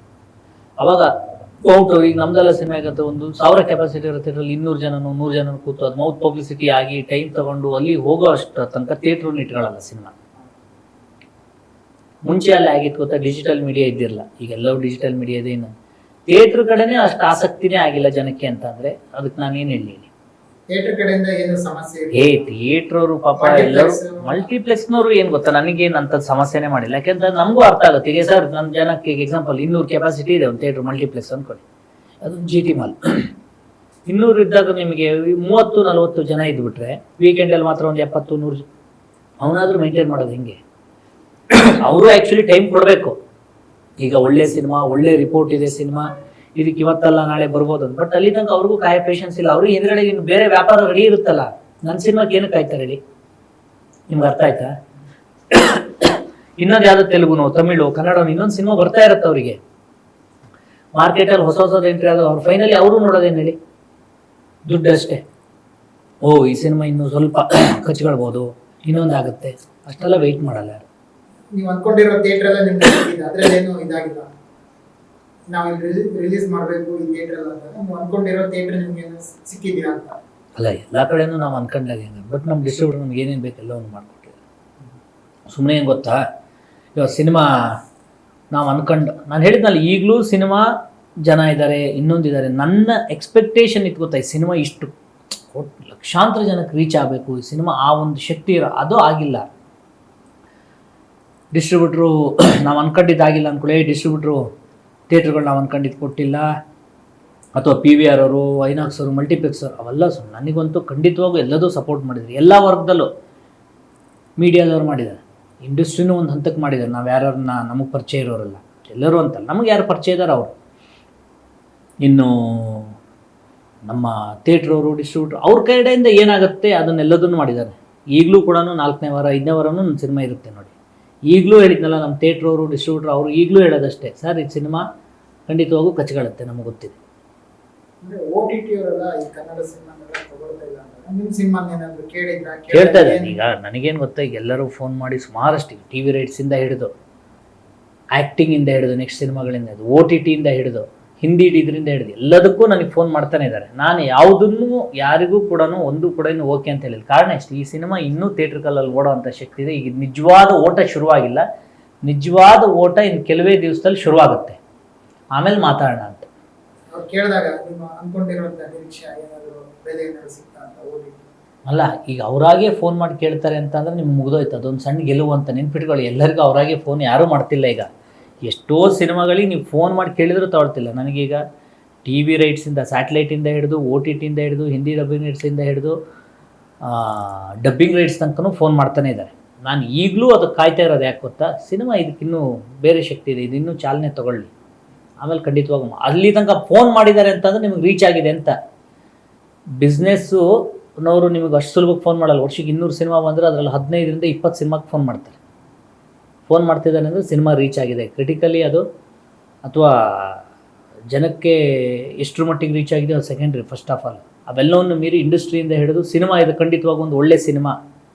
ಅವಾಗ ಔಟು. ಈಗ ನಮ್ದೆಲ್ಲ ಸಿನಿಮಾ ಆಗತ್ತೆ, ಒಂದು 1000 ಕೆಪಾಸಿಟಿ ಇರೋ ಥಿಯೇಟ್ರಲ್ಲಿ 200 ಜನನು 100 ಜನ ಕೂತು ಅದು ಮೌತ್ ಪಬ್ಲಿಸಿಟಿ ಆಗಿ ಟೈಮ್ ತಗೊಂಡು ಅಲ್ಲಿ ಹೋಗೋ ಅಷ್ಟು ತನಕ ಥಿಯೇಟ್ರನ್ನ ಇಟ್ಕೊಳ್ಳಲ್ಲ ಸಿನಿಮಾ. ಮುಂಚೆ ಅಲ್ಲ ಆಗಿತ್ತು ಗೊತ್ತಾ, ಡಿಜಿಟಲ್ ಮೀಡಿಯಾ ಇದ್ದಿರಲ್ಲ. ಈಗ ಎಲ್ಲವೂ ಡಿಜಿಟಲ್ ಮೀಡಿಯಾ ಇದೆ. ಇನ್ನು ಥಿಯೇಟ್ರ್ ಕಡೆನೇ ಅಷ್ಟು ಆಸಕ್ತಿನೇ ಆಗಿಲ್ಲ ಜನಕ್ಕೆ ಅಂತ ಅಂದ್ರೆ ಅದಕ್ಕೆ ನಾನು ಏನು ಹೇಳಿ, ಥಿಯೇಟರ್ ಕಡೆಯಿಂದ ಏನು ಸಮಸ್ಯೆ ಥಿಯೇಟರ್ ಅವರು ಪಾಪ ಎಲ್ಲರೂ ಮಲ್ಟಿಪ್ಲೆಕ್ಸ್ನವರು ಏನ್ ಗೊತ್ತಾ, ನನಗೇನು ಅಂತ ಸಮಸ್ಯೆನೇ ಮಾಡಿಲ್ಲ. ಯಾಕೆಂದ್ರೆ ನಮಗೂ ಅರ್ಥ ಆಗುತ್ತೆ. ಈಗ ಸರ್ ನನ್ನ ಜನಕ್ಕೆ ಎಕ್ಸಾಂಪಲ್ 200 ಕೆಪಾಸಿಟಿ ಇದೆ ಒಂದು ಥಿಯೇಟರ್ ಮಲ್ಟಿಪ್ಲೆಕ್ಸ್ ಅನ್ಕೊಳ್ಳಿ, ಅದು GT ಮಾಲ್. 200 ಇದ್ದಾಗ ನಿಮಗೆ 30-40 ಜನ ಇದ್ಬಿಟ್ರೆ ವೀಕೆಂಡಲ್ಲಿ ಮಾತ್ರ ಒಂದು 70-100 ಅವನಾದ್ರೂ ಮೇಂಟೈನ್ ಮಾಡೋದು ಹಿಂಗೆ. ಅವರು ಆ್ಯಕ್ಚುಲಿ ಟೈಮ್ ಕೊಡಬೇಕು. ಈಗ ಒಳ್ಳೆ ಸಿನಿಮಾ, ಒಳ್ಳೆ ರಿಪೋರ್ಟ್ ಇದೆ ಸಿನಿಮಾ, ಇದಕ್ಕೆ ಇವತ್ತಲ್ಲ ನಾಳೆ ಬರ್ಬೋದು. ಬಟ್ ಅಲ್ಲಿ ತನಕ ಅವ್ರಿಗೂ ಕಾಯ ಪೇಷನ್ಸ್ ಇಲ್ಲ. ಅವ್ರಿಗೆ ಹಿಂದ್ಗಡೆ ಇನ್ನು ಬೇರೆ ವ್ಯಾಪಾರ ರೆಡಿ ಇರುತ್ತಲ್ಲ. ನನ್ನ ಸಿನಿಮಾಕ್ಕೆ ಏನಕ್ಕೆ ಕಾಯ್ತಾರೆ ಹೇಳಿ, ನಿಮ್ಗೆ ಅರ್ಥ ಆಯ್ತಾ? ಇನ್ನೊಂದು ಯಾವ್ದು ತೆಲುಗುನೋ ತಮಿಳು ಕನ್ನಡ ಇನ್ನೊಂದು ಸಿನಿಮಾ ಬರ್ತಾ ಇರುತ್ತೆ ಅವರಿಗೆ. ಮಾರ್ಕೆಟಲ್ಲಿ ಹೊಸದು ಎಂಟ್ರಿ ಆದಾಗ ಅವ್ರು ಫೈನಲಿ ಅವರು ನೋಡೋದೇನು ಹೇಳಿ, ದುಡ್ಡು ಅಷ್ಟೇ. ಈ ಸಿನಿಮಾ ಇನ್ನೂ ಸ್ವಲ್ಪ ಖರ್ಚುಗಳ್ಬೋದು, ಇನ್ನೊಂದಾಗುತ್ತೆ, ಅಷ್ಟೆಲ್ಲ ವೆಯ್ಟ್ ಮಾಡಲ್ಲ ಯಾರು. ನೀವು ಅನ್ಕೊಂಡಿರೋ ಥಿಯೇಟರ್ ಎಲ್ಲ ನಿಮ್ಗೆ ಅದ್ರಲ್ಲೇನು ಇದಾಗಿಲ್ಲ, ನಾವು ರಿಲೀಸ್ ಮಾಡಬೇಕು ಈ ಥಿಯೇಟರ್ ಎಲ್ಲ ಅಂತ ನೀವು ಅನ್ಕೊಂಡಿರೋ ಥಿಯೇಟರ್ ನಿಮ್ಗೆ ಸಿಕ್ಕಿದ್ಯಾ ಅಂತ? ಅಲ್ಲ, ಎಲ್ಲ ಕಡೆನೂ ನಾವು ಅನ್ಕೊಂಡಾಗ ಬಟ್ ನಮ್ಮ ಡಿಸ್ಟ್ರಿಬ್ಯೂಟರ್ ನಮ್ಗೆ ಏನೇನು ಬೇಕು ಎಲ್ಲವನ್ನು ಮಾಡಿಕೊಟ್ಟಿದ್ದಾರೆ. ಸುಮ್ಮನೆ ಏನು ಗೊತ್ತಾ, ಇವಾಗ ಸಿನಿಮಾ ನಾವು ನಾನು ಹೇಳಿದ್ನಲ್ಲ, ಈಗಲೂ ಸಿನಿಮಾ ಜನ ಇದ್ದಾರೆ, ಇನ್ನೊಂದಿದ್ದಾರೆ. ನನ್ನ ಎಕ್ಸ್ಪೆಕ್ಟೇಷನ್ ಇತ್ತು ಗೊತ್ತಾ, ಈ ಸಿನಿಮಾ ಇಷ್ಟು ಲಕ್ಷಾಂತರ ಜನಕ್ಕೆ ರೀಚ್ ಆಗಬೇಕು, ಈ ಸಿನಿಮಾ ಆ ಒಂದು ಶಕ್ತಿ ಇರೋ, ಅದು ಆಗಿಲ್ಲ. ಡಿಸ್ಟ್ರಿಬ್ಯೂಟ್ರು ನಾವು ಅನ್ಕೊಂಡಿದ್ದಾಗಿಲ್ಲ ಅಂದ್ಕೊಳ್ಳಿ, ಡಿಸ್ಟ್ರಿಬ್ಯೂಟ್ರು ಥಿಯೇಟ್ರ್ಗಳು ನಾವು ಅನ್ಕೊಂಡಿದ್ದು ಕೊಟ್ಟಿಲ್ಲ, ಅಥವಾ PVR ಅವರು, ಐನಾಕ್ಸ್ ಅವರು, ಮಲ್ಟಿಪ್ಲೆಕ್ಸ್ ಅವರು, ಅವೆಲ್ಲ ನನಗಂತೂ ಖಂಡಿತವಾಗೂ ಎಲ್ಲದೂ ಸಪೋರ್ಟ್ ಮಾಡಿದ್ರು. ಎಲ್ಲ ವರ್ಗದಲ್ಲೂ ಮೀಡಿಯಾದವ್ರು ಮಾಡಿದ್ದಾರೆ, ಇಂಡಸ್ಟ್ರಿನೂ ಒಂದು ಹಂತಕ್ಕೆ ಮಾಡಿದ್ದಾರೆ. ನಾವು ಯಾರನ್ನ ನಮಗೆ ಪರಿಚಯ ಇರೋರಲ್ಲ, ಎಲ್ಲರೂ ಅಂತಲ್ಲ, ನಮಗೆ ಯಾರು ಪರಿಚಯ ಇದ್ದಾರೆ ಅವರು. ಇನ್ನು ನಮ್ಮ ಥಿಯೇಟ್ರವರು, ಡಿಸ್ಟ್ರಿಬ್ಯೂಟ್ರು ಅವ್ರ ಕಡೆಯಿಂದ ಏನಾಗುತ್ತೆ ಅದನ್ನೆಲ್ಲದನ್ನು ಮಾಡಿದ್ದಾರೆ. ಈಗಲೂ ಕೂಡ 4ನೇ ವಾರ 5ನೇ ವಾರನೂ ನನ್ನ ಸಿನಿಮಾ ಇರುತ್ತೆ ನೋಡಿ. ಈಗಲೂ ಹೇಳಿದ್ನಲ್ಲ, ನಮ್ಮ ಥಿಯೇಟ್ರವರು, ಡಿಸ್ಟ್ರಿಬ್ಯೂಟ್ರು ಅವರು ಈಗಲೂ ಹೇಳೋದಷ್ಟೇ, ಸರ್ ಈ ಸಿನಿಮಾ ಖಂಡಿತವಾಗೂ ಕಚ್ಕೊಳ್ಳುತ್ತೆ, ನಮಗೆ ಗೊತ್ತಿದೆ. OTT ಅವರೆಲ್ಲ ಈ ಕನ್ನಡ ಸಿನಿಮಾನೆಲ್ಲ ತಗೊಳ್ತಾ ಇಲ್ಲ ಅಂತ ನಿಮ್ಮ ಸಿನಿಮಾನ ಏನಾದರೂ ಕೇಳ್ತಾ ಇದ್ದಾನೆ. ಈಗ ನನಗೇನು ಗೊತ್ತಾ, ಈಗ ಎಲ್ಲರೂ ಫೋನ್ ಮಾಡಿ ಸುಮಾರಷ್ಟು TV ರೈಟ್ಸಿಂದ ಹಿಡಿದು, ಆ್ಯಕ್ಟಿಂಗಿಂದ ಹಿಡಿದು, ನೆಕ್ಸ್ಟ್ ಸಿನಿಮಾಗಳಿಂದ ಹಿಡಿದು, OTT ಇಂದ ಹಿಡಿದು, ಹಿಂದಿ ಇದರಿಂದ ಹಿಡಿದು ಎಲ್ಲದಕ್ಕೂ ನನಗೆ ಫೋನ್ ಮಾಡ್ತಾನೆ ಇದ್ದಾರೆ. ನಾನು ಯಾವುದನ್ನು ಯಾರಿಗೂ ಕೂಡ ಒಂದು ಕೂಡ ಇನ್ನು ಓಕೆ ಅಂತ ಹೇಳಿಲ್ಲ. ಕಾರಣ ಎಷ್ಟು, ಈ ಸಿನಿಮಾ ಇನ್ನೂ ಥಿಯೇಟ್ರಿಕಲಲ್ಲಿ ಓಡೋವಂಥ ಶಕ್ತಿ ಇದೆ. ಈಗ ನಿಜವಾದ ಓಟ ಶುರುವಾಗಿಲ್ಲ, ನಿಜವಾದ ಓಟ ಇನ್ನು ಕೆಲವೇ ದಿವಸದಲ್ಲಿ ಶುರುವಾಗುತ್ತೆ, ಆಮೇಲೆ ಮಾತಾಡೋಣ ಅಂತ. ಅವ್ರು ಕೇಳಿದಾಗ ನಿಮ್ಮ ಅನ್ಕೊಂಡಿರುವಂತ ನಿರೀಕ್ಷೆ ಏನಾದರೂ ಬೆಲೆ ಏನಾದ್ರು ಸಿಗ್ತಾ ಅಂತ ಓದಿ ಅಲ್ಲ, ಈಗ ಅವರಾಗೆ ಫೋನ್ ಮಾಡಿ ಕೇಳ್ತಾರೆ ಅಂತಂದ್ರೆ ನಿಮ್ಗೆ ಮುಗಿದೋಯ್ತು, ಅದೊಂದು ಸಣ್ಣ ಗೆಲುವು ಅಂತ ನೆನ್ಪಿಟ್ಕೊಳ್ಳಿ. ಎಲ್ಲರಿಗೂ ಅವರಾಗೆ ಫೋನ್ ಯಾರೂ ಮಾಡ್ತಿಲ್ಲ. ಈಗ ಎಷ್ಟೋ ಸಿನಿಮಾಗಳಿಗೆ ನೀವು ಫೋನ್ ಮಾಡಿ ಕೇಳಿದರೂ ತಗೊಳ್ತಿಲ್ಲ. ನನಗೀಗ ಟಿ ವಿ ರೈಟ್ಸಿಂದ, ಸ್ಯಾಟಲೈಟಿಂದ ಹಿಡಿದು, ಓ ಟಿ ಟಿಯಿಂದ ಹಿಡಿದು, ಹಿಂದಿ ಡಬ್ಬಿಂಗ್ ರೈಟ್ಸಿಂದ ಹಿಡಿದು ಡಬ್ಬಿಂಗ್ ರೈಟ್ಸ್ ತನಕನೂ ಫೋನ್ ಮಾಡ್ತಾನೆ ಇದ್ದಾರೆ. ನಾನು ಈಗಲೂ ಅದಕ್ಕೆ ಕಾಯ್ತಾ ಇರೋದು ಯಾಕೆ ಗೊತ್ತಾ, ಸಿನಿಮಾ ಇದಕ್ಕಿನ್ನೂ ಬೇರೆ ಶಕ್ತಿ ಇದೆ, ಇದು ಇನ್ನೂ ಚಾಲನೆ ತೊಗೊಳ್ಳಿ, ಆಮೇಲೆ ಖಂಡಿತವಾಗೂ ಅಲ್ಲಿ ತನಕ ಫೋನ್ ಮಾಡಿದ್ದಾರೆ ಅಂತಂದರೆ ನಿಮಗೆ ರೀಚ್ ಆಗಿದೆ ಅಂತ. ಬಿಸ್ನೆಸ್ಸುನವರು ನಿಮಗೆ ಅಷ್ಟು ಸುಲಭಕ್ಕೆ ಫೋನ್ ಮಾಡಲ್ಲ. ವರ್ಷಕ್ಕೆ 200 ಸಿನಿಮಾ ಬಂದರೆ ಅದರಲ್ಲಿ 15ರಿಂದ 20 ಸಿನಿಮಾಕ್ಕೆ ಫೋನ್ ಮಾಡ್ತಾರೆ. ಫೋನ್ ಮಾಡ್ತಿದ್ದಾನೆ ಅಂದರೆ ಸಿನಿಮಾ ರೀಚ್ ಆಗಿದೆ ಕ್ರಿಟಿಕಲಿ ಅದು, ಅಥವಾ ಜನಕ್ಕೆ ಎಷ್ಟರ ಮಟ್ಟಿಗೆ ರೀಚ್ ಆಗಿದೆ ಅದು ಸೆಕೆಂಡ್ರಿ. ಫಸ್ಟ್ ಆಫ್ ಆಲ್ ಅವೆಲ್ಲವನ್ನು ಮೀರಿ ಇಂಡಸ್ಟ್ರಿಯಿಂದ ಹಿಡಿದು ಸಿನಿಮಾ ಇದು ಖಂಡಿತವಾಗಿ ಒಂದು ಒಳ್ಳೆ ಸಿನಿಮಾ.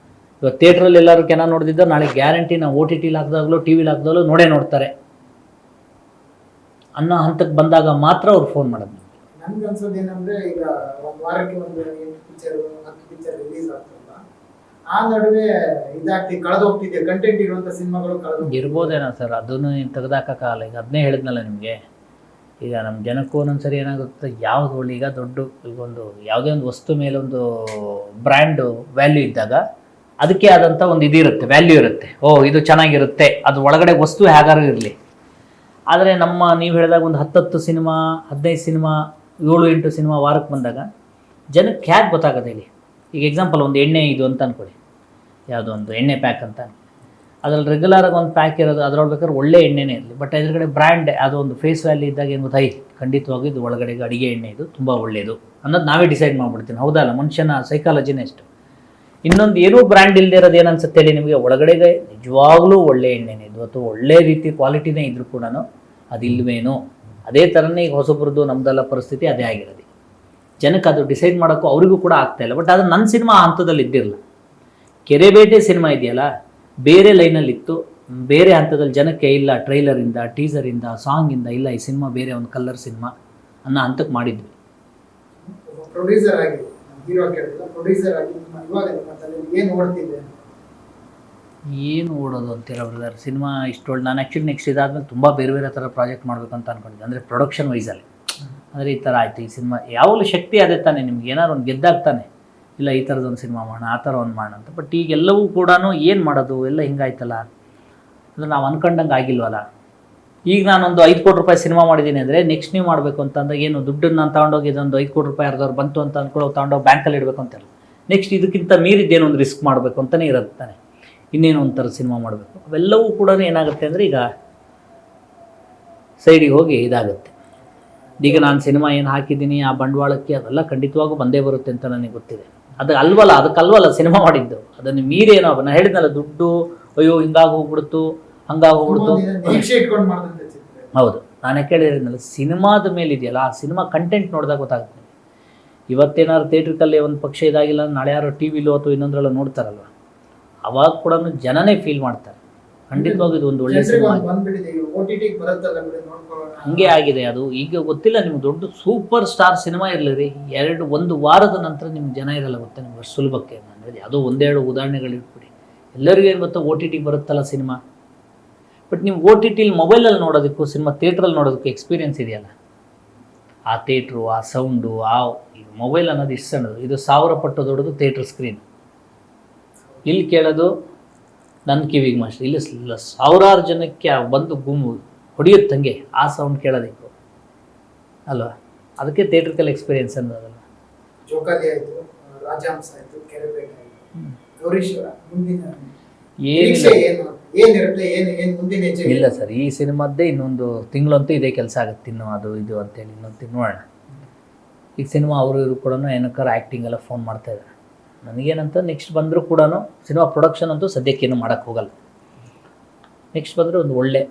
ಇವಾಗ ಥಿಯೇಟ್ರಲ್ಲಿ ಎಲ್ಲರೂ ಕೆನ ನೋಡಿದ್ರೆ ನಾಳೆ ಗ್ಯಾರಂಟಿ ನಾವು ಓ ಟಿ ಟಿಲಿ ಹಾಕಿದಾಗಲೂ ಟಿ ವಿಲಿ ಹಾಕಿದಾಗಲೂ ನೋಡ್ತಾರೆ ಅನ್ನೋ ಹಂತಕ್ಕೆ ಬಂದಾಗ ಮಾತ್ರ ಅವ್ರು ಫೋನ್ ಮಾಡೋದು. ನನ್ಗೆ ಅನ್ಸೋದು ಏನಂದ್ರೆ, ಈಗ ಒಂದು ವಾರಕ್ಕೆ ಒಂದು 8 ಪಿಕ್ಚರ್ 10 ಪಿಕ್ಚರ್ ರಿಲೀಸ್ ಆಗ್ತಲ್ಲ, ಆ ನಡುವೆ ಕಳೆದೋಗ್ತಿದೆ ಕಂಟೆಂಟ್ ಇರುವಂತ ಸಿನಿಮಾಗಳು ಇರ್ಬೋದೇನೋ ಸರ್, ಅದನ್ನು ತೆಗೆದಾಕಕ್ಕಾಗಲ್ಲ. ಈಗ ಅದನ್ನೇ ಹೇಳಿದ್ನಲ್ಲ ನಿಮಗೆ, ಈಗ ನಮ್ಮ ಜನಕ್ಕೂ ಒಂದೊಂದ್ಸರಿ ಏನಾಗುತ್ತೆ, ಯಾವುದು ಒಳ್ಳೆ, ಈಗ ಈಗೊಂದು ಯಾವುದೇ ಒಂದು ವಸ್ತು ಮೇಲೆ ಒಂದು ಬ್ರ್ಯಾಂಡು ವ್ಯಾಲ್ಯೂ ಇದ್ದಾಗ ಅದಕ್ಕೆ ಆದಂಥ ಒಂದು ಇದಿರುತ್ತೆ, ವ್ಯಾಲ್ಯೂ ಇರುತ್ತೆ. ಇದು ಚೆನ್ನಾಗಿರುತ್ತೆ, ಅದು ಒಳಗಡೆ ವಸ್ತು ಹೇಗಾರು ಇರಲಿ. ಆದರೆ ನೀವು ಹೇಳಿದಾಗ ಒಂದು 10 ಸಿನಿಮಾ 15 ಸಿನಿಮಾ 7-8 ಸಿನಿಮಾ ವಾರಕ್ಕೆ ಬಂದಾಗ ಜನಕ್ಕೆ ಹ್ಯಾಗೆ ಗೊತ್ತಾಗೋದು ಹೇಳಿ. ಈಗ ಎಕ್ಸಾಂಪಲ್ ಒಂದು ಎಣ್ಣೆ ಇದು ಅಂತ ಅಂದ್ಕೊಳ್ಳಿ, ಯಾವುದೋ ಒಂದು ಎಣ್ಣೆ ಪ್ಯಾಕ್ ಅಂತ, ಅದರಲ್ಲಿ ರೆಗ್ಯುಲರಾಗಿ ಒಂದು ಪ್ಯಾಕ್ ಇರೋದು, ಅದ್ರೊಳಗೆ ಬೇಕಾದ್ರೆ ಒಳ್ಳೆ ಎಣ್ಣೆನೇ ಇರಲಿ, ಬಟ್ ಎದುರುಗಡೆ ಬ್ರ್ಯಾಂಡ್ ಯಾವುದೋ ಒಂದು ಫೇಸ್ ವ್ಯಾಲ್ಯೂ ಇದ್ದಾಗ ಏನು ಗೊತ್ತಾಯಿ ಖಂಡಿತವಾಗಿ ಇದು ಒಳಗಡೆಗೆ ಅಡುಗೆ ಎಣ್ಣೆ ಇದು ತುಂಬ ಒಳ್ಳೆಯದು ಅನ್ನೋದು ನಾವೇ ಡಿಸೈಡ್ ಮಾಡಿಬಿಡ್ತೀನಿ. ಹೌದಲ್ಲ, ಮನುಷ್ಯನ ಸೈಕಾಲಜಿನೇ ಅಷ್ಟು. ಇನ್ನೊಂದು ಏನೂ ಬ್ರ್ಯಾಂಡ್ ಇಲ್ಲದೆ ಇರೋದು ಏನು ಅನ್ಸುತ್ತೆ ಹೇಳಿ ನಿಮಗೆ, ಒಳಗಡೆಗೆ ನಿಜವಾಗ್ಲೂ ಒಳ್ಳೆ ಎಣ್ಣೆನೇ ಇದು ಅಥವಾ ಒಳ್ಳೆ ರೀತಿ ಕ್ವಾಲಿಟಿನೇ ಇದ್ರೂ ಕೂಡ ಅದಿಲ್ವೇನೋ. ಅದೇ ಥರನೇ ಈಗ ಹೊಸಬ್ರದ್ದು ನಮ್ಮದೆಲ್ಲ ಪರಿಸ್ಥಿತಿ ಅದೇ ಆಗಿರೋದು. ಜನಕ್ಕೆ ಅದು ಡಿಸೈಡ್ ಮಾಡೋಕ್ಕೂ ಅವರಿಗೂ ಕೂಡ ಆಗ್ತಾಯಿಲ್ಲ. ಬಟ್ ಅದು ನನ್ನ ಸಿನಿಮಾ ಆ ಹಂತದಲ್ಲಿ ಇದ್ದಿರಲ್ಲ. ಕೆರೆಬೇಟೆ ಸಿನಿಮಾ ಇದೆಯಲ್ಲ, ಬೇರೆ ಲೈನಲ್ಲಿತ್ತು, ಬೇರೆ ಹಂತದಲ್ಲಿ ಜನಕ್ಕೆ ಇಲ್ಲ ಟ್ರೈಲರಿಂದ, ಟೀಸರಿಂದ, ಸಾಂಗಿಂದ, ಇಲ್ಲ ಈ ಸಿನಿಮಾ ಬೇರೆ ಒಂದು ಕಲರ್ ಸಿನಿಮಾ ಅನ್ನೋ ಹಂತಕ್ಕೆ ಮಾಡಿದ್ವಿ. ಪ್ರೊಡ್ಯೂಸರ್ ಆಗಿ ಹೀರೋ ಕೇಳಿಲ್ಲ, ಪ್ರೊಡ್ಯೂಸರ್ ಆಗಿ ಇವಾಗ ಏನು ಓಡ್ತಿದೆ, ಏನು ಓಡೋದು ಅಂತೀರ ಬ್ರದರ್. ಸಿನಿಮಾ ಇಷ್ಟೊಳ್ಳೆ ನಾನು ಆ್ಯಕ್ಚುಲಿ ನೆಕ್ಸ್ಟ್ ಇದಾದ್ಮೇಲೆ ತುಂಬ ಬೇರೆ ಬೇರೆ ಥರ ಪ್ರಾಜೆಕ್ಟ್ ಮಾಡಬೇಕು ಅಂತ ಅಂದ್ಕೊಂಡಿದ್ದೆ, ಅಂದರೆ ಪ್ರೊಡಕ್ಷನ್ ವೈಸಲ್ಲಿ. ಅಂದರೆ ಈ ಥರ ಆಯಿತು, ಈ ಸಿನಿಮಾ ಯಾವಾಗಲೂ ಶಕ್ತಿ ಅದೇ ತಾನೆ, ನಿಮ್ಗೆ ಏನಾದ್ರು ಒಂದು ಗೆದ್ದಾಗ್ತಾನೆ, ಇಲ್ಲ ಈ ಥರದೊಂದು ಸಿನಿಮಾ ಮಾಡೋಣ, ಆ ಥರ ಒಂದು ಮಾಡೋಣ ಅಂತ. ಬಟ್ ಈಗೆಲ್ಲವೂ ಕೂಡ ಏನು ಮಾಡೋದು ಎಲ್ಲ ಹಿಂಗಾಯ್ತಲ್ಲ, ಅಂದರೆ ನಾವು ಅಂದ್ಕೊಂಡಂಗೆ ಆಗಿಲ್ವಲ್ಲ. ಈಗ ನಾನೊಂದು 5 ಕೋಟಿ ರೂಪಾಯಿ ಸಿನಿಮಾ ಮಾಡಿದ್ದೀನಿ ಅಂದರೆ ನೆಕ್ಸ್ಟ್ ನೀವು ಮಾಡಬೇಕು ಅಂತಂದಾಗ ಏನು ದುಡ್ಡನ್ನು ನಾನು ತೊಗೊಂಡೋಗಿ ಇದೊಂದು 5 ಕೋಟಿ ರೂಪಾಯಿ ಯಾರ್ದವ್ರು ಬಂತು ಅಂತ ಅಂದ್ಕೊಳ್ಳೋ ತೊಗೊಂಡೋಗಿ ಬ್ಯಾಂಕಲ್ಲಿ ಇಡಬೇಕು ಅಂತಲ್ಲ, ನೆಕ್ಸ್ಟ್ ಇದಕ್ಕಿಂತ ಮೀರಿದ್ದೇನೋ ಒಂದು ರಿಸ್ಕ್ ಮಾಡಬೇಕು ಅಂತಲೇ ಇರುತ್ತೆ ತಾನೆ, ಇನ್ನೇನು ಒಂಥರ ಸಿನಿಮಾ ಮಾಡಬೇಕು. ಅವೆಲ್ಲವೂ ಕೂಡ ಏನಾಗುತ್ತೆ ಅಂದರೆ ಈಗ ಸೈಡಿಗೆ ಹೋಗಿ ಇದಾಗುತ್ತೆ. ಈಗ ನಾನು ಸಿನಿಮಾ ಏನು ಹಾಕಿದ್ದೀನಿ ಆ ಬಂಡವಾಳಕ್ಕೆ ಅದೆಲ್ಲ ಖಂಡಿತವಾಗೂ ಬಂದೇ ಬರುತ್ತೆ ಅಂತ ನನಗೆ ಗೊತ್ತಿದೆ. ಅದಕ್ಕಲ್ವಲ್ಲ ಸಿನಿಮಾ ಮಾಡಿದ್ದು, ಅದನ್ನು ಮೀರೇನೋ ನಾನು ಹೇಳಿದ್ನಲ್ಲ, ದುಡ್ಡು ಅಯ್ಯೋ ಹಿಂಗಾಗಿ ಹೋಗ್ಬಿಡ್ತು ಹಂಗಾಗಿ ಹೋಗ್ಬಿಡ್ತು. ಹೌದು, ನಾನು ಯಾಕೆ ಹೇಳಿದ್ನಲ್ಲ, ಸಿನಿಮಾದ ಮೇಲೆ ಇದೆಯಲ್ಲ, ಆ ಸಿನಿಮಾ ಕಂಟೆಂಟ್ ನೋಡಿದಾಗ ಗೊತ್ತಾಗುತ್ತೆ. ಇವತ್ತೇನಾದ್ರು ಥಿಯೇಟ್ರಿಕಲ್ಲಿ ಒಂದು ಪಕ್ಷ ಇದಾಗಿಲ್ಲ, ನಾಳೆ ಯಾರು ಟಿ ವಿಲೋ ಅಥವಾ ಇನ್ನೊಂದ್ರಲ್ಲ ನೋಡ್ತಾರಲ್ವ, ಅವಾಗ ಕೂಡ ಜನನೇ ಫೀಲ್ ಮಾಡ್ತಾರೆ ಖಂಡಿತವಾಗಿ ಇದು ಒಂದು ಒಳ್ಳೆ ಸಿನಿಮಾ. ಹಂಗೆ ಆಗಿದೆ ಅದು. ಈಗ ಗೊತ್ತಿಲ್ಲ ನಿಮ್ಗೆ, ದೊಡ್ಡ ಸೂಪರ್ ಸ್ಟಾರ್ ಸಿನಿಮಾ ಇರಲಿ ರೀ, 1 ವಾರದ ನಂತರ ನಿಮ್ಗೆ ಜನ ಇರಲ್ಲ, ಗೊತ್ತೆ ನಿಮ್ಗೆ ಅಷ್ಟು ಸುಲಭಕ್ಕೆ. ಅಂದರೆ ಯಾವುದೋ 1-2 ಉದಾಹರಣೆಗಳು ಇಟ್ಬಿಡಿ, ಎಲ್ಲರಿಗೂ ಏನು ಗೊತ್ತಾ ಓ ಟಿ ಟಿ ಬರುತ್ತಲ್ಲ ಸಿನಿಮಾ. ಬಟ್ ನೀವು ಓ ಟಿ ಟಿಲಿ ಮೊಬೈಲಲ್ಲಿ ನೋಡೋದಕ್ಕೂ ಸಿನಿಮಾ ಥಿಯೇಟ್ರಲ್ಲಿ ನೋಡೋದಕ್ಕೂ ಎಕ್ಸ್ಪೀರಿಯನ್ಸ್ ಇದೆಯಲ್ಲ, ಆ ಥಿಯೇಟ್ರು, ಆ ಸೌಂಡು, ಈಗ ಮೊಬೈಲ್ ಅನ್ನೋದು ಇಷ್ಟು ಸಣ್ಣದು, ಇದು 1000 ಪಟ್ಟು ದೊಡ್ಡದು ಥಿಯೇಟ್ರ್ ಸ್ಕ್ರೀನ್. ಇಲ್ಲಿ ಕೇಳೋದು ನನ್ನ ಕಿವಿಗೆ ಮಾಸ್ಟರ್, ಇಲ್ಲಿ 1000 ಜನಕ್ಕೆ ಬಂದು ಗುಮ್ಮು ಹೊಡೆಯುತ್ತಂಗೆ ಆ ಸೌಂಡ್ ಕೇಳೋದಕ್ಕೂ ಅಲ್ವಾ. ಅದಕ್ಕೆ ಥಿಯೇಟ್ರಿಕಲ್ ಎಕ್ಸ್ಪೀರಿಯನ್ಸ್ ಅನ್ನೋದಲ್ಲ. ಜೋಕಾಲಿ ಆಯಿತು, ರಾಜಹಂಸ ಆಯಿತು, ಕೆರೆಬೇಟೆ ಆಯಿತು, ಗೌರೀಶ್ವರ, ಮುಂದಿನ ಇಲ್ಲ ಸರ್, ಈ ಸಿನಿಮಾದ್ದೇ ಇನ್ನೊಂದು ತಿಂಗಳಂತೂ ಇದೇ ಕೆಲಸ ಆಗುತ್ತೆ. ಇನ್ನು ಅದು ಇದು ಅಂತೇಳಿ ಇನ್ನೊಂದು ನೋಡೋಣ. ಈಗ ಸಿನಿಮಾ ಅವರು ಇವರು ಕೂಡ ಏನಕ್ಕಾರ ಆ್ಯಕ್ಟಿಂಗ್ ಎಲ್ಲ ಫೋನ್ ಮಾಡ್ತಾಯಿದ್ದಾರೆ. ನನಗೇನಂತ ನೆಕ್ಸ್ಟ್ ಬಂದರೂ ಕೂಡ ಸಿನಿಮಾ ಪ್ರೊಡಕ್ಷನ್ ಅಂತೂ ಸದ್ಯಕ್ಕೇನು ಮಾಡೋಕ್ಕೆ ಹೋಗಲ್ಲ. ನೆಕ್ಸ್ಟ್ ಬಂದರೆ ಒಂದು ಒಳ್ಳೆ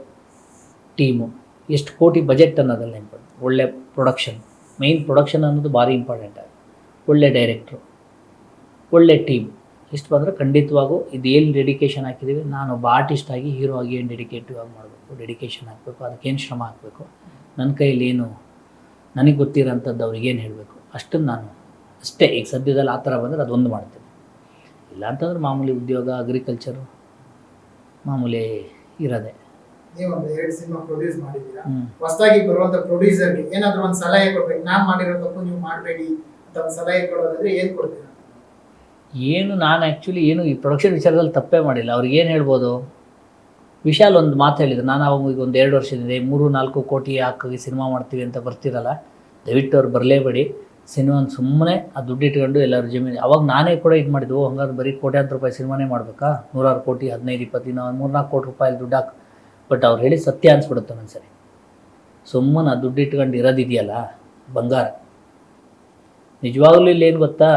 ಟೀಮು, ಎಷ್ಟು ಕೋಟಿ ಬಜೆಟ್ ಅನ್ನೋದಲ್ಲ ಇಂಪಾರ್ಟೆಂಟ್, ಒಳ್ಳೆ ಪ್ರೊಡಕ್ಷನ್, ಮೇಯ್ನ್ ಪ್ರೊಡಕ್ಷನ್ ಅನ್ನೋದು ಭಾರಿ ಇಂಪಾರ್ಟೆಂಟ್ ಆಗುತ್ತೆ. ಒಳ್ಳೆ ಡೈರೆಕ್ಟ್ರು, ಒಳ್ಳೆ ಟೀಮ್, ಇಷ್ಟು ಬಂದರೆ ಖಂಡಿತವಾಗೂ ಇದು ಏನು ಡೆಡಿಕೇಶನ್ ಹಾಕಿದ್ದೀವಿ, ನಾನೊಬ್ಬ ಆರ್ಟಿಸ್ಟ್ ಆಗಿ ಹೀರೋ ಆಗಿ ಏನು ಡೆಡಿಕೇಟಿವ್ ಆಗಿ ಮಾಡಬೇಕು, ಡೆಡಿಕೇಶನ್ ಹಾಕಬೇಕು, ಅದಕ್ಕೇನು ಶ್ರಮ ಹಾಕಬೇಕು, ನನ್ನ ಕೈಯಲ್ಲಿ ಏನು ನನಗೆ ಗೊತ್ತಿರೋಂಥದ್ದು ಅವ್ರಿಗೇನು ಹೇಳಬೇಕು ಅಷ್ಟನ್ನು ನಾನು ಅಷ್ಟೇ ಈಗ ಸದ್ಯದಲ್ಲಿ ಆ ಥರ ಬಂದರೆ ಅದೊಂದು ಮಾಡ್ತೇನೆ. ಇಲ್ಲ ಅಂತಂದ್ರೆ ಮಾಮೂಲಿ ಉದ್ಯೋಗ, ಅಗ್ರಿಕಲ್ಚರು ಮಾಮೂಲಿ ಇರೋದೆ. ನೀವು ಒಂದು 2 ಸಿನಿಮಾ ಪ್ರೊಡ್ಯೂಸ್ ಮಾಡಿದ್ದೀರಾ. ಹೊಸದಾಗಿ ಬರುವಂತ ಪ್ರೊಡ್ಯೂಸರ್ಗೆ ಏನಾದರೂ ಒಂದು ಸಲಹೆ ಕೊಡ್ಬೇಕು, ನಾನು ಮಾಡಿರೋ ತಪ್ಪು ನೀವು ಮಾಡಬೇಡಿ ಅಂತ ಒಂದು ಸಲಹೆ ಕೊಡೋದಾದ್ರೆ ಏನು ಕೊಡ್ತೀರಾ? ಏನು ನಾನು ಆ್ಯಕ್ಚುಲಿ ಏನು ಈ ಪ್ರೊಡಕ್ಷನ್ ವಿಚಾರದಲ್ಲಿ ತಪ್ಪೇ ಮಾಡಿಲ್ಲ. ಅವ್ರಿಗೆ ಏನು ಹೇಳ್ಬೋದು, ವಿಶಾಲ್ ಒಂದು ಮಾತು ಹೇಳಿದ್ರು, ನಾನು ಅವಾಗ ಈಗ ಒಂದು 2 ವರ್ಷದಿಂದ 3-4 ಕೋಟಿ ಹಾಕಿ ಸಿನಿಮಾ ಮಾಡ್ತೀವಿ ಅಂತ ಬರ್ತಿರಲ್ಲ, ದಯವಿಟ್ಟು ಅವ್ರು ಬರಲೇಬೇಡಿ, ಸಿನಿಮಾ ಸುಮ್ಮನೆ ಆ ದುಡ್ಡು ಇಟ್ಕೊಂಡು ಎಲ್ಲರೂ ಜಮೀನು. ಅವಾಗ ನಾನೇ ಕೂಡ ಇದು ಮಾಡಿದ್ವು, ಹಂಗಾದ್ರೆ ಬರೀ ಕೋಟ್ಯಾಂತರ ರೂಪಾಯಿ ಸಿನಿಮಾನೇ ಮಾಡಬೇಕಾ, 100 ಕೋಟಿ 15-20 3-4 ಕೋಟಿ ರೂಪಾಯಿ ದುಡ್ಡು ಹಾಕಿ. ಬಟ್ ಅವ್ರು ಹೇಳಿ ಸತ್ಯ ಅನ್ಸ್ಬಿಡುತ್ತೆ ಒಂದ್ಸರಿ. ಸುಮ್ಮನೆ ಆ ದುಡ್ಡು ಇಟ್ಕೊಂಡು ಇರೋದಿದೆಯಲ್ಲ ಬಂಗಾರ. ನಿಜವಾಗ್ಲೂ ಇಲ್ಲಿ ಏನು ಗೊತ್ತಾ,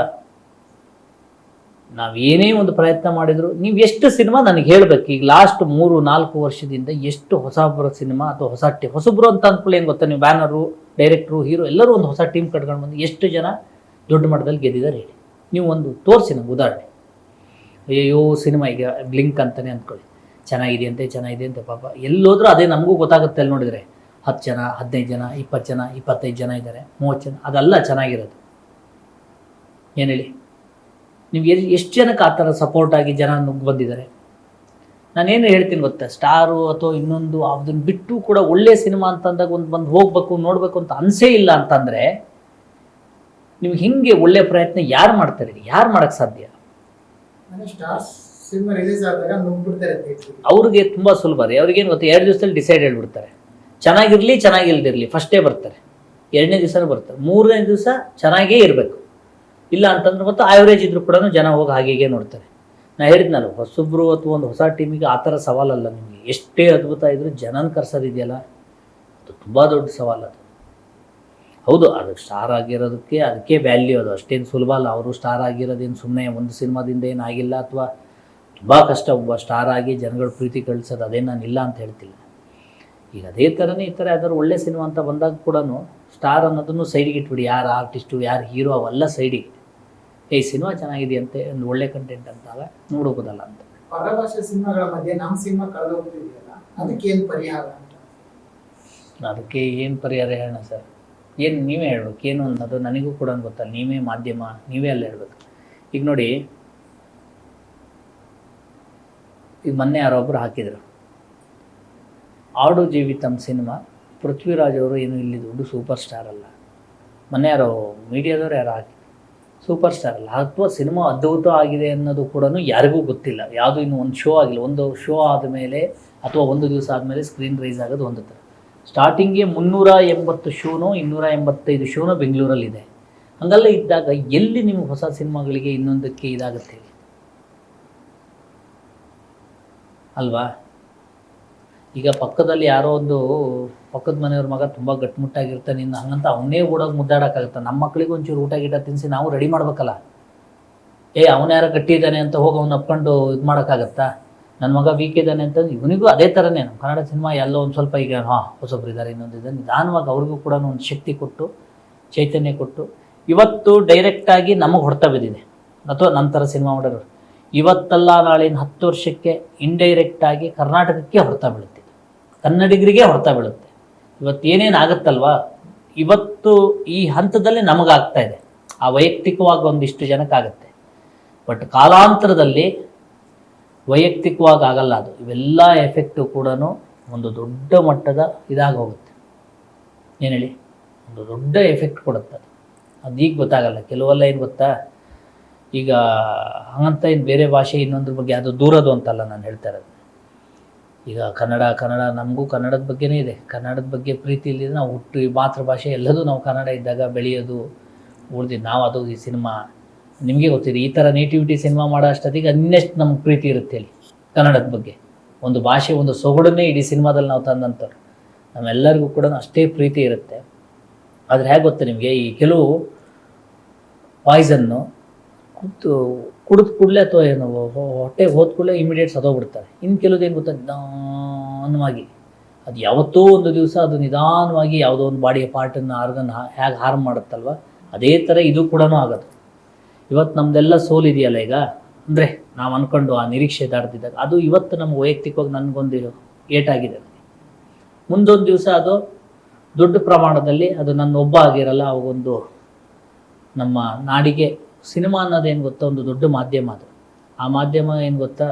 ನಾವು ಏನೇ ಒಂದು ಪ್ರಯತ್ನ ಮಾಡಿದ್ರು ನೀವು ಎಷ್ಟು ಸಿನಿಮಾ ನನಗೆ ಹೇಳಬೇಕು. ಈಗ ಲಾಸ್ಟ್ 3-4 ವರ್ಷದಿಂದ ಎಷ್ಟು ಹೊಸಬ್ರ ಸಿನಿಮಾ ಅಥವಾ ಹೊಸಬ್ರು ಅಂತ ಅಂದ್ಕೊಳ್ಳಿ ಏನು ಗೊತ್ತಾ, ನೀವು ಬ್ಯಾನರು, ಡೈರೆಕ್ಟ್ರು, ಹೀರೋ ಎಲ್ಲರೂ ಒಂದು ಹೊಸ ಟೀಮ್ ಕಟ್ಕೊಂಡು ಬಂದು ಎಷ್ಟು ಜನ ದೊಡ್ಡ ಮಟ್ಟದಲ್ಲಿ ಗೆದ್ದಿದ್ದಾರೆ ಹೇಳಿ. ನೀವು ಒಂದು ತೋರಿಸಿ ನಮ್ಗೆ ಉದಾಹರಣೆ. ಅಯ್ಯೋ ಸಿನಿಮಾ ಈಗ ಬ್ಲಿಂಕ್ ಅಂತಲೇ ಅಂದ್ಕೊಳ್ಳಿ, ಚೆನ್ನಾಗಿದೆ ಅಂತೆ ಪಾಪ ಎಲ್ಲೋದ್ರೂ ಅದೇ ನಮಗೂ ಗೊತ್ತಾಗುತ್ತೆ. ಅಲ್ಲಿ ನೋಡಿದರೆ 10 ಜನ 15 ಜನ 20 ಜನ 25 ಜನ ಇದ್ದಾರೆ, 30 ಜನ, ಅದೆಲ್ಲ ಚೆನ್ನಾಗಿರೋದು. ಏನು ಹೇಳಿ, ನೀವು ಎಷ್ಟು ಜನಕ್ಕೆ ಆ ಥರ ಸಪೋರ್ಟ್ ಆಗಿ ಜನ ನುಗ್ಗಿ ಬಂದಿದ್ದಾರೆ. ನಾನೇನು ಹೇಳ್ತೀನಿ ಗೊತ್ತಾ, ಸ್ಟಾರು ಅಥವಾ ಇನ್ನೊಂದು ಅದನ್ನು ಬಿಟ್ಟು ಕೂಡ ಒಳ್ಳೆಯ ಸಿನಿಮಾ ಅಂತಂದಾಗ ಒಂದು ಬಂದು ಹೋಗ್ಬೇಕು ನೋಡಬೇಕು ಅಂತ ಅನಿಸೇ ಇಲ್ಲ ಅಂತಂದರೆ ನಿಮ್ಗೆ ಹಿಂಗೆ ಒಳ್ಳೆಯ ಪ್ರಯತ್ನ ಯಾರು ಮಾಡ್ತಾರೆ, ಯಾರು ಮಾಡೋಕ್ಕೆ ಸಾಧ್ಯ? ಸ್ಟಾರ್ಸ್ ಸಿನಿಮಾ ರಿಲೀಸ್ ಆದಾಗ ನುಗ್ಬಿಡ್ತಾರೆ. ಅವ್ರಿಗೆ ತುಂಬ ಸುಲಭ ರೀ. ಅವ್ರಿಗೇನು ಗೊತ್ತಾ, 2 ದಿವಸದಲ್ಲಿ ಡಿಸೈಡ್ ಹೇಳ್ಬಿಡ್ತಾರೆ. ಚೆನ್ನಾಗಿರಲಿ ಚೆನ್ನಾಗಿಲ್ದಿರಲಿ ಫಸ್ಟೇ ಬರ್ತಾರೆ, 2ನೇ ದಿವಸನೂ ಬರ್ತಾರೆ, 3ನೇ ದಿವಸ ಚೆನ್ನಾಗೇ ಇರಬೇಕು. ಇಲ್ಲ ಅಂತಂದ್ರೆ ಮತ್ತು ಆವ್ರೇಜ್ ಇದ್ರೂ ಕೂಡ ಜನ ಹೋಗಿ ಹಾಗೆ ನೋಡ್ತಾರೆ. ನಾ ಹೇಳಿದ್ನಲ್ಲ, ಹೊಸಬ್ರು ಅಥವಾ ಒಂದು ಹೊಸ ಟೀಮಿಗೆ ಆ ಥರ ಸವಾಲಲ್ಲ. ನಿಮಗೆ ಎಷ್ಟೇ ಅದ್ಭುತ ಇದ್ರೂ ಜನನ ಕರ್ಸೋದಿದೆಯಲ್ಲ, ಅದು ತುಂಬ ದೊಡ್ಡ ಸವಾಲು. ಅದು ಹೌದು, ಅದು ಸ್ಟಾರ್ ಆಗಿರೋದಕ್ಕೆ ಅದಕ್ಕೆ ವ್ಯಾಲ್ಯೂ. ಅದು ಅಷ್ಟೇನು ಸುಲಭ ಅಲ್ಲ. ಅವರು ಸ್ಟಾರ್ ಆಗಿರೋದೇನು ಸುಮ್ಮನೆ ಒಂದು ಸಿನಿಮಾದಿಂದ ಏನಾಗಿಲ್ಲ, ಅಥವಾ ತುಂಬ ಕಷ್ಟ ಒಬ್ಬ ಸ್ಟಾರ್ ಆಗಿ ಜನಗಳ ಪ್ರೀತಿ ಕಳಿಸೋದು, ಅದೇನು ನಾನು ಇಲ್ಲ ಅಂತ ಹೇಳ್ತಿಲ್ಲ. ಈಗ ಅದೇ ಥರನೇ ಈ ಥರ ಯಾವ್ದಾದ್ರು ಒಳ್ಳೆ ಸಿನಿಮಾ ಅಂತ ಬಂದಾಗ ಕೂಡ ಸ್ಟಾರ್ ಅನ್ನೋದನ್ನು ಸೈಡಿಗೆ ಇಟ್ಬಿಡಿ. ಯಾರು ಆರ್ಟಿಸ್ಟು ಯಾರು ಹೀರೋ ಅವೆಲ್ಲ ಸೈಡಿಗೆ, ಈ ಸಿನಿಮಾ ಚೆನ್ನಾಗಿದೆಯಂತೆ, ಒಂದು ಒಳ್ಳೆ ಕಂಟೆಂಟ್ ಅಂತಾಗ ನೋಡೋಬೋದಲ್ಲ ಅಂತ. ಪರಭಾಷೆ ಸಿನಿಮಾಗಳ ಮಧ್ಯೆ ನಮ್ಮ ಸಿನಿಮಾ ಕಳೆದೋಗ್ತಿದೆಯಲ್ಲ, ಅದಕ್ಕೆ ಏನು ಪರಿಹಾರ ಅಂತ? ಅದಕ್ಕೆ ಏನು ಪರಿಹಾರ ಹೇಳೋಣ ಸರ್, ಏನು ನೀವೇ ಹೇಳ್ಬೇಕು. ಏನು ಅನ್ನೋದು ನನಗೂ ಕೂಡ ಗೊತ್ತಲ್ಲ, ನೀವೇ ಮಾಧ್ಯಮ, ನೀವೇ ಅಲ್ಲಿ ಹೇಳ್ಬೇಕು. ಈಗ ನೋಡಿ, ಈಗ ಮೊನ್ನೆ ಯಾರೊಬ್ಬರು ಹಾಕಿದರು ಆಡು ಜೀವಿತಂ ಸಿನಿಮಾ. ಪೃಥ್ವಿರಾಜ್ ಅವರು ಏನು ಇಲ್ಲಿ ದೊಡ್ಡ ಸೂಪರ್ ಸ್ಟಾರ್ ಅಲ್ಲ, ಮೊನ್ನೆ ಯಾರೋ ಮೀಡಿಯಾದವ್ರು ಯಾರೋ ಹಾಕಿ ಸೂಪರ್ ಸ್ಟಾರ್ ಅಲ್ಲ, ಅಥವಾ ಸಿನಿಮಾ ಅದ್ಭುತ ಆಗಿದೆ ಅನ್ನೋದು ಕೂಡ ಯಾರಿಗೂ ಗೊತ್ತಿಲ್ಲ. ಯಾವುದು ಇನ್ನೂ ಒಂದು ಶೋ ಆಗಿಲ್ಲ. ಒಂದು ಶೋ ಆದಮೇಲೆ ಅಥವಾ ಒಂದು ದಿವಸ ಆದಮೇಲೆ ಸ್ಕ್ರೀನ್ ರೈಸ್ ಆಗೋದು ಒಂದು ಥರ. ಸ್ಟಾರ್ಟಿಂಗ್ಗೆ 380 ಶೋನೋ 285 ಶೋನೋ ಬೆಂಗಳೂರಲ್ಲಿದೆ. ಹಂಗೆಲ್ಲ ಇದ್ದಾಗ ಎಲ್ಲಿ ನಿಮ್ಗೆ ಹೊಸ ಸಿನಿಮಾಗಳಿಗೆ ಇನ್ನೊಂದಕ್ಕೆ ಇದಾಗುತ್ತೆ ಅಲ್ವಾ? ಈಗ ಪಕ್ಕದಲ್ಲಿ ಯಾರೋ ಒಂದು ಪಕ್ಕದ ಮನೆಯವ್ರ ಮಗ ತುಂಬ ಗಟ್ಟಿಮುಟ್ಟಾಗಿರ್ತಾನೆ, ಇನ್ನು ಹಂಗಂತ ಅವನೇ ಓಡೋಗಿ ಮುದ್ದಾಡೋಕ್ಕಾಗತ್ತೆ? ನಮ್ಮ ಮಕ್ಕಳಿಗೆ ಒಂಚೂರು ಊಟ ಗೀಟ ತಿನ್ನಿಸಿ ನಾವು ರೆಡಿ ಮಾಡ್ಬೇಕಲ್ಲ. ಅವನು ಯಾರೋ ಗಟ್ಟಿ ಇದ್ದಾನೆ ಅಂತ ಹೋಗಿ ಅವ್ನು ಅಪ್ಕೊಂಡು ಇದು ಮಾಡೋಕ್ಕಾಗತ್ತಾ? ನನ್ನ ಮಗ ವೀಕ್ ಇದ್ದಾನೆ ಅಂತ ಇವನಿಗೂ ಅದೇ ಥರನೇ. ನಮ್ಮ ಕನ್ನಡ ಸಿನಿಮಾ ಎಲ್ಲೋ ಒಂದು ಸ್ವಲ್ಪ ಈಗ ಹೊಸೊಬ್ರು ಇದ್ದಾರೆ, ಇನ್ನೊಂದು ಇದ್ದಾರೆ, ನಿಧಾನವಾಗಿ ಅವ್ರಿಗೂ ಕೂಡ ಒಂದು ಶಕ್ತಿ ಕೊಟ್ಟು ಚೈತನ್ಯ ಕೊಟ್ಟು ಇವತ್ತು ಡೈರೆಕ್ಟಾಗಿ ನಮಗೆ ಹೊಡ್ತಾ ಬಿದ್ದಿದೆ. ಅಥವಾ ನಂತರ ಸಿನಿಮಾ ಮಾಡೋರು ಇವತ್ತಲ್ಲ ನಾಳಿನ 10 ವರ್ಷಕ್ಕೆ ಇಂಡೈರೆಕ್ಟಾಗಿ ಕರ್ನಾಟಕಕ್ಕೆ ಹೊಡ್ತಾ ಬೀಳುತ್ತೆ, ಕನ್ನಡಿಗರಿಗೆ ಹೊಡ್ತಾ ಬೀಳುತ್ತೆ. ಇವತ್ತು ಏನೇನು ಆಗುತ್ತಲ್ವಾ, ಇವತ್ತು ಈ ಹಂತದಲ್ಲಿ ನಮಗಾಗ್ತಾ ಇದೆ. ಆ ವೈಯಕ್ತಿಕವಾಗಿ ಒಂದಿಷ್ಟು ಜನಕ್ಕಾಗತ್ತೆ, ಬಟ್ ಕಾಲಾಂತರದಲ್ಲಿ ವೈಯಕ್ತಿಕವಾಗಿ ಆಗಲ್ಲ. ಅದು ಇವೆಲ್ಲ ಎಫೆಕ್ಟು ಕೂಡ ಒಂದು ದೊಡ್ಡ ಮಟ್ಟದ ಇದಾಗಿ ಹೋಗುತ್ತೆ. ಏನು ಹೇಳಿ, ಒಂದು ದೊಡ್ಡ ಎಫೆಕ್ಟ್ ಕೊಡುತ್ತೆ ಅದು. ಅದೀಗ ಗೊತ್ತಾಗಲ್ಲ. ಕೆಲವೆಲ್ಲ ಏನು ಗೊತ್ತಾ, ಈಗ ಹಂಗಂತ ಏನು ಬೇರೆ ಭಾಷೆ ಇನ್ನೊಂದ್ರ ಬಗ್ಗೆ ಅದು ದೂರದು ಅಂತಲ್ಲ ನಾನು ಹೇಳ್ತಾ ಇರೋದು. ಈಗ ಕನ್ನಡ ನಮಗೂ ಕನ್ನಡದ ಬಗ್ಗೆನೇ ಇದೆ. ಕನ್ನಡದ ಬಗ್ಗೆ ಪ್ರೀತಿ ಇಲ್ಲಿದೆ. ನಾವು ಹುಟ್ಟು ಈ ಮಾತೃಭಾಷೆ ಎಲ್ಲದೂ ನಾವು ಕನ್ನಡ ಇದ್ದಾಗ ಬೆಳೆಯೋದು ಉಳಿದಿದ್ದು ನಾವು. ಅದು ಈ ಸಿನಿಮಾ ನಿಮಗೆ ಗೊತ್ತಿದೆ, ಈ ಥರ ನೇಟಿವಿಟಿ ಸಿನಿಮಾ ಮಾಡೋ ಅಷ್ಟೊತ್ತಿಗೆ ಇನ್ನೆಷ್ಟು ನಮ್ಗೆ ಪ್ರೀತಿ ಇರುತ್ತೆ ಹೇಳಿ ಕನ್ನಡದ ಬಗ್ಗೆ. ಒಂದು ಭಾಷೆ, ಒಂದು ಸೊಗಡನ್ನೇ ಇಡೀ ಸಿನಿಮಾದಲ್ಲಿ ನಾವು ತಂದಂಥವ್ರು. ನಮ್ಮೆಲ್ಲರಿಗೂ ಕೂಡ ಅಷ್ಟೇ ಪ್ರೀತಿ ಇರುತ್ತೆ. ಆದರೆ ಹೇಗೆ ಗೊತ್ತೆ ನಿಮಗೆ, ಈ ಕೆಲವು ಪಾಯ್ಸನ್ನು ಕುಡಿದ ಕೂಡಲೇ ಅಥವಾ ಏನು ಹೊಟ್ಟೆಗೆ ಹೋದ ಕೂಡಲೇ ಇಮಿಡಿಯೇಟ್ ಸತ್ತೋಗ್ಬಿಡ್ತಾರೆ. ಇನ್ನು ಕೆಲವ್ದು ಏನು ಗೊತ್ತಾ, ನಿಧಾನವಾಗಿ ಅದು ಯಾವತ್ತೋ ಒಂದು ದಿವಸ ಅದು ನಿಧಾನವಾಗಿ ಯಾವುದೋ ಒಂದು ಬಾಡಿಯ ಪಾರ್ಟನ್ನು ಆರ್ಗನ್ ಹೇಗೆ ಹಾರ್ಮ್ ಮಾಡುತ್ತಲ್ವ, ಅದೇ ಥರ ಇದು ಕೂಡ ಆಗೋದು. ಇವತ್ತು ನಮ್ಮದೆಲ್ಲ ಸೋಲಿದೆಯಲ್ಲ ಈಗ, ಅಂದರೆ ನಾವು ಅಂದ್ಕೊಂಡು ಆ ನಿರೀಕ್ಷೆ ದಾಟ್ತಿದ್ದಾಗ ಅದು ಇವತ್ತು ನಮ್ಗೆ ವೈಯಕ್ತಿಕವಾಗಿ ನನಗೊಂದು ಏಟಾಗಿದೆ. ಮುಂದೊಂದು ದಿವಸ ಅದು ದೊಡ್ಡ ಪ್ರಮಾಣದಲ್ಲಿ ಅದು ನನ್ನ ಒಬ್ಬ ಆಗಿರಲ್ಲ, ಅವಾಗೊಂದು ನಮ್ಮ ನಾಡಿಗೆ ಸಿನಿಮಾ ಅನ್ನೋದೇನು ಗೊತ್ತಾ ಒಂದು ದೊಡ್ಡ ಮಾಧ್ಯಮ. ಅದು ಆ ಮಾಧ್ಯಮ ಏನು ಗೊತ್ತಾ,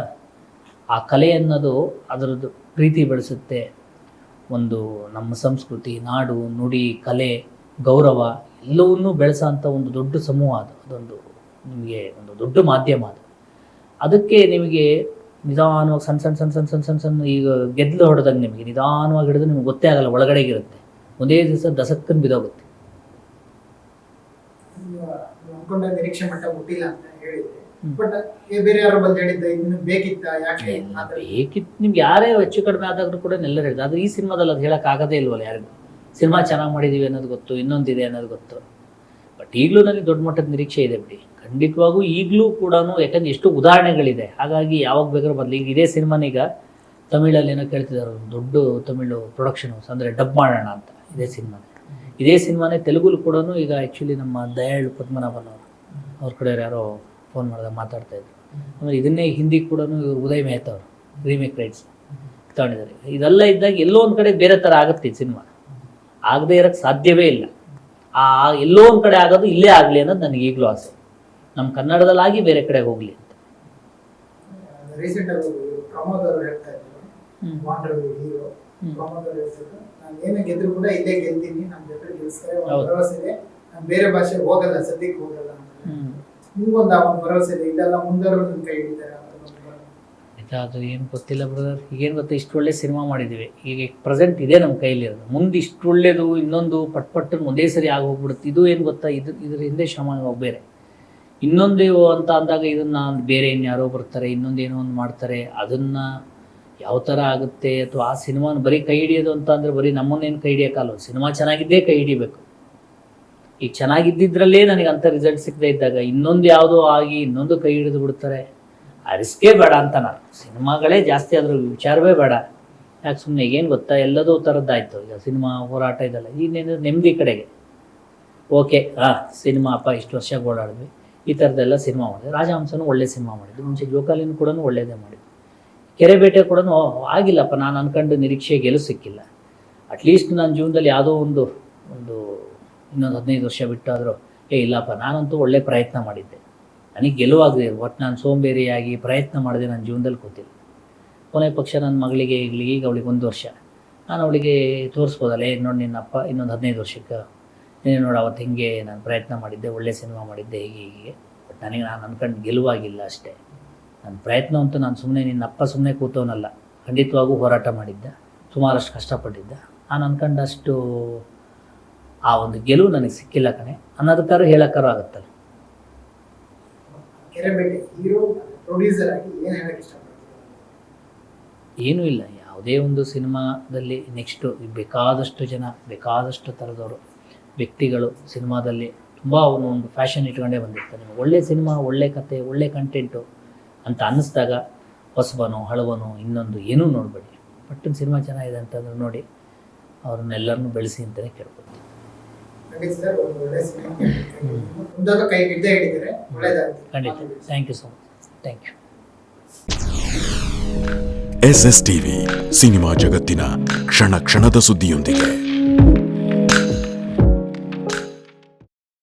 ಆ ಕಲೆ ಅನ್ನೋದು ಅದರದ್ದು ಪ್ರೀತಿ ಬೆಳೆಸುತ್ತೆ. ಒಂದು ನಮ್ಮ ಸಂಸ್ಕೃತಿ, ನಾಡು, ನುಡಿ, ಕಲೆ, ಗೌರವ ಎಲ್ಲವನ್ನೂ ಬೆಳೆಸೋಂಥ ಒಂದು ದೊಡ್ಡ ಸಮೂಹ ಅದು. ಅದೊಂದು ನಿಮಗೆ ಒಂದು ದೊಡ್ಡ ಮಾಧ್ಯಮ ಅದು. ಅದಕ್ಕೆ ನಿಮಗೆ ನಿಧಾನವಾಗಿ ಸಣ್ಣ ಸಣ್ಣ ಸಣ್ಣ ಸಣ್ಣ ಸಣ್ಣ ಸಣ್ಣ ಸಣ್ಣ ಈಗ ಗೆದ್ದಲು ಹೊಡೆದಂಗೆ ನಿಮಗೆ ನಿಧಾನವಾಗಿ ಹಿಡಿದು ನಿಮ್ಗೆ ಗೊತ್ತೇ ಆಗಲ್ಲ, ಒಳಗಡೆಗಿರುತ್ತೆ. ಒಂದೇ ದಿವಸ ದಸಕ್ಕನ್ನು ಬಿದ್ದೋಗುತ್ತೆ. ಅನ್ಕೊಂಡ ನಿರೀಕ್ಷೆ ಮಟ್ಟ ಮುಟ್ಟಿಲ್ಲ ಅಂತ ಹೇಳಿದ್ರೆ, ಬಟ್ ಬೇರೆ ಯಾರೋ ಬಂದು ಹೇಳಿದ್ದ ಇನ್ನು ಬೇಕಿತ್ತ, ಯಾಕೆ ಬೇಕಿತ್ತು ನಿಮ್ಗೆ ಯಾರೇ ಹೆಚ್ಚು ಕಡಿಮೆ ಆದಾಗ್ರೂ ಕೂಡ ಎಲ್ಲರೂ ಹೇಳಿದ್ರು. ಆದರೆ ಈ ಸಿನಿಮಾದಲ್ಲಿ ಅದು ಹೇಳೋಕ್ಕಾಗದೇ ಇಲ್ವಲ್ಲ ಯಾರಿಗೂ. ಸಿನಿಮಾ ಚೆನ್ನಾಗಿ ಮಾಡಿದ್ದೀವಿ ಅನ್ನೋದು ಗೊತ್ತು, ಇನ್ನೊಂದಿದೆ ಅನ್ನೋದು ಗೊತ್ತು. ಬಟ್ ಈಗಲೂ ನನಗೆ ದೊಡ್ಡ ಮಟ್ಟದ ನಿರೀಕ್ಷೆ ಇದೆ ಬಿಡಿ, ಖಂಡಿತವಾಗೂ ಈಗಲೂ ಕೂಡ. ಯಾಕಂದ್ರೆ ಎಷ್ಟು ಉದಾಹರಣೆಗಳಿದೆ, ಹಾಗಾಗಿ ಯಾವಾಗ ಬೇಕಾದ್ರೂ ಬರಲಿ. ಈಗ ಇದೇ ಸಿನಿಮಾನೀಗ ತಮಿಳಲ್ಲಿ ಏನೋ ಕೇಳ್ತಿದ್ದಾರೆ, ದೊಡ್ಡ ತಮಿಳು ಪ್ರೊಡಕ್ಷನ್ ಹೌಸ್, ಅಂದರೆ ಡಬ್ ಮಾಡೋಣ ಅಂತ. ಇದೇ ಸಿನಿಮಾನೇ ತೆಲುಗುಲು ಕೂಡ ಈಗ ಆ್ಯಕ್ಚುಲಿ ನಮ್ಮ ದಯಾಳ್ ಪದ್ಮನಾಭನ್ ಅವ್ರ ಕಡೆ ಯಾರೋ ಫೋನ್ ಮಾಡಿದಾಗ ಮಾತಾಡ್ತಾಯಿದ್ರು. ಆಮೇಲೆ ಇದನ್ನೇ ಹಿಂದಿ ಕೂಡ ಇವರು ಉದಯ್ ಮೆಹ್ತಾ ಅವರು ರೀಮೇಕ್ ರೈಟ್ಸ್ ತಗೊಂಡಿದ್ದಾರೆ. ಇದೆಲ್ಲ ಇದ್ದಾಗ ಎಲ್ಲೋ ಒಂದು ಕಡೆ ಬೇರೆ ಥರ ಆಗುತ್ತೆ ಈ ಸಿನಿಮಾ, ಆಗದೇ ಇರೋಕ್ಕೆ ಸಾಧ್ಯವೇ ಇಲ್ಲ. ಎಲ್ಲೋ ಒಂದು ಕಡೆ ಆಗೋದು ಇಲ್ಲೇ ಆಗಲಿ ಅನ್ನೋದು ನನಗೆ ಈಗಲೂ ಆಸೆ. ನಮ್ಮ ಕನ್ನಡದಲ್ಲಾಗಿ ಬೇರೆ ಕಡೆ ಹೋಗಲಿ ಅಂತ. ರೀಸೆಂಟ್ ಆಗಿ ಪ್ರಮೋದ್ ಅವರು ಹೇಳ್ತಾ ಇದ್ರು, ವಾಂಡರ್ ಹೀರೋ ಪ್ರಮೋದ್ ಅವರು ಹೇಳ್ತಿದ್ರು, ನಾನು ಏನೇ ಗೆದ್ರು ಕೂಡ ಇಲ್ಲೇ ಗೆಲ್ತೀನಿ, ನಮ್ಮ ಜೊತೆ ಗೆಲ್ಸ್ತಾರೆ, ಒಂದು ಭರವಸೆ ಇದೆ, ನಾನು ಬೇರೆ ಭಾಷೆ ಹೋಗಲ್ಲ, ಸದ್ಯಕ್ಕೆ ಹೋಗಲ್ಲ ಅಂತ. ನಿಮ್ಗೊಂದು ಆ ಒಂದು ಭರವಸೆ ಇದೆ, ಇದೆಲ್ಲ ಮುಂದವರು ನಿಮ್ಮ ಕೈ ಹಿಡಿತಾರೆ? ಅದು ಏನು ಗೊತ್ತಿಲ್ಲ ಬ್ರದರ್. ಈಗೇನು ಗೊತ್ತಾ, ಇಷ್ಟು ಒಳ್ಳೆ ಸಿನಿಮಾ ಮಾಡಿದ್ದೀವಿ, ಈಗ ಪ್ರೆಸೆಂಟ್ ಇದೆ ನಮ್ಮ ಕೈಲಿರೋದು. ಮುಂದೆ ಇಷ್ಟು ಒಳ್ಳೇದು ಇನ್ನೊಂದು ಪಟ್ಪಟ್ಟು ಒಂದೇ ಸರಿ ಆಗೋಗ್ಬಿಡುತ್ತೆ. ಇದು ಏನು ಗೊತ್ತಾ, ಇದ್ರ ಹಿಂದೆ ಶ್ರಮ ಬೇರೆ. ಇನ್ನೊಂದು ಅಂತ ಅಂದಾಗ ಇದನ್ನು ಬೇರೆ ಇನ್ಯಾರೋ ಬರ್ತಾರೆ, ಇನ್ನೊಂದೇನೋ ಒಂದು ಮಾಡ್ತಾರೆ. ಅದನ್ನು ಯಾವ ಥರ ಆಗುತ್ತೆ, ಅಥವಾ ಆ ಸಿನಿಮಾನ ಬರೀ ಕೈ ಹಿಡಿಯೋದು ಅಂತ ಅಂದರೆ ಬರೀ ನಮ್ಮನ್ನೇನು ಕೈ ಹಿಡಿಯೋಕ್ಕಲ್ಲ. ಸಿನಿಮಾ ಚೆನ್ನಾಗಿದ್ದೇ ಕೈ ಹಿಡಿಬೇಕು. ಈಗ ಚೆನ್ನಾಗಿದ್ದಿದ್ರಲ್ಲೇ ನನಗೆ ಅಂಥ ರಿಸಲ್ಟ್ ಸಿಗದೆ ಇದ್ದಾಗ ಇನ್ನೊಂದು ಯಾವುದೋ ಆಗಿ ಇನ್ನೊಂದು ಕೈ ಹಿಡಿದು ಬಿಡ್ತಾರೆ. ಆ ರಿಸ್ಕೇ ಬೇಡ ಅಂತ ನಾನು. ಸಿನಿಮಾಗಳೇ ಜಾಸ್ತಿ ಅದ್ರ ವಿಚಾರವೇ ಬೇಡ. ಯಾಕೆ ಸುಮ್ಮನೆ ಏನು ಗೊತ್ತಾ, ಎಲ್ಲದೂ ಥರದ್ದಾಯಿತು. ಈಗ ಸಿನಿಮಾ ಹೋರಾಟ ಇದೆಲ್ಲ, ಇನ್ನೇನು ನೆಮ್ಮದಿ ಕಡೆಗೆ ಓಕೆ. ಸಿನಿಮಾ ಅಪ್ಪ ಇಷ್ಟು ವರ್ಷ ಓಡಾಡಿದ್ವಿ, ಈ ಥರದ್ದೆಲ್ಲ ಸಿನಿಮಾ ಮಾಡಿದ್ವಿ. ರಾಜಹಂಸನೂ ಒಳ್ಳೆ ಸಿನಿಮಾ ಮಾಡಿದ್ದು, ಮುಂಚೆ ಜೋಕಾಲಿನೂ ಕೂಡ ಒಳ್ಳೇದೇ ಮಾಡಿದ್ದು. ಕೆರೆಬೇಟೆ ಕೂಡ ಆಗಿಲ್ಲಪ್ಪ, ನಾನು ಅನ್ಕೊಂಡು ನಿರೀಕ್ಷೆ ಗೆಲುವು ಸಿಕ್ಕಿಲ್ಲ. ಅಟ್ಲೀಸ್ಟ್ ನನ್ನ ಜೀವನದಲ್ಲಿ ಯಾವುದೋ ಒಂದು ಇನ್ನೊಂದು 15 ವರ್ಷ ಬಿಟ್ಟಾದರೂ ಇಲ್ಲಪ್ಪ ನಾನಂತೂ ಒಳ್ಳೆ ಪ್ರಯತ್ನ ಮಾಡಿದ್ದೆ, ನನಗೆ ಗೆಲುವಾಗದೆ ಒಟ್ಟು ನಾನು ಸೋಂಬೇರಿಯಾಗಿ ಪ್ರಯತ್ನ ಮಾಡಿದೆ ನನ್ನ ಜೀವನದಲ್ಲಿ ಗೊತ್ತಿಲ್ಲ. ಕೊನೆ ಪಕ್ಷ ನನ್ನ ಮಗಳಿಗೆ ಈಗ ಅವಳಿಗೆ 1 ವರ್ಷ, ನಾನು ಅವಳಿಗೆ ತೋರಿಸ್ಬೋದಲ್ಲ, ನೋಡಿ ನಿನ್ನಪ್ಪ ಇನ್ನೊಂದು 15 ವರ್ಷಕ್ಕೆ ನೀನು ನೋಡಿ ಅವತ್ತು ಹಿಂಗೆ ನಾನು ಪ್ರಯತ್ನ ಮಾಡಿದ್ದೆ, ಒಳ್ಳೆ ಸಿನಿಮಾ ಮಾಡಿದ್ದೆ, ಹೀಗೆ. ಬಟ್ ನನಗೆ ನಾನು ಅನ್ಕೊಂಡು ಗೆಲುವಾಗಿಲ್ಲ ಅಷ್ಟೇ. ನನ್ನ ಪ್ರಯತ್ನ ಅಂತೂ ನಾನು ಸುಮ್ಮನೆ ನಿನ್ನಪ್ಪ ಸುಮ್ಮನೆ ಕೂತವನಲ್ಲ, ಖಂಡಿತವಾಗೂ ಹೋರಾಟ ಮಾಡಿದ್ದ, ಸುಮಾರಷ್ಟು ಕಷ್ಟಪಟ್ಟಿದ್ದ. ನಾನು ಅನ್ಕೊಂಡಷ್ಟು ಆ ಒಂದು ಗೆಲುವು ನನಗೆ ಸಿಕ್ಕಿಲ್ಲ ಕಣೆ ಅನ್ನೋದಕ್ಕಾದ್ರೂ ಹೇಳೋಕ್ಕಾರು ಆಗುತ್ತಲ್ಲ. ಕೆರೆಬೇಟೆ ಹೀರೋ ಪ್ರೊಡ್ಯೂಸರ್ ಆಗಿ ಏನು ಹೇಳಕ್ಕೆ ಇಷ್ಟಪಡ್ತೀರಾ? ಏನೂ ಇಲ್ಲ, ಯಾವುದೇ ಒಂದು ಸಿನಿಮಾದಲ್ಲಿ ನೆಕ್ಸ್ಟು ಬೇಕಾದಷ್ಟು ಜನ, ಬೇಕಾದಷ್ಟು ಥರದವರು ವ್ಯಕ್ತಿಗಳು ಸಿನಿಮಾದಲ್ಲಿ ತುಂಬ ಒಂದು ಫ್ಯಾಷನ್ ಇಟ್ಕೊಂಡೇ ಬಂದಿರ್ತಾರೆ. ನಿಮಗೆ ಒಳ್ಳೆ ಸಿನಿಮಾ, ಒಳ್ಳೆ ಕತೆ, ಒಳ್ಳೆ ಕಂಟೆಂಟು ಅಂತ ಅನ್ನಿಸ್ದಾಗ ಹೊಸಬನೋ ಹಳವನೋ ಇನ್ನೊಂದು ಏನೂ ನೋಡಬೇಡಿ. ಪಟ್ಟನ ಸಿನಿಮಾ ಚೆನ್ನಾಗಿದೆ ಅಂತಂದ್ರೆ ನೋಡಿ, ಅವ್ರನ್ನೆಲ್ಲರನ್ನೂ ಬೆಳೆಸಿ ಅಂತಲೇ ಕೇಳ್ಕೊಳ್ತೀನಿ. ಖಂಡಿತ. Thank you so much. Thank you. SS TV cinema ಜಗತ್ತಿನ ಕ್ಷಣ ಕ್ಷಣದ ಸುದ್ದಿಯೊಂದಿಗೆ.